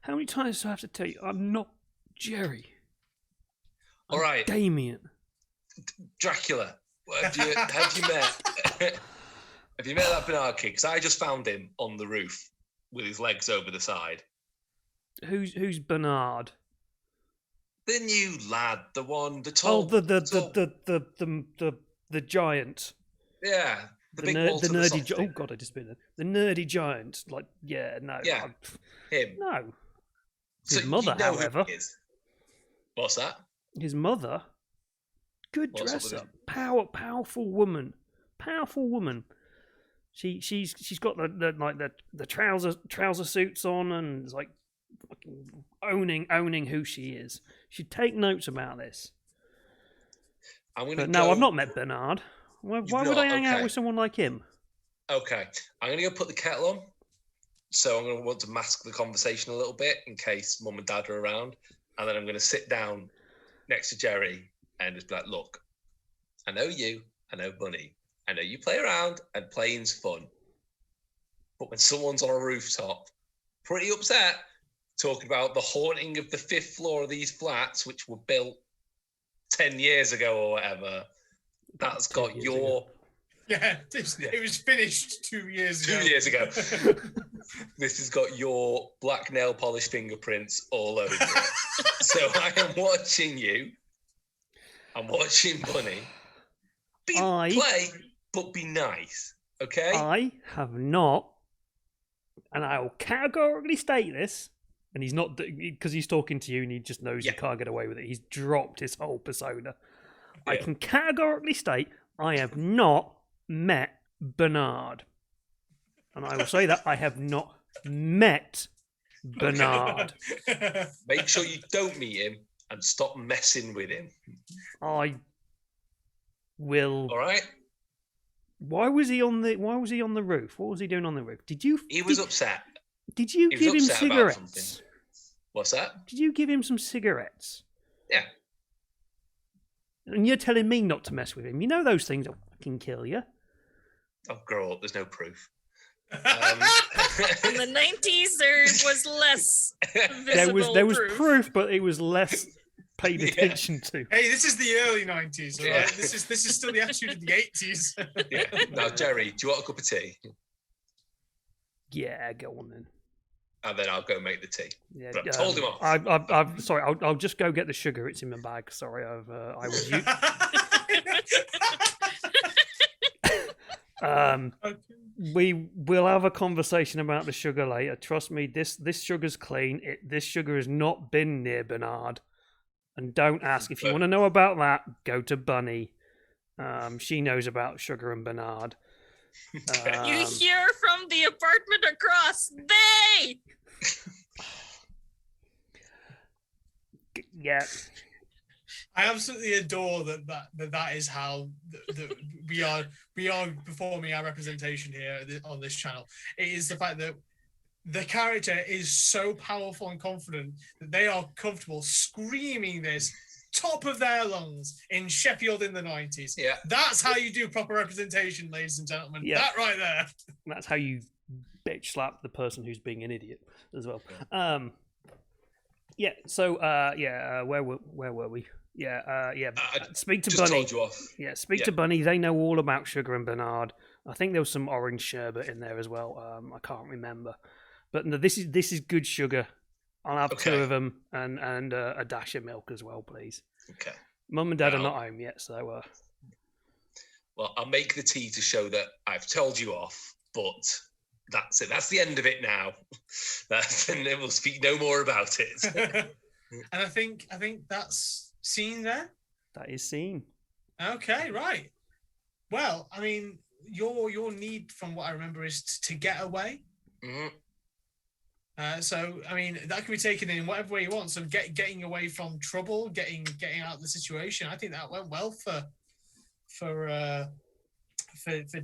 How many times do I have to tell you? I'm not Jerry. All right, Damien. Dracula. Have you met? Have you met that Bernard kid? Because I just found him on the roof with his legs over the side. Who's Bernard? The new lad, the one, the Oh, tall. the giant. Yeah, the big the Walter the nerdy. Softy. Oh God, I just been there. The nerdy giant. Like, yeah, no. Yeah. Him. No. So His mother, you know who however. he is. What's that? His mother. Good What's up with dresser. Powerful woman. Powerful woman. She's got the trouser suits on and is like fucking owning who she is. She'd take notes about this. But no, I've not met Bernard. Why would I hang out with someone like him? Okay, I'm going to go put the kettle on. So I'm going to want to mask the conversation a little bit in case mum and dad are around. And then I'm going to sit down next to Jerry and just be like, look, I know you, I know Bunny. I know you play around and playing's fun. But when someone's on a rooftop, pretty upset, talking about the haunting of the 5th floor of these flats, which were built 10 years ago or whatever, that's got 10 years your... ago. Yeah, it was finished 2 years ago. 2 years ago. This has got your black nail polish fingerprints all over it. So I am watching you. I'm watching Bunny. Play, but be nice. Okay? I have not, and I will categorically state this, and he's not, because he's talking to you and he just knows Yeah. he can't get away with it. He's dropped his whole persona. I Yeah. can categorically state I have not met Bernard. And I will say that I have not met Bernard. Make sure you don't meet him and stop messing with him. I will. All right? Why was he on the roof? What was he doing on the roof? He was upset. Did you he was give him upset about cigarettes? something. What's that? Did you give him some cigarettes? Yeah. And you're telling me not to mess with him. You know those things will fucking kill you. Oh, grow up. There's no proof. In the 90s, there was less visible There was proof. proof, but it was less paid Yeah. attention to. Hey, this is the early 90s, all right? Yeah. This is still the attitude of the 80s. Yeah. Now, Jerry, do you want a cup of tea? Yeah, go on then. And then I'll go make the tea. Yeah, But I've told him off. I'm sorry. I'll just go get the sugar. It's in my bag. Sorry, I was. We will have a conversation about the sugar later. Trust me, this sugar's clean. This sugar has not been near Bernard. And don't ask. If you want to know about that, go to Bunny. She knows about sugar and Bernard. You hear from the apartment across. They! Yeah. I absolutely adore that is how we are performing our representation here on this channel. It is the fact that the character is so powerful and confident that they are comfortable screaming this top of their lungs in Sheffield in the 90s. Yeah. That's how you do proper representation, ladies and gentlemen. Yeah. That right there. That's how you bitch bitch slap the person who's being an idiot as well. Yeah. So where were we? Speak to Just Bunny. told you off. Yeah, speak to Bunny. They know all about Sugar and Bernard. I think there was some orange sherbet in there as well. I can't remember, but no, this is good sugar. I'll have two of them and a dash of milk as well, please. Okay. Mum and Dad are not home yet, so. Well, I'll make the tea to show that I've told you off, but that's it. That's the end of it now. And then we'll speak no more about it. And I think that's scene there. That is scene. Okay, right. Well, I mean, your need, from what I remember, is to get away. Mm-hmm. So, I mean, that can be taken in whatever way you want. So, getting away from trouble, getting out of the situation. I think that went well for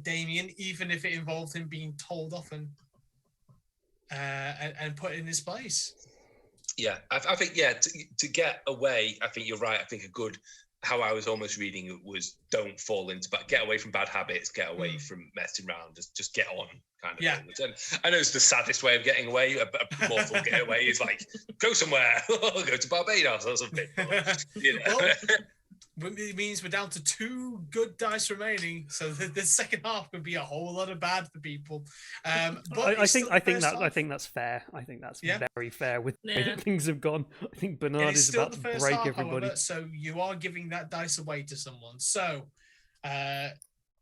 Damien, even if it involved him being told off and put in his place. Yeah, I think to get away. I think you're right. I think a good. How I was almost reading it was don't fall into get away from bad habits, get away from messing around, just get on kind of thing. And I know it's the saddest way of getting away. A more fun getaway is like go somewhere, go to Barbados or something. You know. Well, it means we're down to 2 good dice remaining, so the second half could be a whole lot of bad for people. But I think that's fair. I think that's very fair with the way that things have gone. I think Bernard is about to break everybody. However, so you are giving that dice away to someone. So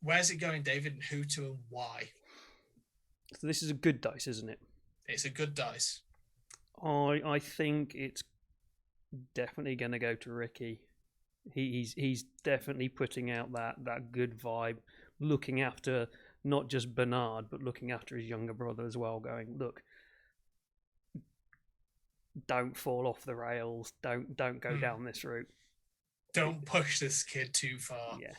where's it going, David, and who to and why? So this is a good dice, isn't it? It's a good dice. I think it's definitely going to go to Ricky. He's definitely putting out that good vibe, looking after not just Bernard, but looking after his younger brother as well, going, look, don't fall off the rails, don't go down this route. Don't push this kid too far. Yeah.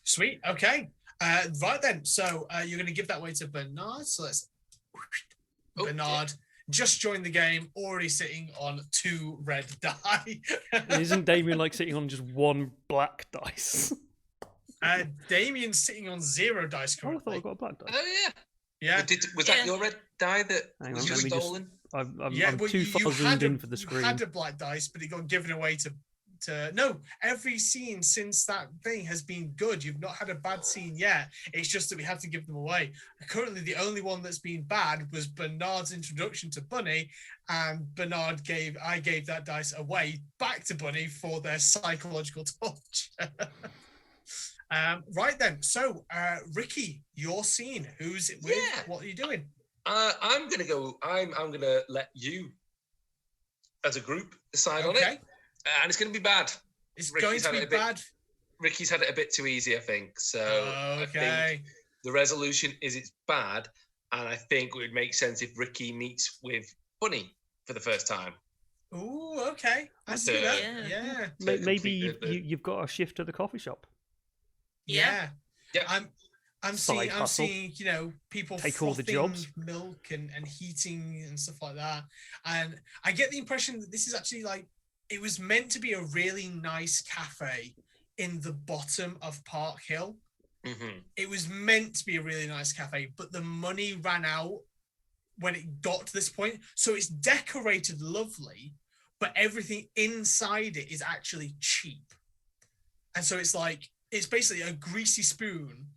Sweet. Okay. Right then. So you're going to give that way to Bernard. So let's... Bernard... Just joined the game, already sitting on 2 red die. Isn't Damien like sitting on just 1 black dice? Damien's sitting on 0 dice currently. I thought I got a black dice. Oh yeah. Yeah. Was that your red die that was just stolen? I'm 2 zoomed in for the screen. You had a black dice, but it got given away to no, every scene since that thing has been good. You've not had a bad scene yet. It's just that we have to give them away. Currently, the only one that's been bad was Bernard's introduction to Bunny, and I gave that dice away back to Bunny for their psychological torture. Right then. So, Ricky, your scene. Who's it with? Yeah. What are you doing? I'm gonna go. I'm gonna let you, as a group, decide on it. And it's going to be bad. It's going to be bad. Ricky's had it a bit too easy, I think. So I think the resolution is it's bad. And I think it would make sense if Ricky meets with Bunny for the first time. Ooh, okay. I see that. Yeah. Maybe you've got a shift to the coffee shop. Yeah. I'm seeing, people take all the jobs, milk and heating and stuff like that. And I get the impression that this is actually it was meant to be a really nice cafe in the bottom of Park Hill. Mm-hmm. It was meant to be a really nice cafe, but the money ran out when it got to this point. So it's decorated lovely, but everything inside it is actually cheap. And so it's basically a greasy spoon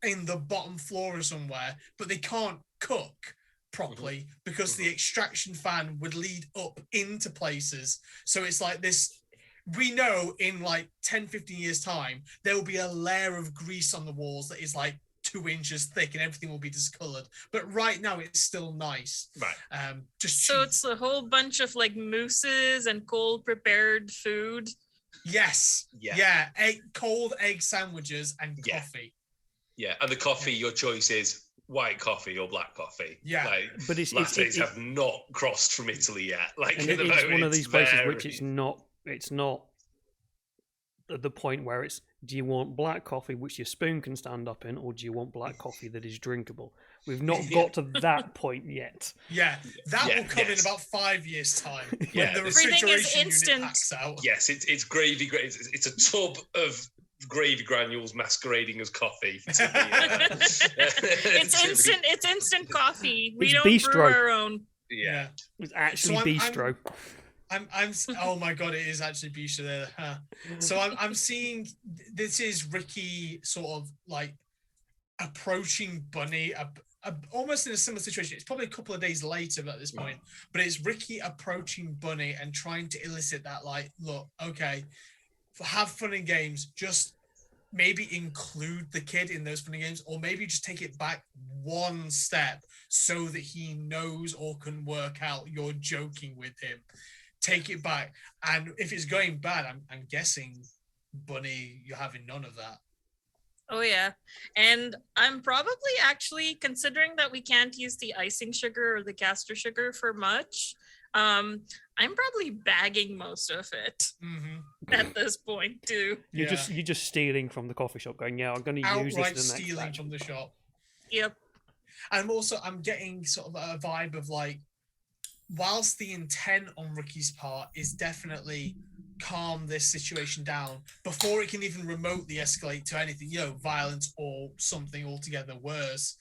in the bottom floor or somewhere, but they can't cook properly because the extraction fan would lead up into places. So it's like this, we know in 10, 15 years time, there will be a layer of grease on the walls that is 2 inches thick and everything will be discolored. But right now it's still nice. Right. So it's a whole bunch of mousses and cold prepared food. Yes. Yeah. Cold egg sandwiches and coffee. Yeah. And the coffee, your choice is white coffee or black coffee. Yeah, but lattes have not crossed from Italy yet. It's one of these places which it's not at the point where it's, do you want black coffee which your spoon can stand up in, or do you want black coffee that is drinkable? We've not got to that point yet. Yeah, that will come in about 5 years' time. Yeah, the everything is instant. Packs out. Yes, it's gravy. It's a tub of gravy granules masquerading as coffee. To It's instant coffee. We It's don't bistro. brew our own. Yeah. It's actually So bistro. I'm oh my god, it is actually Bisha there. Huh. So I'm seeing this is Ricky sort of like approaching Bunny almost in a similar situation. It's probably a couple of days later at this point, but it's Ricky approaching Bunny and trying to elicit that, like, look, okay, have fun in games, just maybe include the kid in those fun and games, or maybe just take it back one step so that he knows or can work out you're joking with him. Take it back. And if it's going bad, I'm guessing, Bunny, you're having none of that. Oh yeah, and I'm probably actually, considering that we can't use the icing sugar or the caster sugar for much, I'm probably bagging most of it at this point too. You're just stealing from the coffee shop, going, yeah, I'm going to use this Outright for the next stealing batch. from the shop. Yep. And I'm getting sort of a vibe of like, whilst the intent on Ricky's part is definitely calm this situation down before it can even remotely escalate to anything, violence or something altogether worse,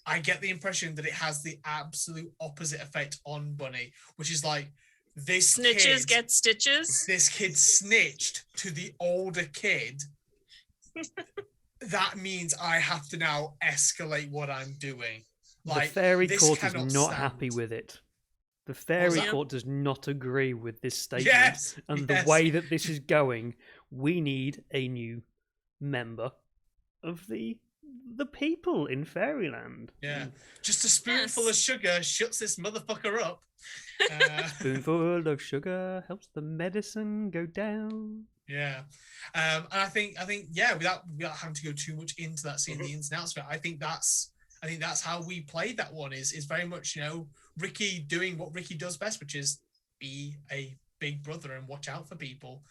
I get the impression that it has the absolute opposite effect on Bunny, which is like, this Snitches kid, get stitches. This kid snitched to the older kid. That means I have to now escalate what I'm doing. Like, the fairy this court is cannot not stand. happy with it. The fairy that? court does not agree with this statement. Yes, and yes. the way that this is going, we need a new member of the people in Fairyland. Yeah, just a spoonful of sugar shuts this motherfucker up. Spoonful of sugar helps the medicine go down. Yeah, and I think yeah, without having to go too much into that scene, the ins and outs of it, I think that's how we played that one. Is very much Ricky doing what Ricky does best, which is be a big brother and watch out for people,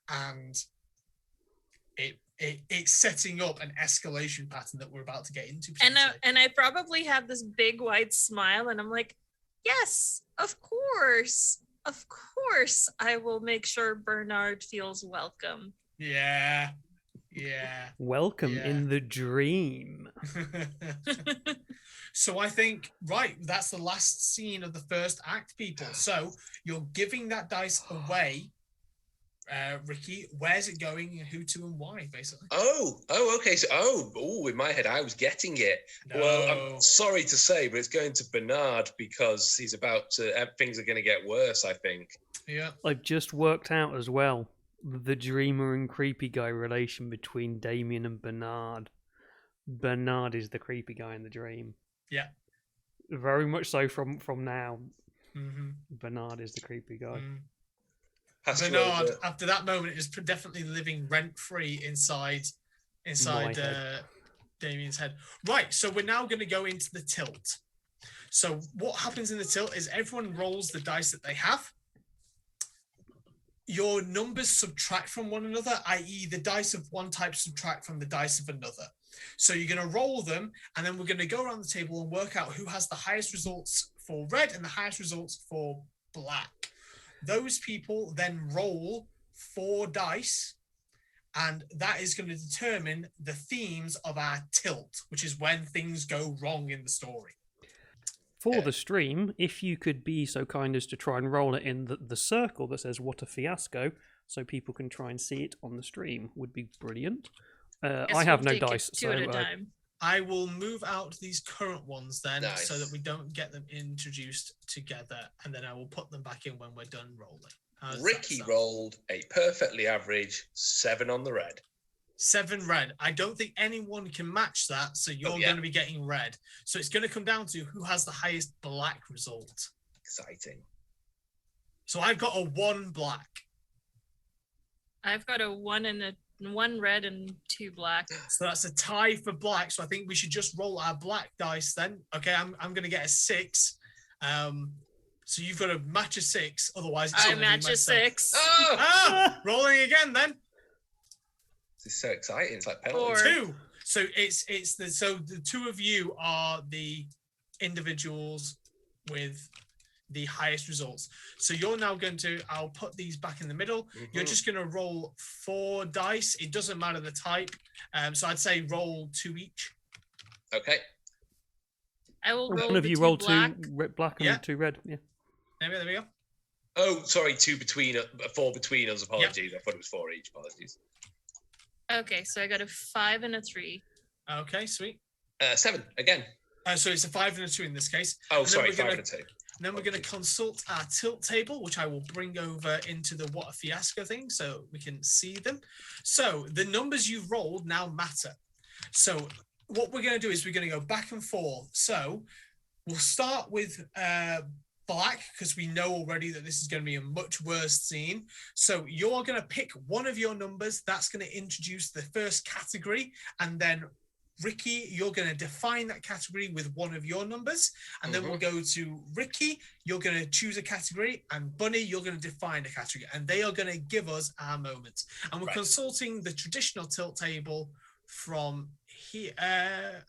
and it's setting up an escalation pattern that we're about to get into. And I probably have this big wide smile, and I'm like, yes, of course, I will make sure Bernard feels welcome. Yeah. Welcome in the dream. So I think, right, that's the last scene of the first act, people. So you're giving that dice away, Ricky. Where's it going, who to and why, basically? Okay. So, in my head, I was getting it. No. Well, I'm sorry to say, but it's going to Bernard because he's about to, things are going to get worse, I think. Yeah. I've just worked out as well the dreamer and creepy guy relation between Damien and Bernard. Bernard is the creepy guy in the dream. Yeah. Very much so from now. Mm-hmm. Bernard is the creepy guy. Bernard, after that moment, is definitely living rent-free inside Damien's head. Right, so we're now going to go into the tilt. So what happens in the tilt is everyone rolls the dice that they have. Your numbers subtract from one another, i.e. the dice of one type subtract from the dice of another. So you're going to roll them, and then we're going to go around the table and work out who has the highest results for red and the highest results for black. Those people then roll 4 dice, and that is going to determine the themes of our tilt, which is when things go wrong in the story. For the stream, if you could be so kind as to try and roll it in the circle that says "What a Fiasco," so people can try and see it on the stream, would be brilliant. I have no dice, two at a time. I will move out these current ones then, Nice. so that we don't get them introduced together, and then I will put them back in when we're done rolling. How does that Ricky sound? rolled a perfectly average 7 on the red. 7 red. I don't think anyone can match that, so you're going to be getting red. So it's going to come down to who has the highest black result. Exciting. So I've got a 1 black. I've got a 1 red and 2 black. So that's a tie for black. So I think we should just roll our black dice then. Okay, I'm going to get a 6. So you've got to match a 6, otherwise it's I gonna be match a myself. 6. Rolling again then. This is so exciting. It's like penalty. 2. So the 2 of you are the individuals with the highest results. So you're now going to, I'll put these back in the middle. You're just going to roll 4 dice. It doesn't matter the type. So I'd say roll 2 each. Okay. I will roll One of the you 2 roll black. 2 black and Yeah. 2 red. Yeah. There we go. Oh, sorry, 2 between, 4 between us. Apologies. I thought it was 4 each. Apologies. Okay, so I got a 5 and a 3. Okay, sweet. 7 again. So it's a 5 and a 2 in this case. Oh, And then sorry, we're 5 gonna- and a 2. Then we're going to consult our tilt table, which I will bring over into the What a Fiasco thing so we can see them. So the numbers you've rolled now matter. So what we're going to do is we're going to go back and forth. So we'll start with black because we know already that this is going to be a much worse scene. So you're going to pick one of your numbers. That's going to introduce the first category. And then Ricky, you're going to define that category with one of your numbers. And then we'll go to Ricky, you're going to choose a category. And Bunny, you're going to define a category. And they are going to give us our moments. And we're consulting the traditional tilt table from here.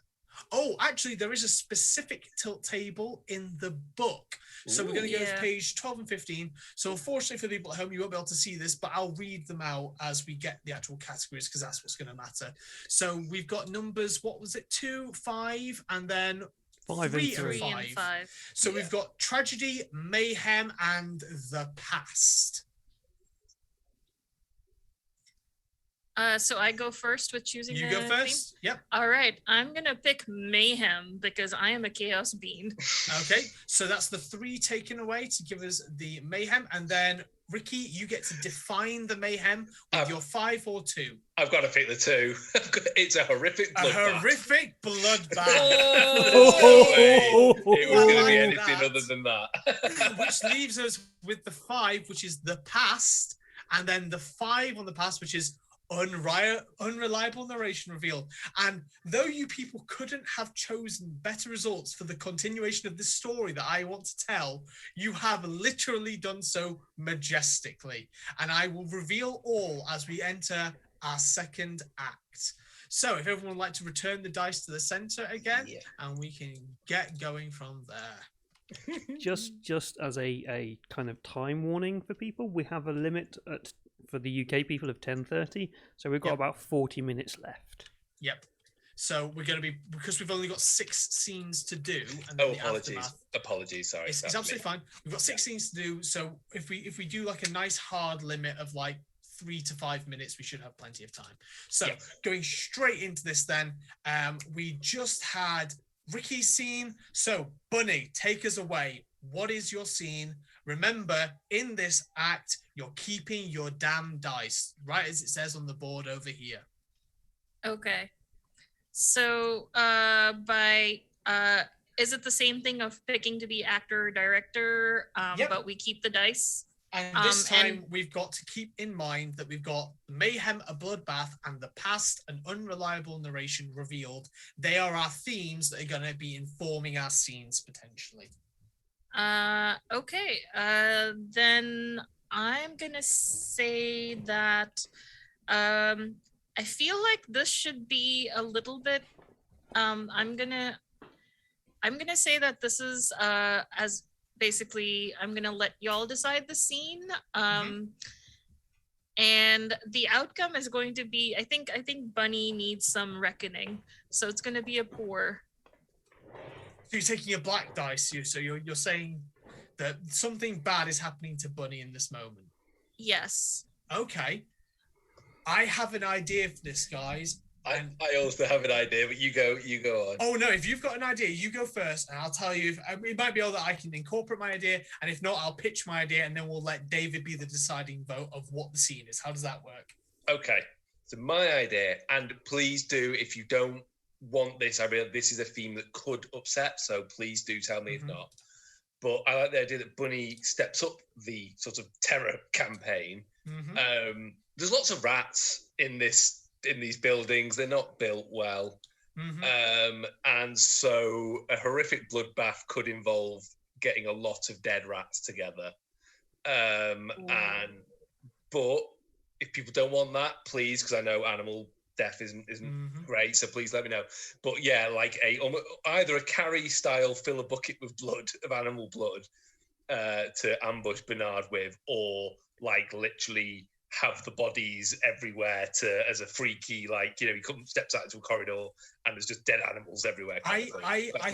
Oh, actually, there is a specific tilt table in the book. So we're going to go to page 12 and 15. So unfortunately for the people at home, you won't be able to see this, but I'll read them out as we get the actual categories because that's what's going to matter. So we've got numbers, what was it? 2, 5, and then 5 3 and 3. 3 and 5. So we've got tragedy, mayhem, and the past. So I go first with choosing You the go theme? first. Yep. All right, I'm gonna pick mayhem because I am a chaos bean. Okay. So that's the 3 taken away to give us the mayhem. And then Ricky, you get to define the mayhem with your 5 or 2. I've got to pick the 2. It's a horrific bloodbath. Horrific bloodbath. Oh. It was going to be like anything that. other than that. Which leaves us with the 5, which is the past, and then the 5 on the past, which is unreliable narration revealed. And though you people couldn't have chosen better results for the continuation of this story that I want to tell, you have literally done so majestically. And I will reveal all as we enter our second act. So if everyone would like to return the dice to the center again, and we can get going from there. Just as a kind of time warning for people, we have a limit for the UK people of 10:30, so we've got about 40 minutes left. Yep. So we're going to be, because we've only got 6 scenes to do. And then the apologies. aftermath. Apologies, sorry. It's absolutely fine. We've got 6 scenes to do. So if we do like a nice hard limit of like 3 to 5 minutes, we should have plenty of time. So going straight into this then, we just had Ricky's scene. So Bunny, take us away. What is your scene? Remember, in this act, you're keeping your damn dice, right as it says on the board over here. Okay. So is it the same thing of picking to be actor or director, but we keep the dice? And this time we've got to keep in mind that we've got mayhem, a bloodbath, and the past, an unreliable narration revealed. They are our themes that are going to be informing our scenes potentially. Okay. Then I'm gonna say that I feel like this should be a little bit I'm gonna say that this is as basically I'm gonna let y'all decide the scene. And the outcome is going to be I think Bunny needs some reckoning. So it's gonna be a poor. So you're taking a black dice, so you're saying that something bad is happening to Bunny in this moment. Yes. Okay. I have an idea for this, guys. I also have an idea, but you go on. Oh no, if you've got an idea, you go first, and I'll tell you. It might be all that I can incorporate my idea, and if not, I'll pitch my idea, and then we'll let David be the deciding vote of what the scene is. How does that work? Okay. So my idea, and please do, if you don't want this, I realize this is a theme that could upset, so please do tell me if not. But I like the idea that Bunny steps up the sort of terror campaign. There's lots of rats in these buildings. They're not built well. And so a horrific bloodbath could involve getting a lot of dead rats together. But if people don't want that, please, because I know animal death isn't great, so please let me know. But yeah, like either a Carrie style, fill a bucket with blood, of animal blood, to ambush Bernard with, or like literally have the bodies everywhere as a freaky, like, he steps out into a corridor and there's just dead animals everywhere. I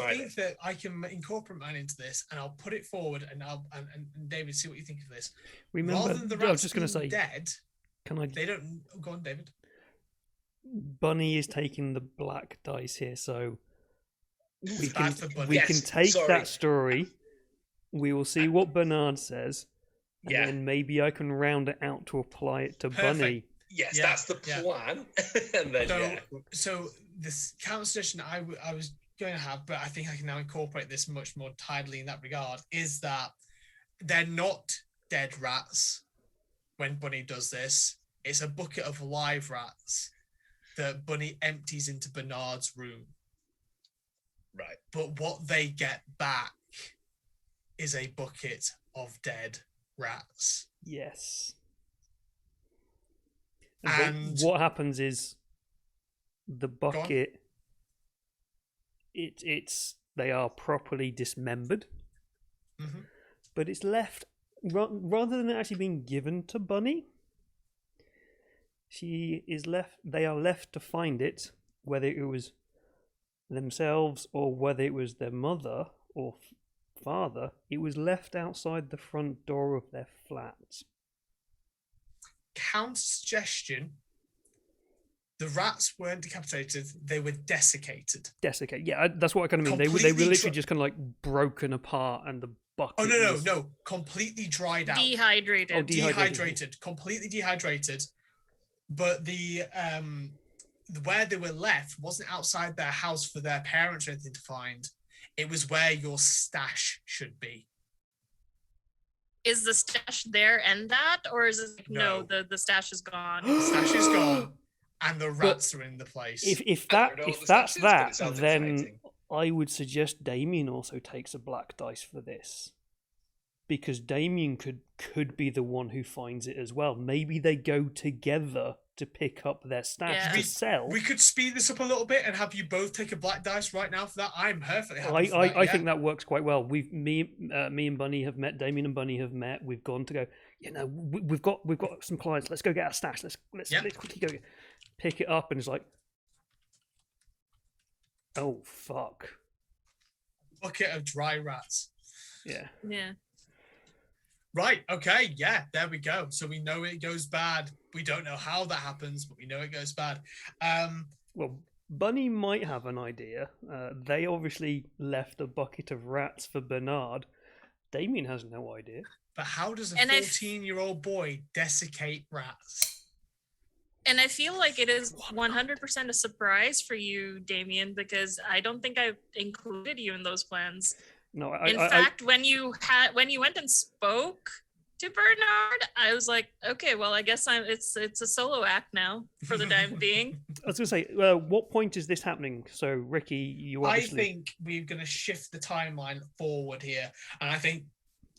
think that I can incorporate mine into this, and I'll put it forward, and and David, see what you think of this. Remember, Rather than the I was rats just going to say, being dead, can they don't. Go on, David. Bunny is taking the black dice here, so we Bad for Bunny. can Yes, take sorry. that story. We will see what Bernard says, and Yeah. then maybe I can round it out to apply it to Perfect. Bunny. Yes, Yeah, that's the yeah. plan. And then, So this counter suggestion I was going to have, but I think I can now incorporate this much more tidily in that regard, is that they're not dead rats when Bunny does this. It's a bucket of live rats that Bunny empties into Bernard's room. right. But what they get back is a bucket of dead rats. Yes. And what happens is the bucket. They are properly dismembered, Mhm. but it's left rather than it actually being given to Bunny. They are left to find it, whether it was themselves or whether it was their mother or father. It was left outside the front door of their flat. Counter suggestion: the rats weren't decapitated; they were desiccated. Desiccated. Yeah, that's what I kind of mean. They were Completely literally just kind of like broken apart, and the bucket. Oh no, was- no, completely dried out. Dehydrated. Oh, dehydrated. Dehydrated, completely dehydrated. But the where they were left wasn't outside their house for their parents or anything to find. It was where your stash should be. Is the stash there and that, or is it like, No. the stash is gone? The stash is gone, and the rats are in the place. If I don't know what the that's stats is, but that, it sounds then exciting. I would suggest Damien also takes a black dice for this, because Damien could be the one who finds it as well. Maybe they go together to pick up their stash Yeah. to sell. We could speed this up a little bit and have you both take a black dice right now for that. I'm perfectly happy for I that, yeah. think that works quite well. Me and Bunny have met. Damien and Bunny have met. We've gone to go. We've got some clients. Let's go get our stash. Let's Yep. quickly go pick it up. And it's like, oh fuck, bucket of dry rats. yeah. Yeah. Right. Okay. Yeah. There we go. So we know it goes bad. We don't know how that happens, but we know it goes bad. Well, Bunny might have an idea. They obviously left a bucket of rats for Bernard. Damien has no idea. But how does a And I- 14-year-old boy desiccate rats? And I feel like it is 100% a surprise for you, Damien, because I don't think I've included you in those plans. No, In fact, when you went and spoke to Bernard, I was like, okay, well, I guess it's a solo act now for the time being. I was going to say, what point is this happening? So, Ricky, you obviously... I think we're going to shift the timeline forward here. And I think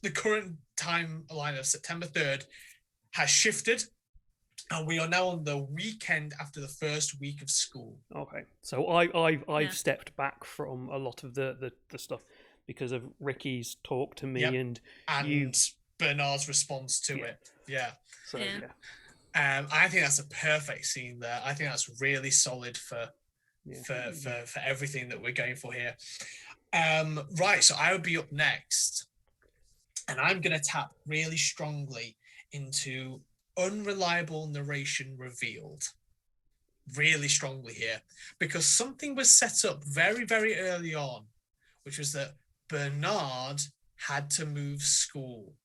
the current timeline of September 3rd has shifted. And we are now on the weekend after the first week of school. Okay, so I've Yeah. stepped back from a lot of the stuff because of Ricky's talk to me, Yep. and And you... Bernard's response to Yeah. it. Yeah. So, Yeah. yeah. I think that's a perfect scene there. I think that's really solid for Yeah. for everything that we're going for here. Right, so I will be up next, and I'm going to tap really strongly into unreliable narration revealed. Really strongly here, because something was set up very, very early on, which was that Bernard had to move school.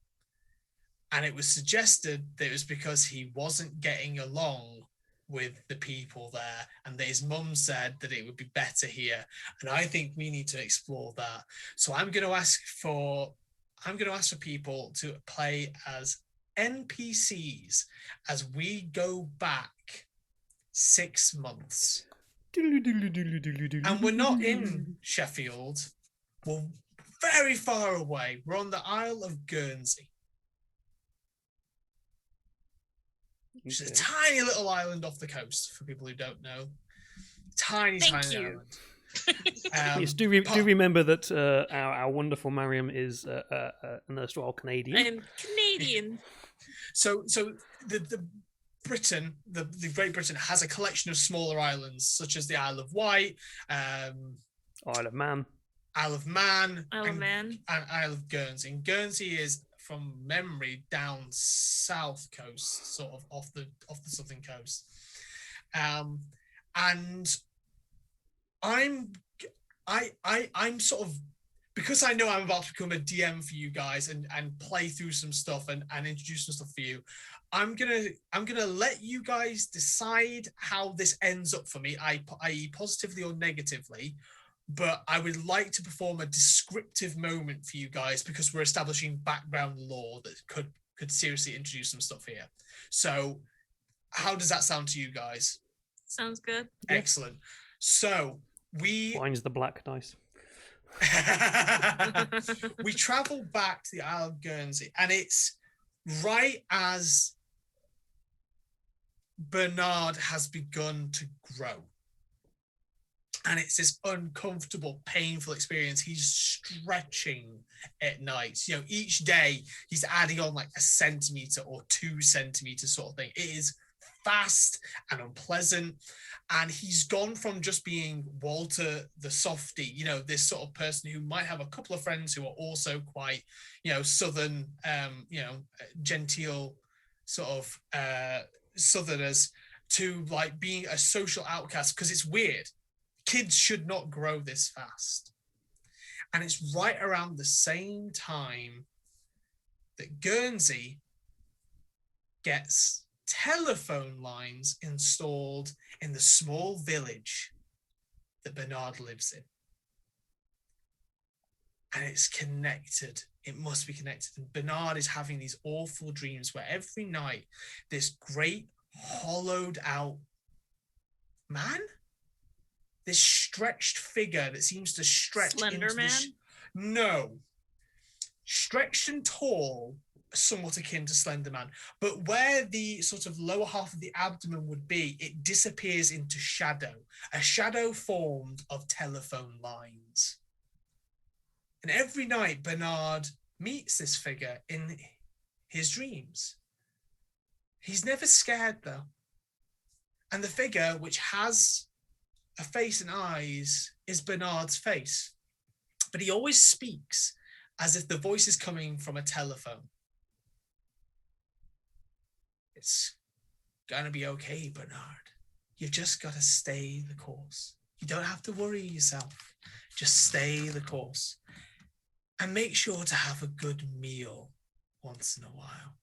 And it was suggested that it was because he wasn't getting along with the people there, and that his mum said that it would be better here. And I think we need to explore that. So I'm going to ask for people to play as NPCs as we go back 6 months. And we're not in Sheffield. We're very far away. We're on the Isle of Guernsey, which is a Okay. tiny little island off the coast for people who don't know. Tiny Thank tiny you. island. Yes, do remember that our wonderful Mariam is an erstwhile Canadian. I am Canadian. So the Britain, the Great Britain has a collection of smaller islands, such as the Isle of Wight, Isle of Man, Isle of Man, and Isle of Guernsey. And Guernsey is, from memory, down south coast, sort of off the southern coast. And I'm sort of, because I know I'm about to become a DM for you guys and play through some stuff and introduce some stuff for you, I'm gonna let you guys decide how this ends up for me, i.e. positively or negatively. But I would like to perform a descriptive moment for you guys, because we're establishing background lore that could seriously introduce some stuff here. So how does that sound to you guys? Sounds good. Excellent. So finds the black dice. We travel back to the Isle of Guernsey, and it's right as Bernard has begun to grow. And it's this uncomfortable, painful experience. He's stretching at night. You know, each day he's adding on like a centimeter or 2 centimeters sort of thing. It is fast and unpleasant. And he's gone from just being Walter the softy, you know, this sort of person who might have a couple of friends who are also quite, you know, southern, genteel sort of southerners, to like being a social outcast, because it's weird. Kids should not grow this fast. And it's right around the same time that Guernsey gets telephone lines installed in the small village that Bernard lives in. And it's connected. It must be connected. And Bernard is having these awful dreams where every night this great hollowed out man, this stretched figure that seems to stretch Slender into Man? No. Stretched and tall, somewhat akin to Slender Man. But where the sort of lower half of the abdomen would be, it disappears into shadow. A shadow formed of telephone lines. And every night, Bernard meets this figure in his dreams. He's never scared, though. And the figure, which has a face and eyes, is Bernard's face. But he always speaks as if the voice is coming from a telephone. It's gonna be okay, Bernard. You've just got to stay the course. You don't have to worry yourself. Just stay the course. And make sure to have a good meal once in a while.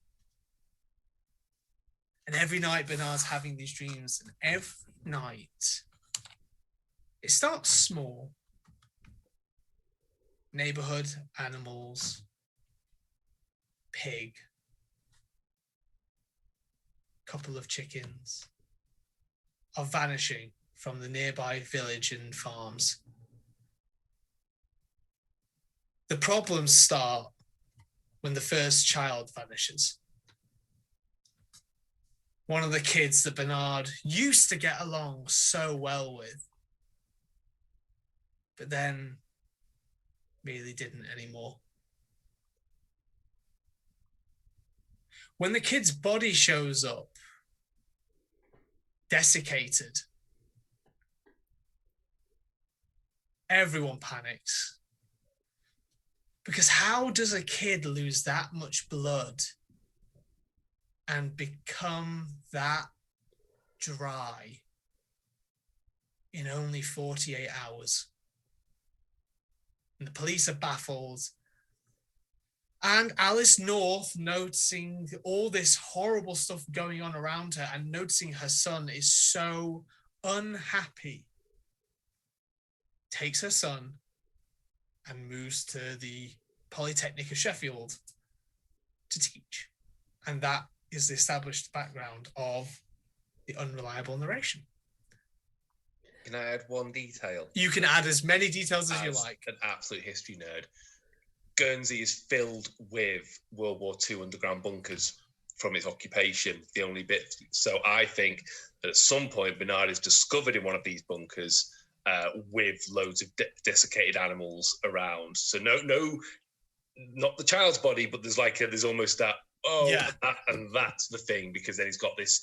And every night Bernard's having these dreams, and every night it starts small. Neighborhood animals, pig, couple of chickens are vanishing from the nearby village and farms. The problems start when the first child vanishes. One of the kids that Bernard used to get along so well with, but then really didn't anymore. When the kid's body shows up, desiccated, everyone panics. Because how does a kid lose that much blood and become that dry in only 48 hours? And the police are baffled. And Alice North, noticing all this horrible stuff going on around her and noticing her son is so unhappy, takes her son and moves to the Polytechnic of Sheffield to teach. And that is the established background of the unreliable narration. Can I add one detail? You can add as many details as you like. An absolute history nerd. Guernsey is filled with World War II underground bunkers from its occupation, the only bit. So I think that at some point Bernard is discovered in one of these bunkers with loads of desiccated animals around. So no, not the child's body, but there's almost that. And that's the thing, because then he's got this.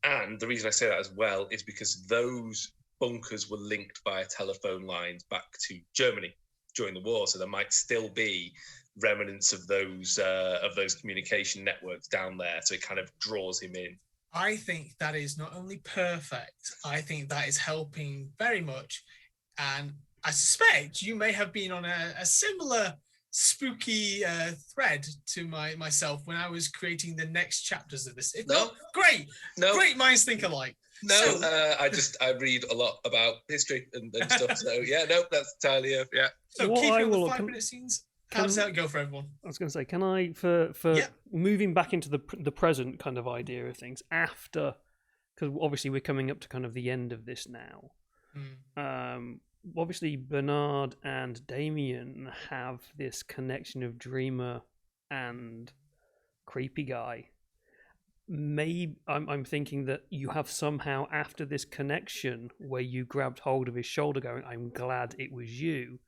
And the reason I say that as well is because those bunkers were linked via telephone lines back to Germany during the war, so there might still be remnants of those communication networks down there. So it kind of draws him in. I think that is not only perfect, I think that is helping very much. And I suspect you may have been on a similar spooky thread to myself when I was creating the next chapters of this. Great minds think alike. No, I read a lot about history and stuff. So yeah, no, that's entirely yeah. So keeping the 5-minute scenes. How does that go for everyone? I was going to say, can I, for moving back into the present kind of idea of things after, because obviously we're coming up to kind of the end of this now. Obviously Bernard and Damien have this connection of dreamer and creepy guy. Maybe I'm thinking that you have somehow, after this connection where you grabbed hold of his shoulder going, I'm glad it was you.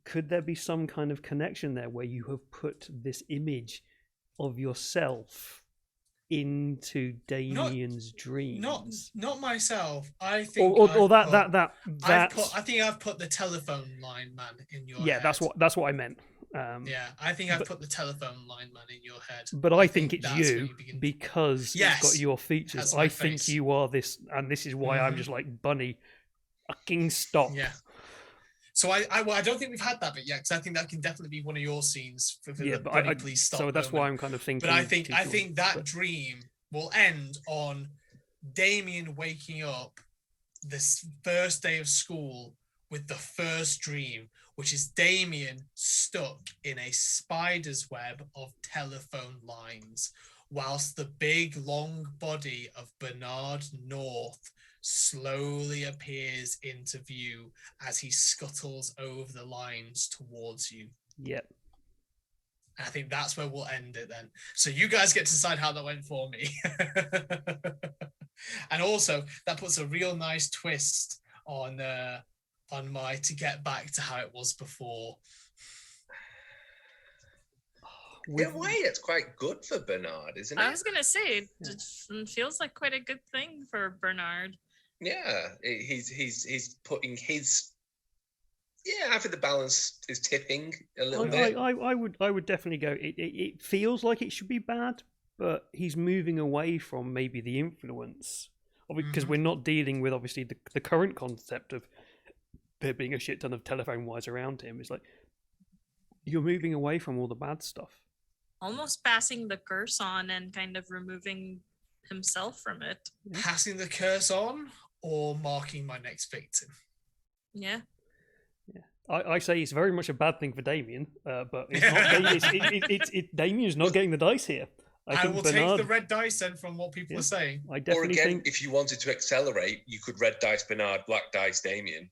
Could there be some kind of connection there where you have put this image of yourself into Damien's dreams? Not myself. I think I think I've put the telephone line man in your head. That's what I meant. I think I've put the telephone line man in your head. But I think it's you because it's got your features. I think you are this, and this is why I'm just like, Bunny, fucking stop. Yeah. So I don't think we've had that bit yet, because I think that can definitely be one of your scenes. Please stop. So that's why I'm kind of thinking. But I think that dream will end on Damien waking up this first day of school with the first dream, which is Damien stuck in a spider's web of telephone lines, whilst the big long body of Bernard North slowly appears into view as he scuttles over the lines towards you. Yep. And I think that's where we'll end it then. So you guys get to decide how that went for me. And also that puts a real nice twist on my to get back to how it was before. In a way, it's quite good for Bernard, isn't it? I was going to say, it feels like quite a good thing for Bernard. Yeah, he's putting his. Yeah, I think the balance is tipping a little bit. I would definitely go. It feels like it should be bad, but he's moving away from maybe the influence, because we're not dealing with obviously the current concept of there being a shit ton of telephone wires around him. It's like you're moving away from all the bad stuff. Almost passing the curse on and kind of removing himself from it. Passing the curse on or marking my next victim. Yeah. I say it's very much a bad thing for Damien, but it's not. Damien's not getting the dice here. I will take the red dice then from what people are saying. I definitely think if you wanted to accelerate, you could red dice Bernard, black dice Damien.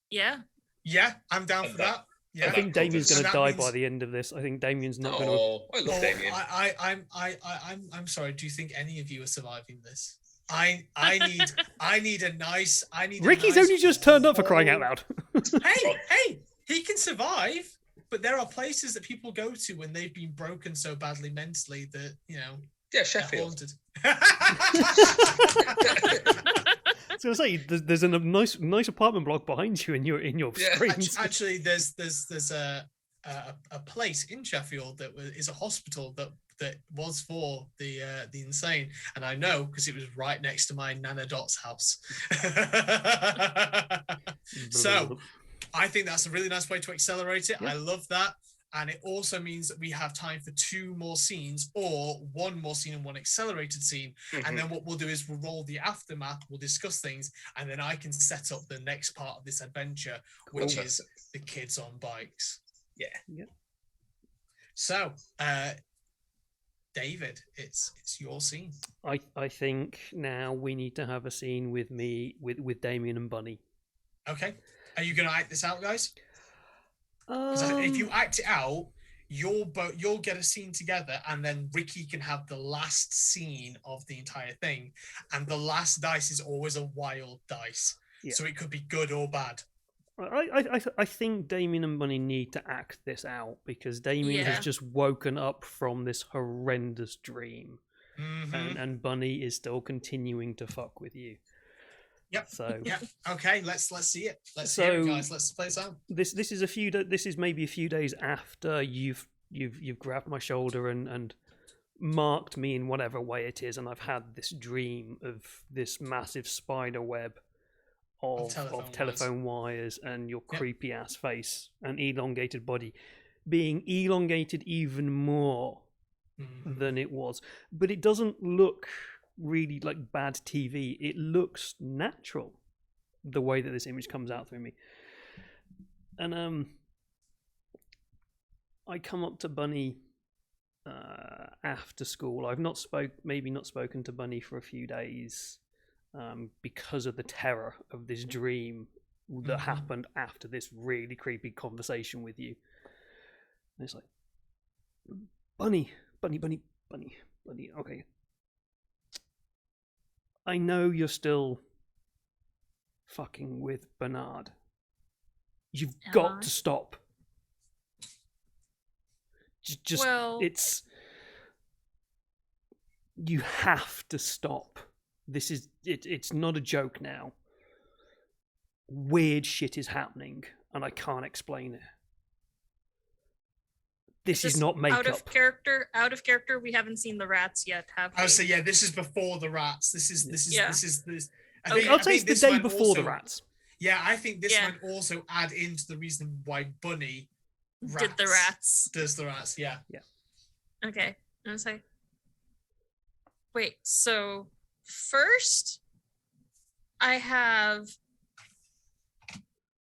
Yeah. Yeah, I'm down for that. Yeah. I think Damien's going to die by the end of this. I think Damien's not going to. Oh, I love Damien. I'm sorry. Do you think any of you are surviving this? I need a nice. Ricky's only just turned up, for crying out loud. Hey, he can survive. But there are places that people go to when they've been broken so badly mentally that Yeah, Sheffield. They're haunted. I was going to say, there's a nice apartment block behind you in your screens. Actually, there's a place in Sheffield that is a hospital that was for the insane, and I know because it was right next to my Nana Dot's house. So I think that's a really nice way to accelerate it. Yeah. I love that. And it also means that we have time for 2 more scenes or 1 more scene and 1 accelerated scene. Mm-hmm. And then what we'll do is we'll roll the aftermath, we'll discuss things, and then I can set up the next part of this adventure, which is the kids on bikes. Yeah. So, David, it's your scene. I think now we need to have a scene with with Damien and Bunny. Okay. Are you going to act this out, guys? If you act it out, you'll get a scene together, and then Ricky can have the last scene of the entire thing. And the last dice is always a wild dice. Yeah. So it could be good or bad. I think Damien and Bunny need to act this out because Damien has Yeah. just woken up from this horrendous dream, Mhm. and Bunny is still continuing to fuck with you. Yep. So Yeah. Okay. Let's see it. Let's So- hear it, guys. Let's play some. this is this is maybe a few days after you've grabbed my shoulder and marked me in whatever way it is, and I've had this dream of this massive spider web of telephone wires and your Yep. creepy ass face and elongated body being elongated even more Mhm. than it was. But it doesn't look really like bad TV. It looks natural the way that this image comes out through me. And I come up to Bunny after school. I've not spoken to Bunny for a few days because of the terror of this dream that Mhm. happened after this really creepy conversation with you. And it's like, Bunny. Okay, I know you're still fucking with Bernard. You've Am got I? to stop. Just Well- it's you have to stop. This is it's not a joke now. Weird shit is happening and I can't explain it. This is not makeup. Out of character. We haven't seen the rats yet, have we? I would say, yeah, this is before the rats. This is. Yeah. I I'll say it's the this day might before the also- rats. Yeah, I think this Yeah. might also add into the reason why Bunny Did the rats? does the rats. Yeah. Okay. I was like, wait. So first, I have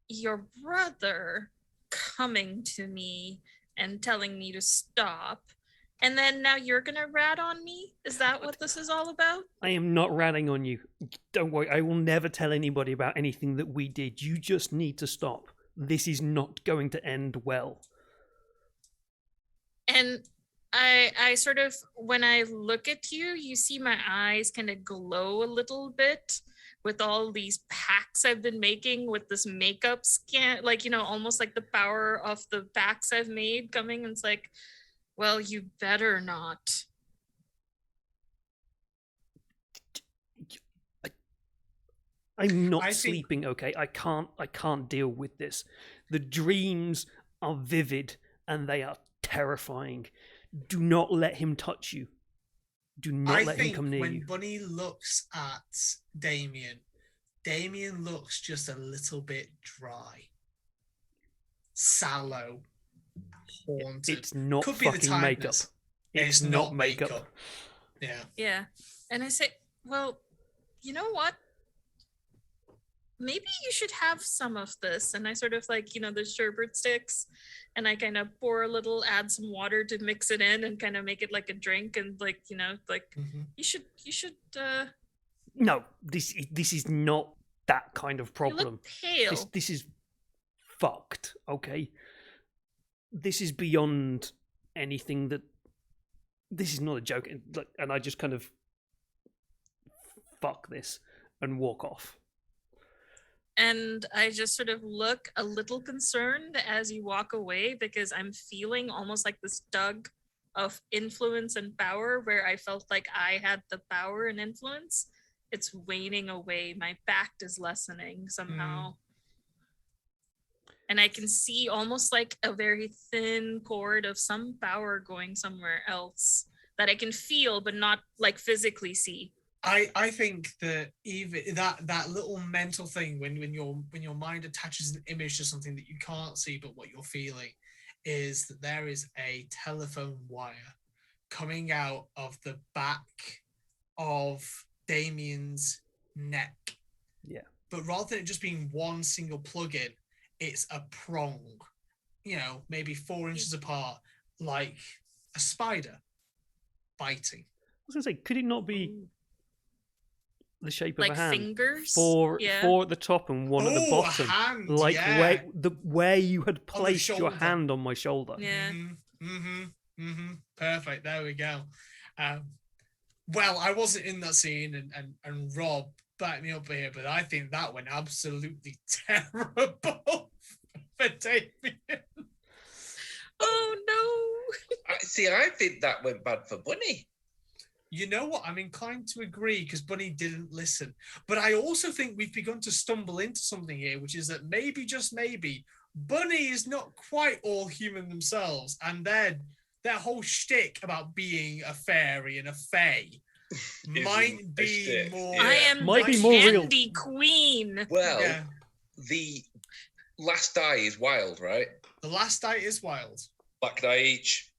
your brother coming to me and telling me to stop, and then now you're gonna rat on me. Is that what this is all about? I am not ratting on you. Don't worry, I will never tell anybody about anything that we did. You just need to stop. This is not going to end well. And I sort of, when I look at you, you see my eyes kind of glow a little bit with all these packs I've been making with this makeup scan, like, almost like the power of the packs I've made coming. And it's like, well, you better not. I'm not I think- sleeping, okay? I can't deal with this. The dreams are vivid and they are terrifying. Do not let him touch you. Do not I let him think come near when you. Bunny looks at Damien looks just a little bit dry, sallow, haunted. It's not Could be the fucking makeup. tiredness. It's not makeup. Yeah. Yeah. And I say, well, you know what? Maybe you should have some of this. And I sort of like, the sherbet sticks, and I kind of pour a little, add some water to mix it in and kind of make it like a drink. And like, Mhm. you should, No, this is not that kind of you problem. look pale. This is fucked, okay? This is beyond anything that. This is not a joke, and I just kind of fuck this and walk off. And I just sort of look a little concerned as you walk away, because I'm feeling almost like this tug of influence and power where I felt like I had the power and influence. It's waning away. My back is lessening somehow. And I can see almost like a very thin cord of some power going somewhere else that I can feel, but not like physically see. I think that even that little mental thing when your mind attaches an image to something that you can't see but what you're feeling is that there is a telephone wire coming out of the back of Damien's neck. Yeah. But rather than it just being one single plug-in, it's a prong, maybe 4 inches apart, like a spider biting. I was gonna say, could it not be Ooh. the shape Like of a hand? fingers? Four Yeah. at the top and one at the Oh, a bottom. hand, Like yeah. where you had placed your shoulder. hand on my shoulder. Yeah. Perfect. There we go. Well, I wasn't in that scene, and Rob back me up here, but I think that went absolutely terrible for Damien. Oh no. I think that went bad for Bunny. You know what? I'm inclined to agree because Bunny didn't listen. But I also think we've begun to stumble into something here, which is that maybe, just maybe, Bunny is not quite all human themselves, and their whole shtick about being a fairy and a fae might be shtick, more. yeah. I am Might the be more real. candy queen. Well, Yeah. the last die is wild, right? The last die is wild. Black die each.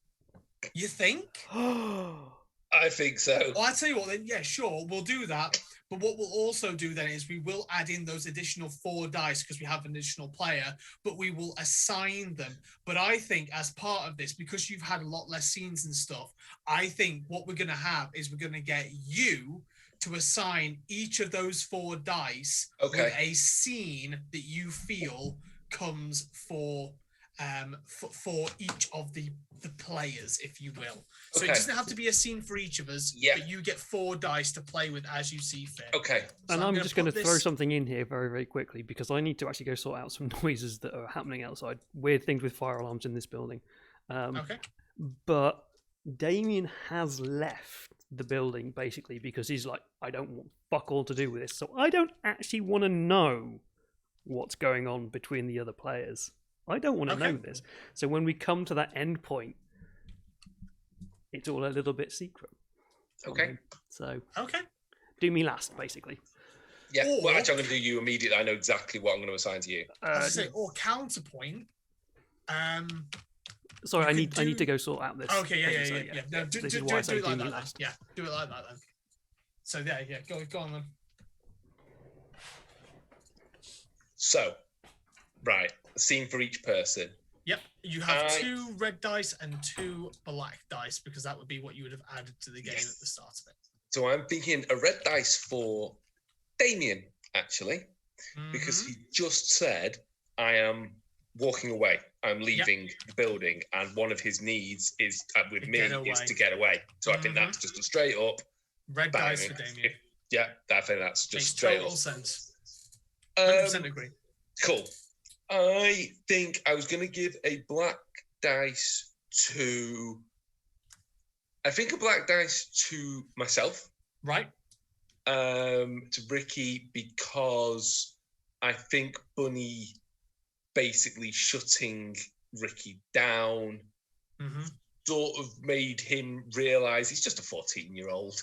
You think? I think so. Well, I tell you what, then, yeah, sure, we'll do that. But what we'll also do then is we will add in those additional 4 dice because we have an additional player, but we will assign them. But I think as part of this, because you've had a lot less scenes and stuff, I think what we're going to have is we're going to get you to assign each of those 4 dice with a scene that you feel comes for each of the players, if you will. So it doesn't have to be a scene for each of us, but you get 4 dice to play with as you see fit. Okay. And I'm just going to throw something in here very, very quickly because I need to actually go sort out some noises that are happening outside. Weird things with fire alarms in this building. Okay. But Damien has left the building basically because he's like, I don't want fuck all to do with this. So I don't actually want to know what's going on between the other players. I don't want to know this. So when we come to that end point, it's all a little bit secret. Okay. So okay, do me last, basically. Yeah. Well, actually, I'm going to do you immediately. I know exactly what I'm going to assign to you. Or counterpoint. Sorry, I need to go sort out this. Okay, yeah. No, do it like that. Last. Yeah, do it like that then. So yeah, go on then. So, right, a scene for each person. Yep, you have 2 red dice and 2 black dice because that would be what you would have added to the game at the start of it. So I'm thinking a red dice for Damien, actually, because he just said, I am walking away. I'm leaving the building, and one of his needs is with me is to get away. So I think that's just a straight up red dice for Damien. I think that's just Makes straight total up. sense. 100% agree. Cool. I think I was going to give a black dice to. I think a black dice to myself. Right. To Ricky, because I think Bunny basically shutting Ricky down sort of made him realize he's just a 14-year-old.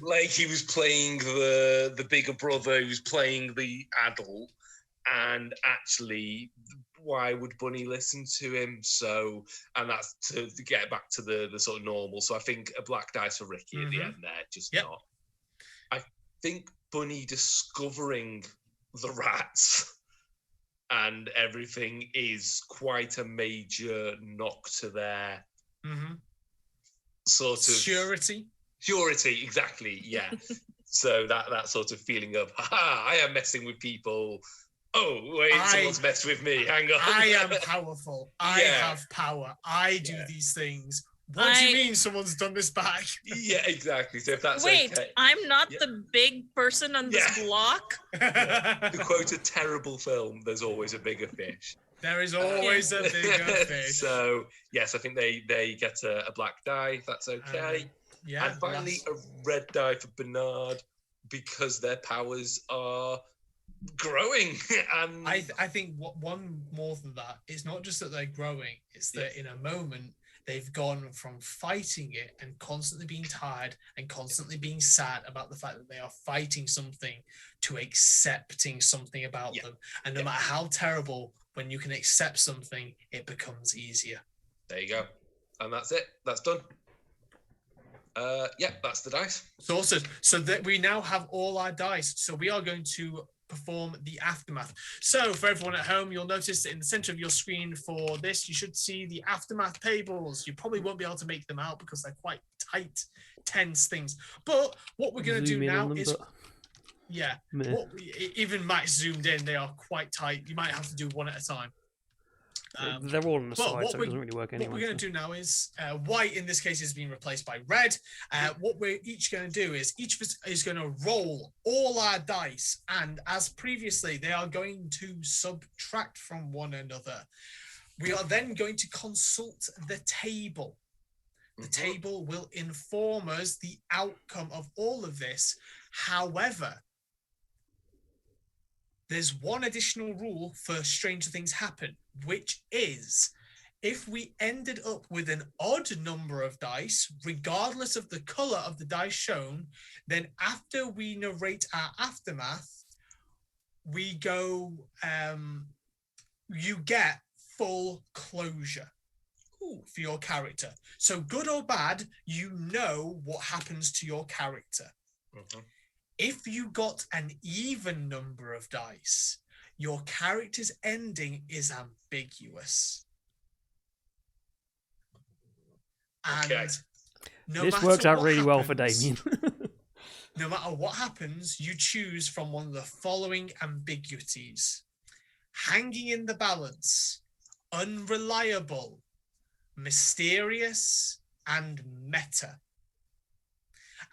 Like he was playing the bigger brother, he was playing the adult, and actually why would Bunny listen to him? So, and that's to get back to the sort of normal. So I think a black dice for Ricky at the end there, just not. I think Bunny discovering the rats and everything is quite a major knock to their sort of Purity, exactly, yeah. So that sort of feeling of, I am messing with people. Oh, wait, someone's messed with me. Hang on. I am powerful. I have power. I do these things. What do you mean someone's done this back? Yeah, exactly. So if that's okay. I'm not the big person on this block. To quote a terrible film, there's always a bigger fish. There is always a bigger fish. So, yes, I think they get a black die, if that's okay. And finally, a red die for Bernard, because their powers are growing. And I think one more than that, it's not just that they're growing, it's that in a moment, they've gone from fighting it and constantly being tired and constantly being sad about the fact that they are fighting something to accepting something about them. And no matter how terrible, when you can accept something, it becomes easier. There you go. And that's it. That's done. That's the dice. Sorted. So that we now have all our dice. So we are going to perform the aftermath. So for everyone at home, you'll notice that in the center of your screen for this, you should see the aftermath tables. You probably won't be able to make them out because they're quite tight, tense things. But what we're going to do now is... even Max zoomed in, they are quite tight. You might have to do one at a time. They're all on the well, side, what so it we- doesn't really work What anyway. we're going to do now is white in this case is being replaced by red. What we're each going to do is each of us is going to roll all our dice, and as previously, they are going to subtract from one another. We are then going to consult the table. The table will inform us the outcome of all of this. However, there's one additional rule for Stranger Things Happen, which is if we ended up with an odd number of dice, regardless of the color of the dice shown, then after we narrate our aftermath, we go, you get full closure for your character. So good or bad, you know what happens to your character. If you got an even number of dice, your character's ending is ambiguous. And Okay. no This matter works out what really well for happens- Damien. No matter what happens, you choose from one of the following ambiguities: hanging in the balance, unreliable, mysterious, and meta.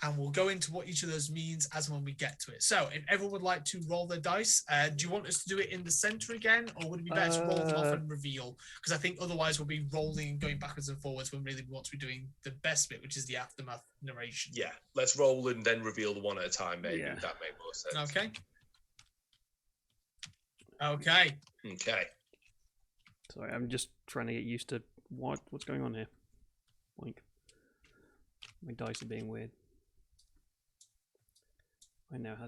And we'll go into what each of those means as when we get to it. So if everyone would like to roll their dice, do you want us to do it in the center again, or would it be better to roll them off and reveal? Because I think otherwise we'll be rolling and going backwards and forwards when really we want to be doing the best bit, which is the aftermath narration. Yeah, let's roll and then reveal the one at a time. Maybe Yeah. that made more sense. Okay. Okay. Okay. Sorry, I'm just trying to get used to what's going on here. Boink. My dice are being weird. I know how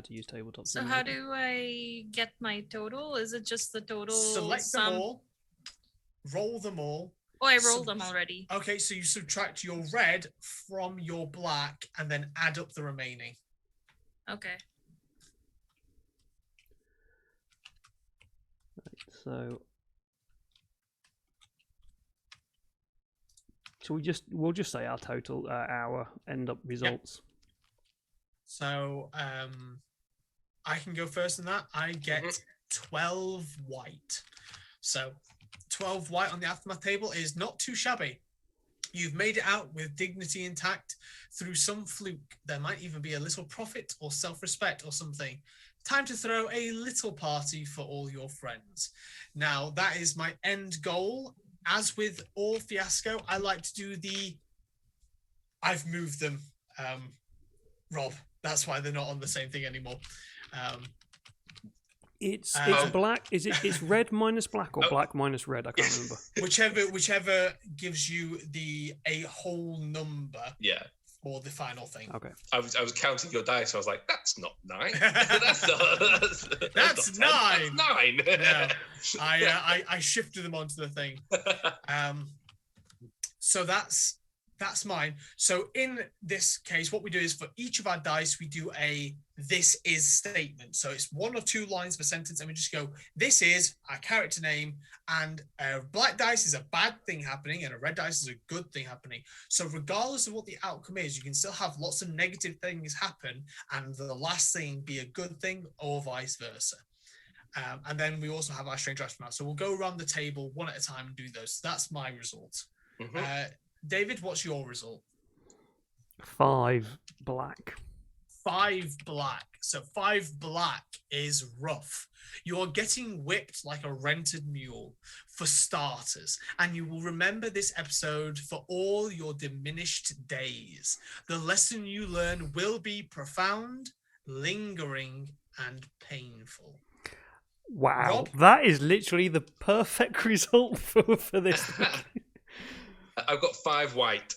to use tabletop. So Simulator. how do I get my total? Is it just the total Select sum? them all. Roll them all. Oh, I rolled them already. Okay, so you subtract your red from your black and then add up the remaining. Okay. So we'll just say our total our end up results. So I can go first in that. I get 12 white. So 12 white on the aftermath table is not too shabby. You've made it out with dignity intact through some fluke. There might even be a little profit or self-respect or something. Time to throw a little party for all your friends. Now, that is my end goal. As with all Fiasco, I like to do I've moved them, Rob. That's why they're not on the same thing anymore. It's black. It's red minus black or black minus red? I can't remember. Whichever gives you a whole number Yeah. for the final thing. Okay. I was counting your dice. I was like, that's not 9. That's That's not 10. 9. That's 9. No, I shifted them onto the thing. So that's mine. So in this case, what we do is for each of our dice, we do a "this is" statement. So it's 1 or 2 lines of a sentence, and we just go, "This is our character name," and a black dice is a bad thing happening, and a red dice is a good thing happening. So regardless of what the outcome is, you can still have lots of negative things happen, and the last thing be a good thing, or vice versa. And then we also have our strange aftermath. So we'll go around the table one at a time and do those. So that's my result. David, what's your result? 5 black. 5 black. So 5 black is rough. You're getting whipped like a rented mule, for starters, and you will remember this episode for all your diminished days. The lesson you learn will be profound, lingering, and painful. Wow, Rob? that is literally the perfect result for this thing. I've got 5 white.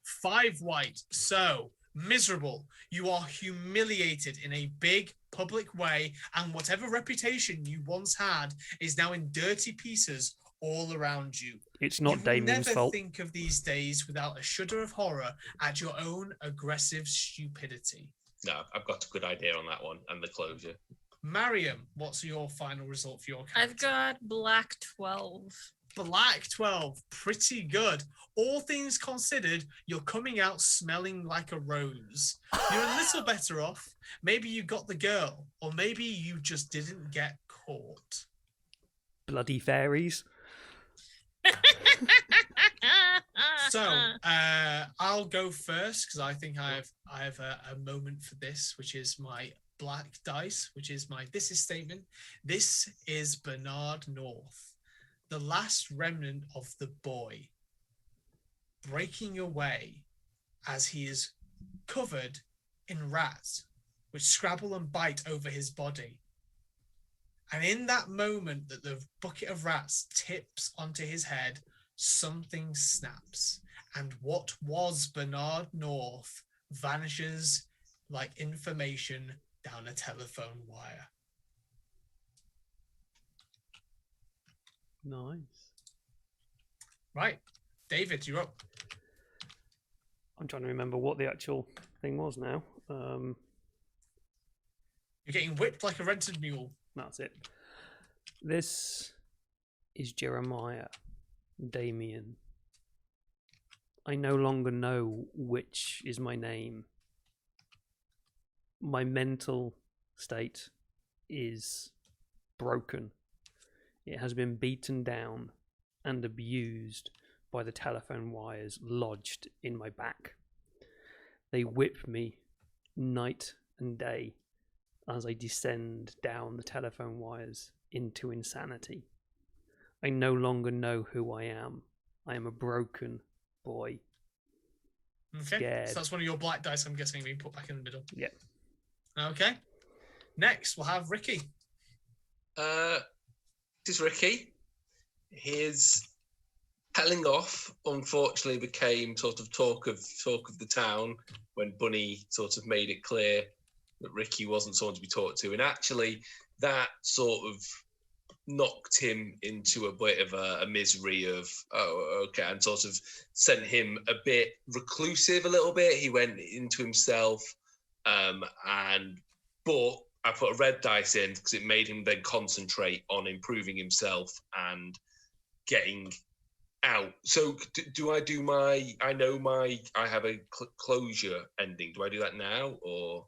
5 white. So miserable. You are humiliated in a big public way, and whatever reputation you once had is now in dirty pieces all around you. It's not You will Damien's never fault. think of these days without a shudder of horror at your own aggressive stupidity. No, I've got a good idea on that one and the closure. Mariam, what's your final result for your character? I've got black 12. Black 12, pretty good. All things considered, you're coming out smelling like a rose. You're a little better off. Maybe you got the girl, or maybe you just didn't get caught. Bloody fairies. So I'll go first because I think I have a moment for this, which is my black dice, which is my this is statement. This is Bernard North, the last remnant of the boy, breaking away as he is covered in rats, which scrabble and bite over his body. And in that moment that the bucket of rats tips onto his head, something snaps. And what was Bernard North vanishes like information down a telephone wire. Nice. Right. David, you're up. I'm trying to remember what the actual thing was now. You're getting whipped like a rented mule. That's it. This is Jeremiah, Damien. I no longer know which is my name. My mental state is broken. It has been beaten down and abused by the telephone wires lodged in my back. They whip me night and day as I descend down the telephone wires into insanity. I no longer know who I am. I am a broken boy. Okay. Scared. So that's one of your black dice, I'm guessing, being put back in the middle. Yeah. Okay. Next, we'll have Ricky. This is Ricky. His telling off, unfortunately, became sort of talk of the town when Bunny sort of made it clear that Ricky wasn't someone to be talked to, and actually that sort of knocked him into a bit of a misery of and sort of sent him a bit reclusive a little bit. He went into himself, but I put a red dice in because it made him then concentrate on improving himself and getting out. So do I do my? I have a closure ending. Do I do that now or?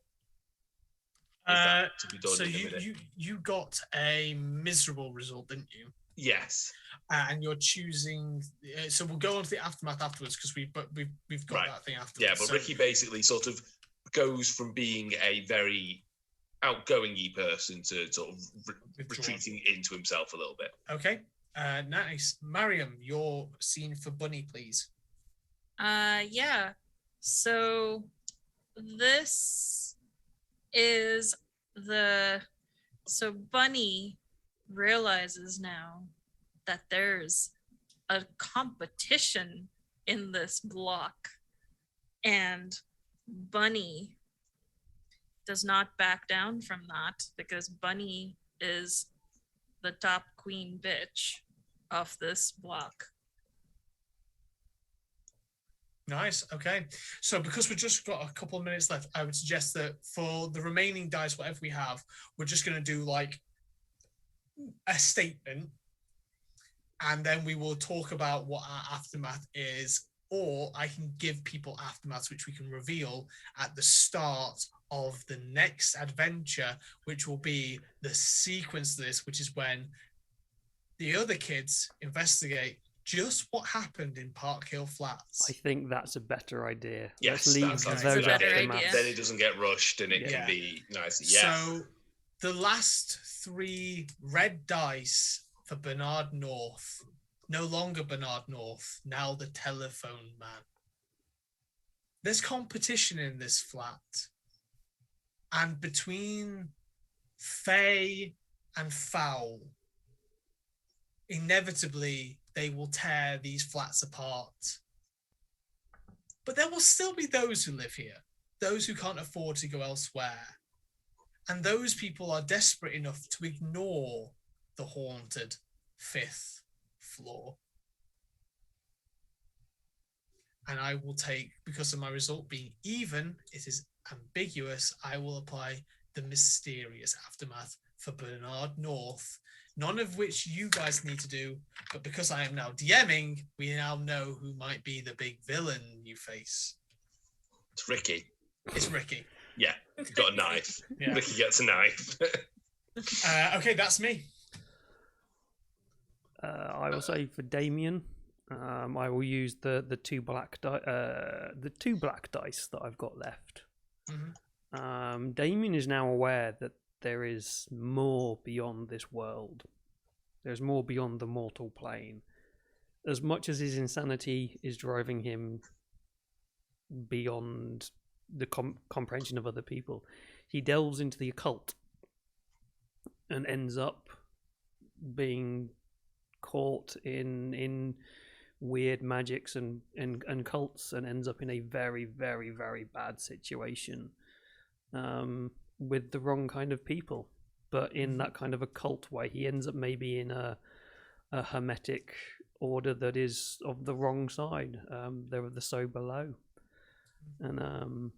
To be done So in a minute? you got a miserable result, didn't you? Yes. And you're choosing. So we'll go on to the aftermath afterwards because we've got Right. that thing afterwards. Yeah, but So- Ricky basically sort of goes from being a very outgoing-y person to sort of retreating into himself a little bit. Okay. Nice. Mariam, your scene for Bunny, please. Yeah. So this is so Bunny realizes now that there's a competition in this block, and Bunny does not back down from that because Bunny is the top queen bitch of this block. Nice. Okay. So because we've just got a couple of minutes left, I would suggest that for the remaining dice, whatever we have, we're just going to do like a statement, and then we will talk about what our aftermath is, or I can give people aftermaths which we can reveal at the start of the next adventure, which will be the sequence to this, which is when the other kids investigate just what happened in Park Hill Flats. I think that's a better idea. Yes, Let's leave that's those a better aftermaths. idea. Then it doesn't get rushed and it Yeah. can be nice. Yeah. So the last 3 red dice for Bernard North, no longer Bernard North, now the telephone man. There's competition in this flat. And between Faye and Fowl, inevitably they will tear these flats apart. But there will still be those who live here, those who can't afford to go elsewhere. And those people are desperate enough to ignore the haunted 5th floor. And I will take, because of my result being even, it is ambiguous, I will apply the mysterious aftermath for Bernard North, none of which you guys need to do, but because I am now DMing, we now know who might be the big villain you face. It's Ricky. It's Ricky. Yeah, he's got a knife. Yeah. Ricky gets a knife. Okay, that's me. I will say for Damien, I will use the two black dice that I've got left. Damien is now aware that there is more beyond this world. There's more beyond the mortal plane. As much as his insanity is driving him beyond the comprehension of other people, he delves into the occult and ends up being caught in weird magics and cults, and ends up in a very, very, very bad situation with the wrong kind of people, but in that kind of a cult way. He ends up maybe in a hermetic order that is of the wrong side. They're of the so below, and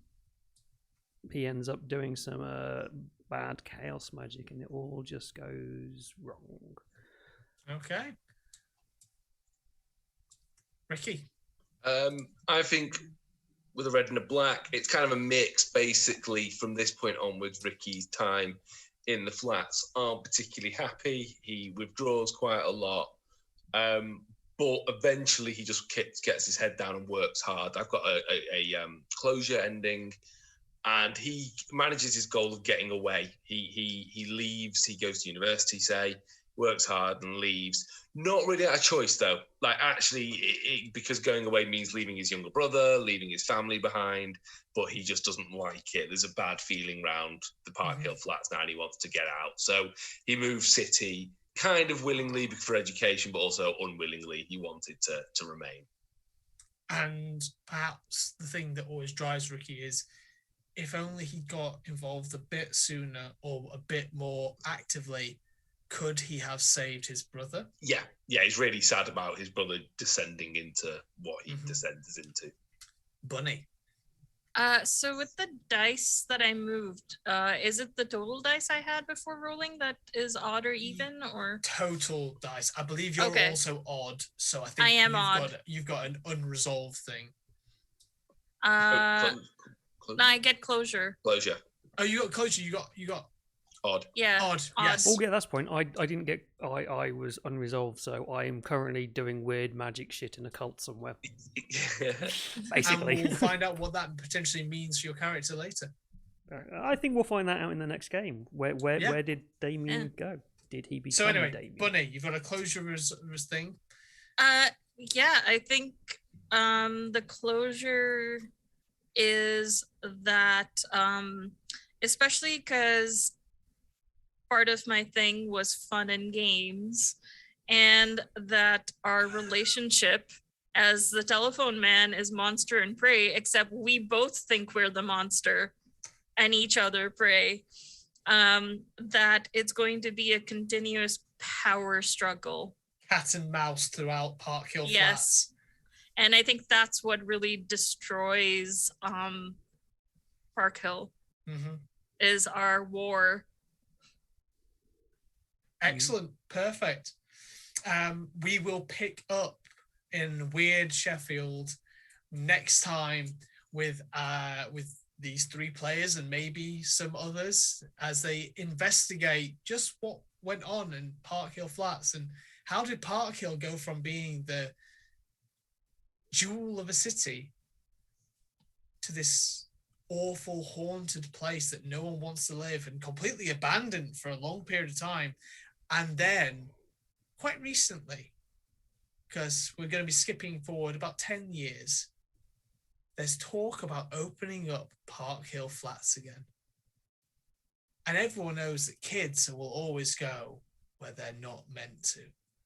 he ends up doing some bad chaos magic, and it all just goes wrong. Okay. Ricky? I think with a red and a black, it's kind of a mix, basically, from this point onwards. Ricky's time in the flats aren't particularly happy. He withdraws quite a lot. But eventually he just gets his head down and works hard. I've got a closure ending, and he manages his goal of getting away. He leaves, he goes to university, say, works hard and leaves. Not really out of choice, though. Like, actually, because going away means leaving his younger brother, leaving his family behind, but he just doesn't like it. There's a bad feeling round the Park Hill Flats now, and he wants to get out. So he moves city, kind of willingly for education, but also unwillingly. He wanted to remain. And perhaps the thing that always drives Ricky is, if only he got involved a bit sooner or a bit more actively, could he have saved his brother? Yeah, he's really sad about his brother descending into what he descends into. Bunny? So with the dice that I moved, is it the total dice I had before rolling that is odd or even, or total dice? I believe you're also odd, so I think I am odd. You've got an unresolved thing. I get closure. Closure. Oh, you got closure. You got odd. Yeah. Odd. Yes. Oh, yeah, that's point. I didn't get. I was unresolved, so I am currently doing weird magic shit in a cult somewhere. Basically, and we'll find out what that potentially means for your character later. I think we'll find that out in the next game. Where did Damien go? Did he become So anyway, Damien? Bunny, you've got a closure thing. Yeah, I think the closure is that especially because part of my thing was fun and games, and that our relationship as the telephone man is monster and prey, except we both think we're the monster and each other prey. That it's going to be a continuous power struggle. Cat and mouse throughout Park Hill Flats. Yes. And I think that's what really destroys Park Hill, is our war. Excellent. Perfect. We will pick up in Weird Sheffield next time with these three players and maybe some others as they investigate just what went on in Park Hill Flats, and how did Park Hill go from being the jewel of a city to this awful haunted place that no one wants to live and completely abandoned for a long period of time. And then quite recently, because we're going to be skipping forward about 10 years, there's talk about opening up Park Hill Flats again. And everyone knows that kids will always go where they're not meant to,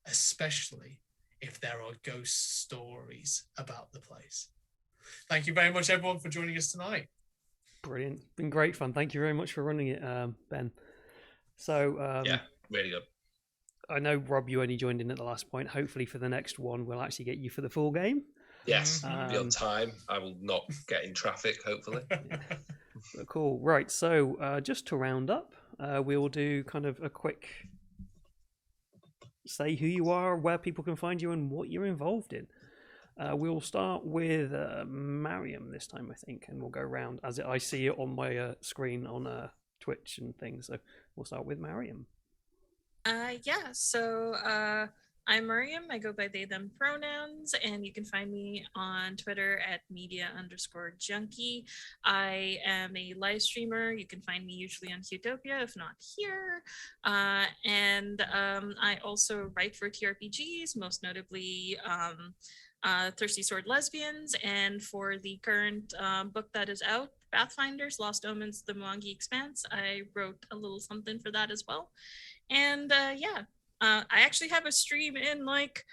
especially if there are ghost stories about the place. Thank you very much, everyone, for joining us tonight. Brilliant. Been great fun. Thank you very much for running it, Ben. So yeah, really good. I know, Rob, you only joined in at the last point. Hopefully for the next one, we'll actually get you for the full game. Yes, be on time. I will not get in traffic, hopefully. Cool. Right, so just to round up, we'll do kind of a quick say who you are, where people can find you, and what you're involved in. We'll start with Mariam this time, I think, and we'll go around as I see it on my screen on Twitch and things. So we'll start with Mariam. So I'm Miriam. I go by they, them pronouns, and you can find me on Twitter at media_junkie. I am a live streamer. You can find me usually on Qtopia, if not here. And I also write for TRPGs, most notably Thirsty Sword Lesbians, and for the current book that is out, Pathfinders, Lost Omens, The Mwangi Expanse, I wrote a little something for that as well. And I actually have a stream in like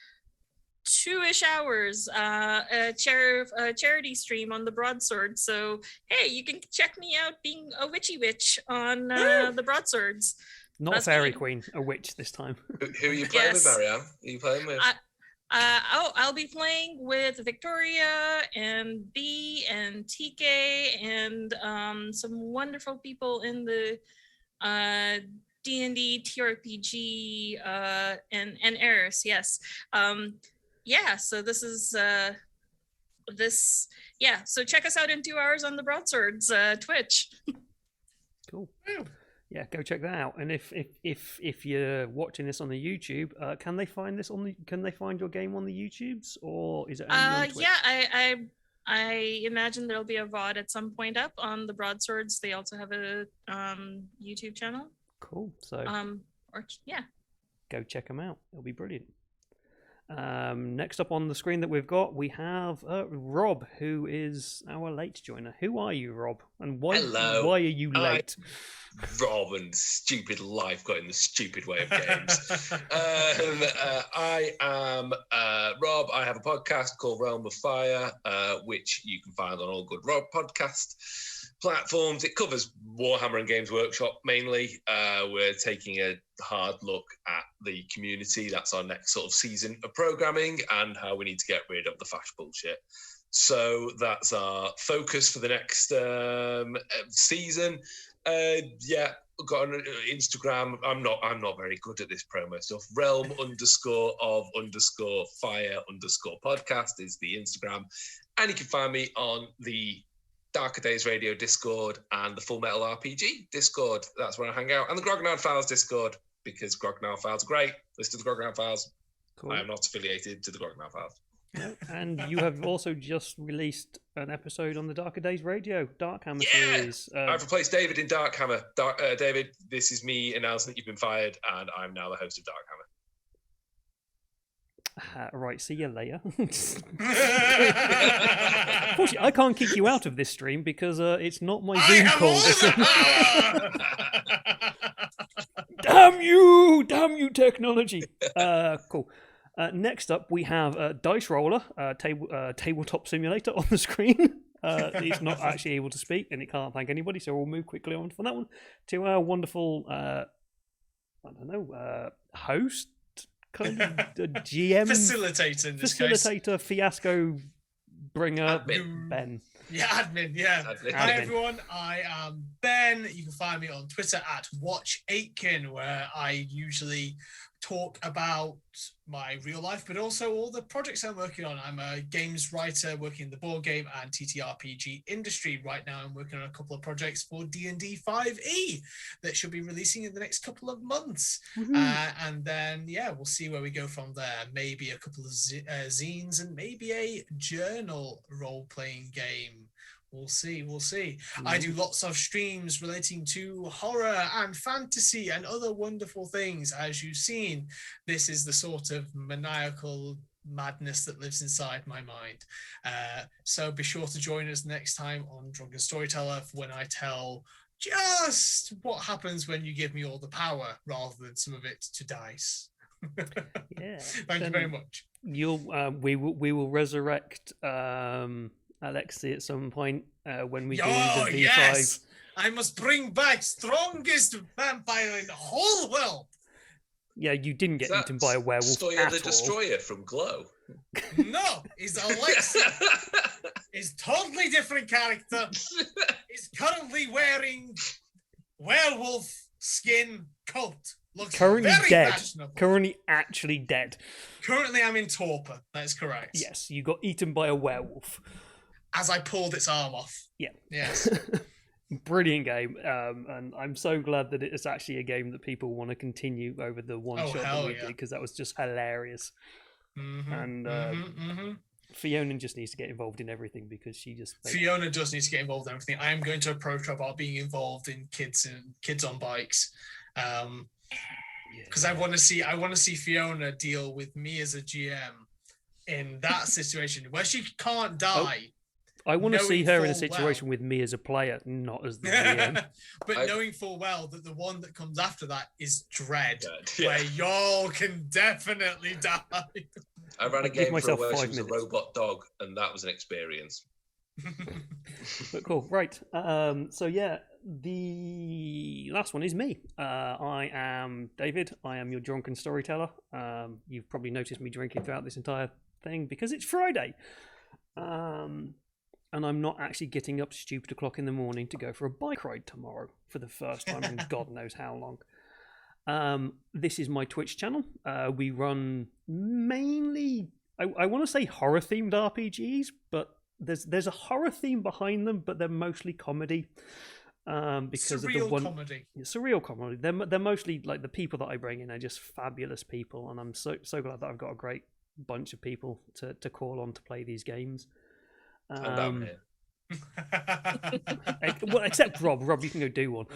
2-ish hours, a charity stream on the Broadsword. So hey, you can check me out being a witchy witch on the Broadswords. Not That's a fairy me. queen, a witch this time. Who are you playing Yes. with, Marianne? Are you playing with? I'll be playing with Victoria and B and TK and some wonderful people in the D&D, TRPG, and Eris, yes. So this is so check us out in 2 hours on the Broadswords Twitch. Cool. Yeah, go check that out. And if you're watching this on the YouTube, can they find your game on the YouTubes, or is it only on Twitch? I imagine there'll be a VOD at some point up on the Broadswords. They also have a YouTube channel. Cool. So go check them out. It'll be brilliant. Next up on the screen that we have Rob, who is our late joiner. Who are you, Rob? And why are you late? Rob and stupid life got in the stupid way of games. I am Rob. I have a podcast called Realm of Fire, which you can find on all good Rob podcast platforms. It covers Warhammer and Games Workshop mainly. We're taking a hard look at the community. That's our next sort of season of programming and how we need to get rid of the fash bullshit. So that's our focus for the next season. Got an Instagram. I'm not very good at this promo stuff. Realm_of_fire_podcast is the Instagram, and you can find me on the Darker Days Radio Discord and the Full Metal RPG Discord. That's where I hang out, and the Grognard Files Discord, because Grognard Files are great. Listen to the Grognard Files. Cool. I am not affiliated to the Grognard Files. No, and you have also just released an episode on the Darker Days Radio Darkhammer Yeah! series. I've replaced David in Darkhammer. David, this is me announcing that you've been fired, and I'm now the host of Darkhammer. Right, see you later. Unfortunately, I can't kick you out of this stream because it's not my Zoom call. Damn you, technology. Cool. Next up, we have Dice Roller, Tabletop Simulator on the screen. It's not actually able to speak, and it can't thank anybody, so we'll move quickly on from that one to our wonderful, host, kind of GM, facilitator, fiasco bringer, admin. Ben. Yeah, admin, yeah. Admin. Hi everyone, I am Ben. You can find me on Twitter at WatchAitken, where I usually talk about my real life, but also all the projects I'm working on. I'm a games writer working in the board game and TTRPG industry. Right now I'm working on a couple of projects for D&D 5e that should be releasing in the next couple of months. And then, we'll see where we go from there. Maybe a couple of zines and maybe a journal role-playing game. We'll see. I do lots of streams relating to horror and fantasy and other wonderful things. As you've seen, this is the sort of maniacal madness that lives inside my mind. So be sure to join us next time on Drunken Storyteller when I tell just what happens when you give me all the power rather than some of it to dice. Yeah. Thank you very much. We will resurrect Alexi at some point when we do the V5. Yes! I must bring back strongest vampire in the whole world. Yeah, you didn't get eaten by a werewolf Stoya at the all. Destroyer from Glow. No, he's Alexi. He's totally different character. He's currently wearing werewolf skin coat. Looks Currently very dead. fashionable. Currently actually dead. Currently, I'm in torpor. That is correct. Yes, you got eaten by a werewolf. As I pulled its arm off. Yeah. Yes. Brilliant game, and I'm so glad that it's actually a game that people want to continue over the one shot that hell we yeah. did, because that was just hilarious. Mhm, And Fiona just needs to get involved in everything, because she just Fiona does need to get involved in everything. I am going to approach her about being involved in kids on bikes, because I want to see Fiona deal with me as a GM in that situation where she can't die. I want to see knowing her in a full situation with me as a player, not as the GM. But knowing full well that the one that comes after that is Dread, Yeah. where y'all can definitely die. I ran a Give game for myself where she 5 was a minutes. robot dog, and that was an experience. But cool, right? So yeah, the last one is me. I am David. I am your drunken storyteller. You've probably noticed me drinking throughout this entire thing because it's Friday. And I'm not actually getting up stupid o'clock in the morning to go for a bike ride tomorrow for the first time in God knows how long. This is my Twitch channel. We run mainly, I want to say horror themed RPGs, but there's a horror theme behind them, but they're mostly comedy. Because surreal of the comedy. Surreal comedy. They're mostly like the people that I bring in are just fabulous people, and I'm so glad that I've got a great bunch of people to call on to play these games. And I'm here. Well, except Rob. Rob, you can go do one.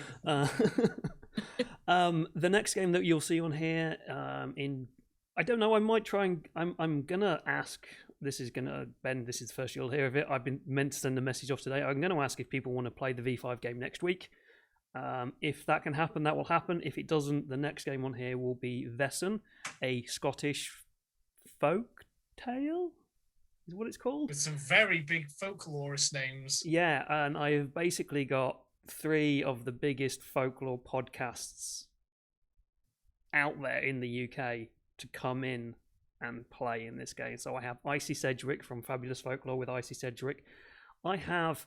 The next game that you'll see on here, I don't know. I might try and I'm gonna ask. Ben. This is the first you'll hear of it. I've been meant to send a message off today. I'm going to ask if people want to play the V5 game next week. If that can happen, that will happen. If it doesn't, the next game on here will be Vesson, a Scottish folk tale. Is what it's called. With some very big folklorist names. Yeah, and I've basically got 3 of the biggest folklore podcasts out there in the UK to come in and play in this game. So I have Icy Sedgwick from Fabulous Folklore with Icy Sedgwick. I have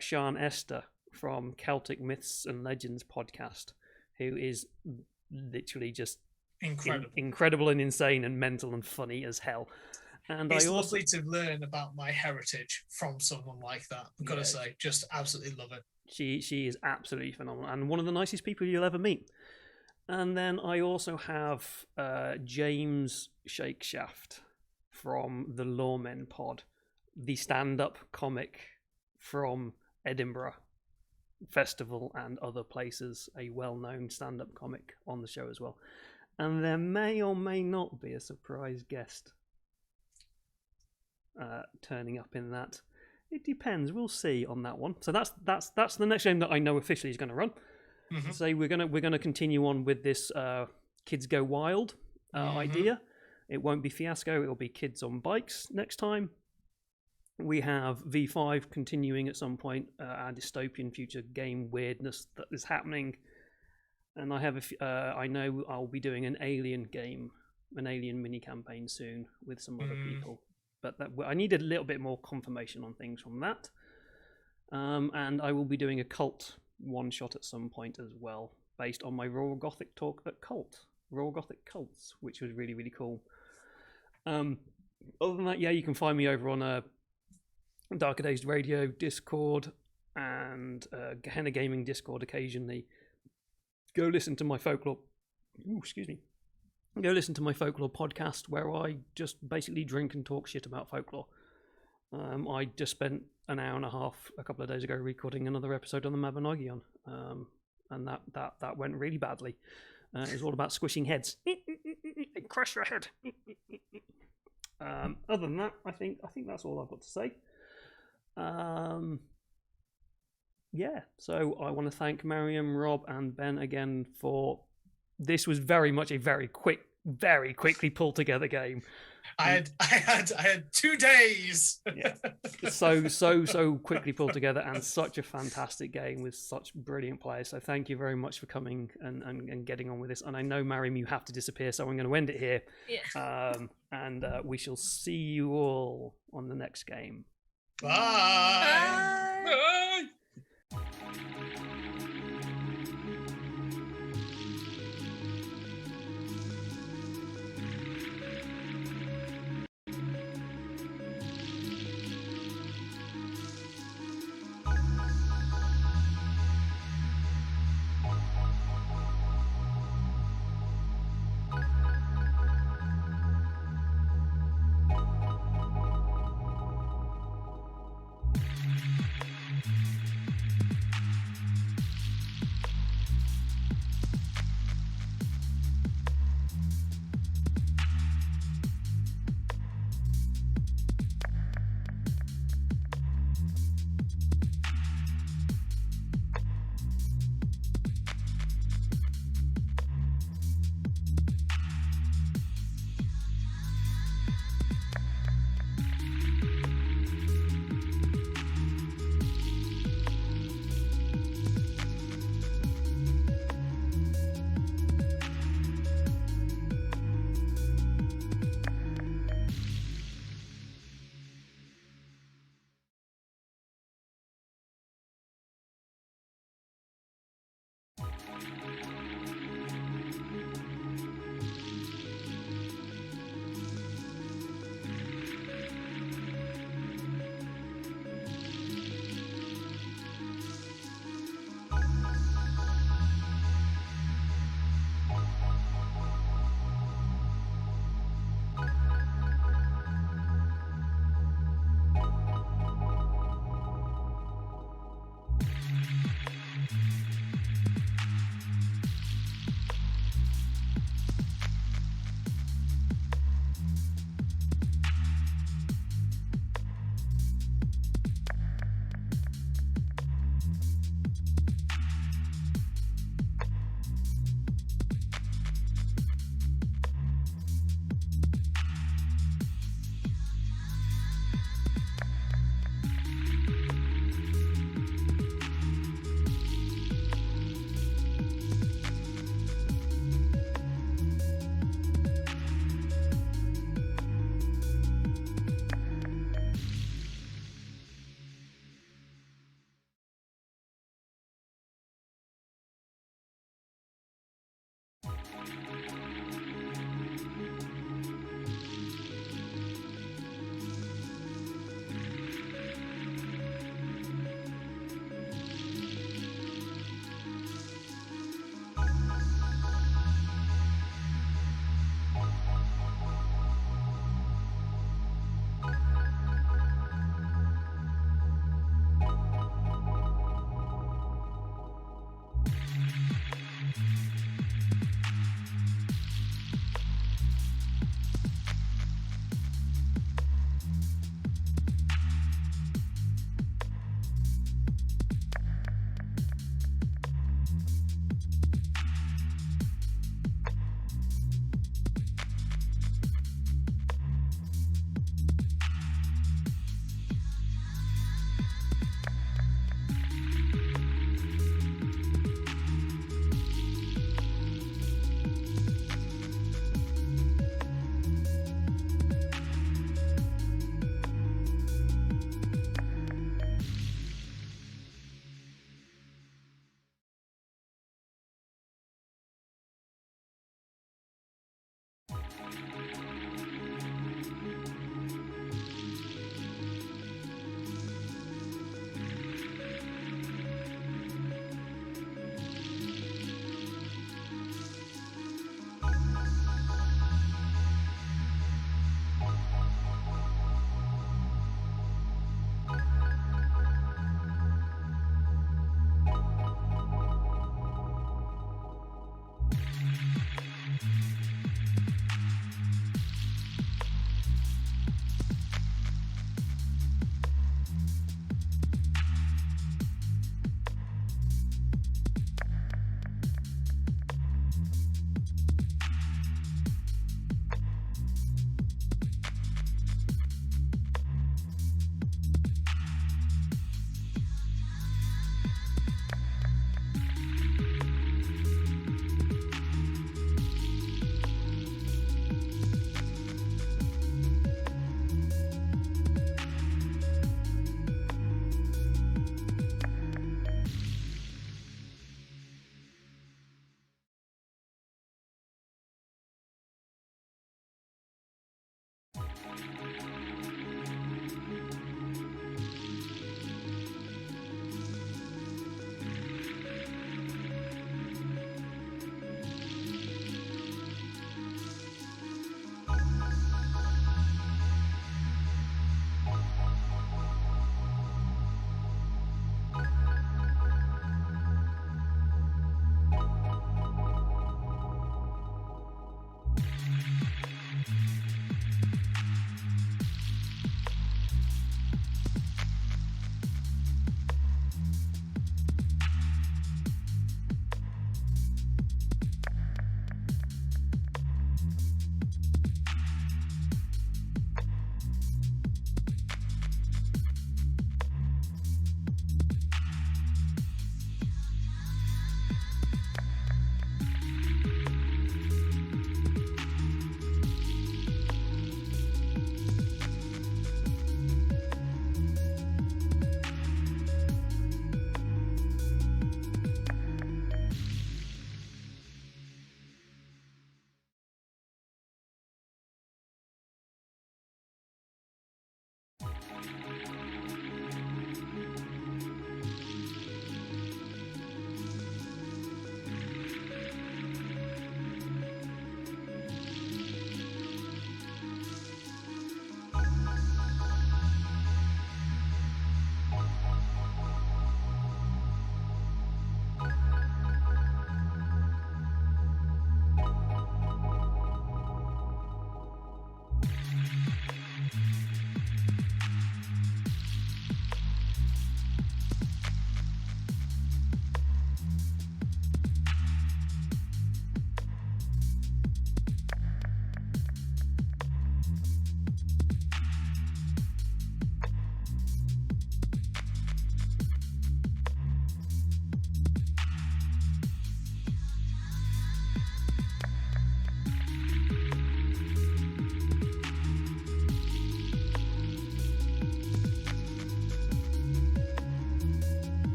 Sian Esther from Celtic Myths and Legends podcast, who is literally just incredible and insane and mental and funny as hell. And it's lovely to learn about my heritage from someone like that. I've got to say, just absolutely love it. She is absolutely phenomenal and one of the nicest people you'll ever meet. And then I also have James Shakeshaft from the Lawmen Pod, the stand-up comic from Edinburgh Festival and other places, a well-known stand-up comic on the show as well. And there may or may not be a surprise guest turning up in that. It depends. We'll see on that one. So that's the next game that I know officially is going to run. Mm-hmm. So we're gonna continue on with this Kids Go Wild idea. It won't be Fiasco. It'll be Kids on Bikes next time. We have V5 continuing at some point, our dystopian future game weirdness that is happening. And I have I know I'll be doing an Alien game, an Alien mini campaign soon with some other people. But I need a little bit more confirmation on things from that. And I will be doing a cult one shot at some point as well, based on my Royal Gothic talk at Royal Gothic Cults, which was really, really cool. Other than that, yeah, you can find me over on Darker Days Radio Discord and Gehenna Gaming Discord occasionally. Go listen to my folklore. Go listen to my folklore podcast where I just basically drink and talk shit about folklore. I just spent an hour and a half a couple of days ago recording another episode on the Mabinogion, and that went really badly. It was all about squishing heads. Crush your head. Other than that, I think that's all I've got to say. Yeah, so I want to thank Mariam, Rob, and Ben again for this. Was very much a very quickly pulled together game. I had 2 days. Yeah, so quickly pulled together, and such a fantastic game with such brilliant players. So thank you very much for coming and getting on with this. And I know, Mariam, you have to disappear, so I'm going to end it here. Yeah. And we shall see you all on the next game. Bye. Bye.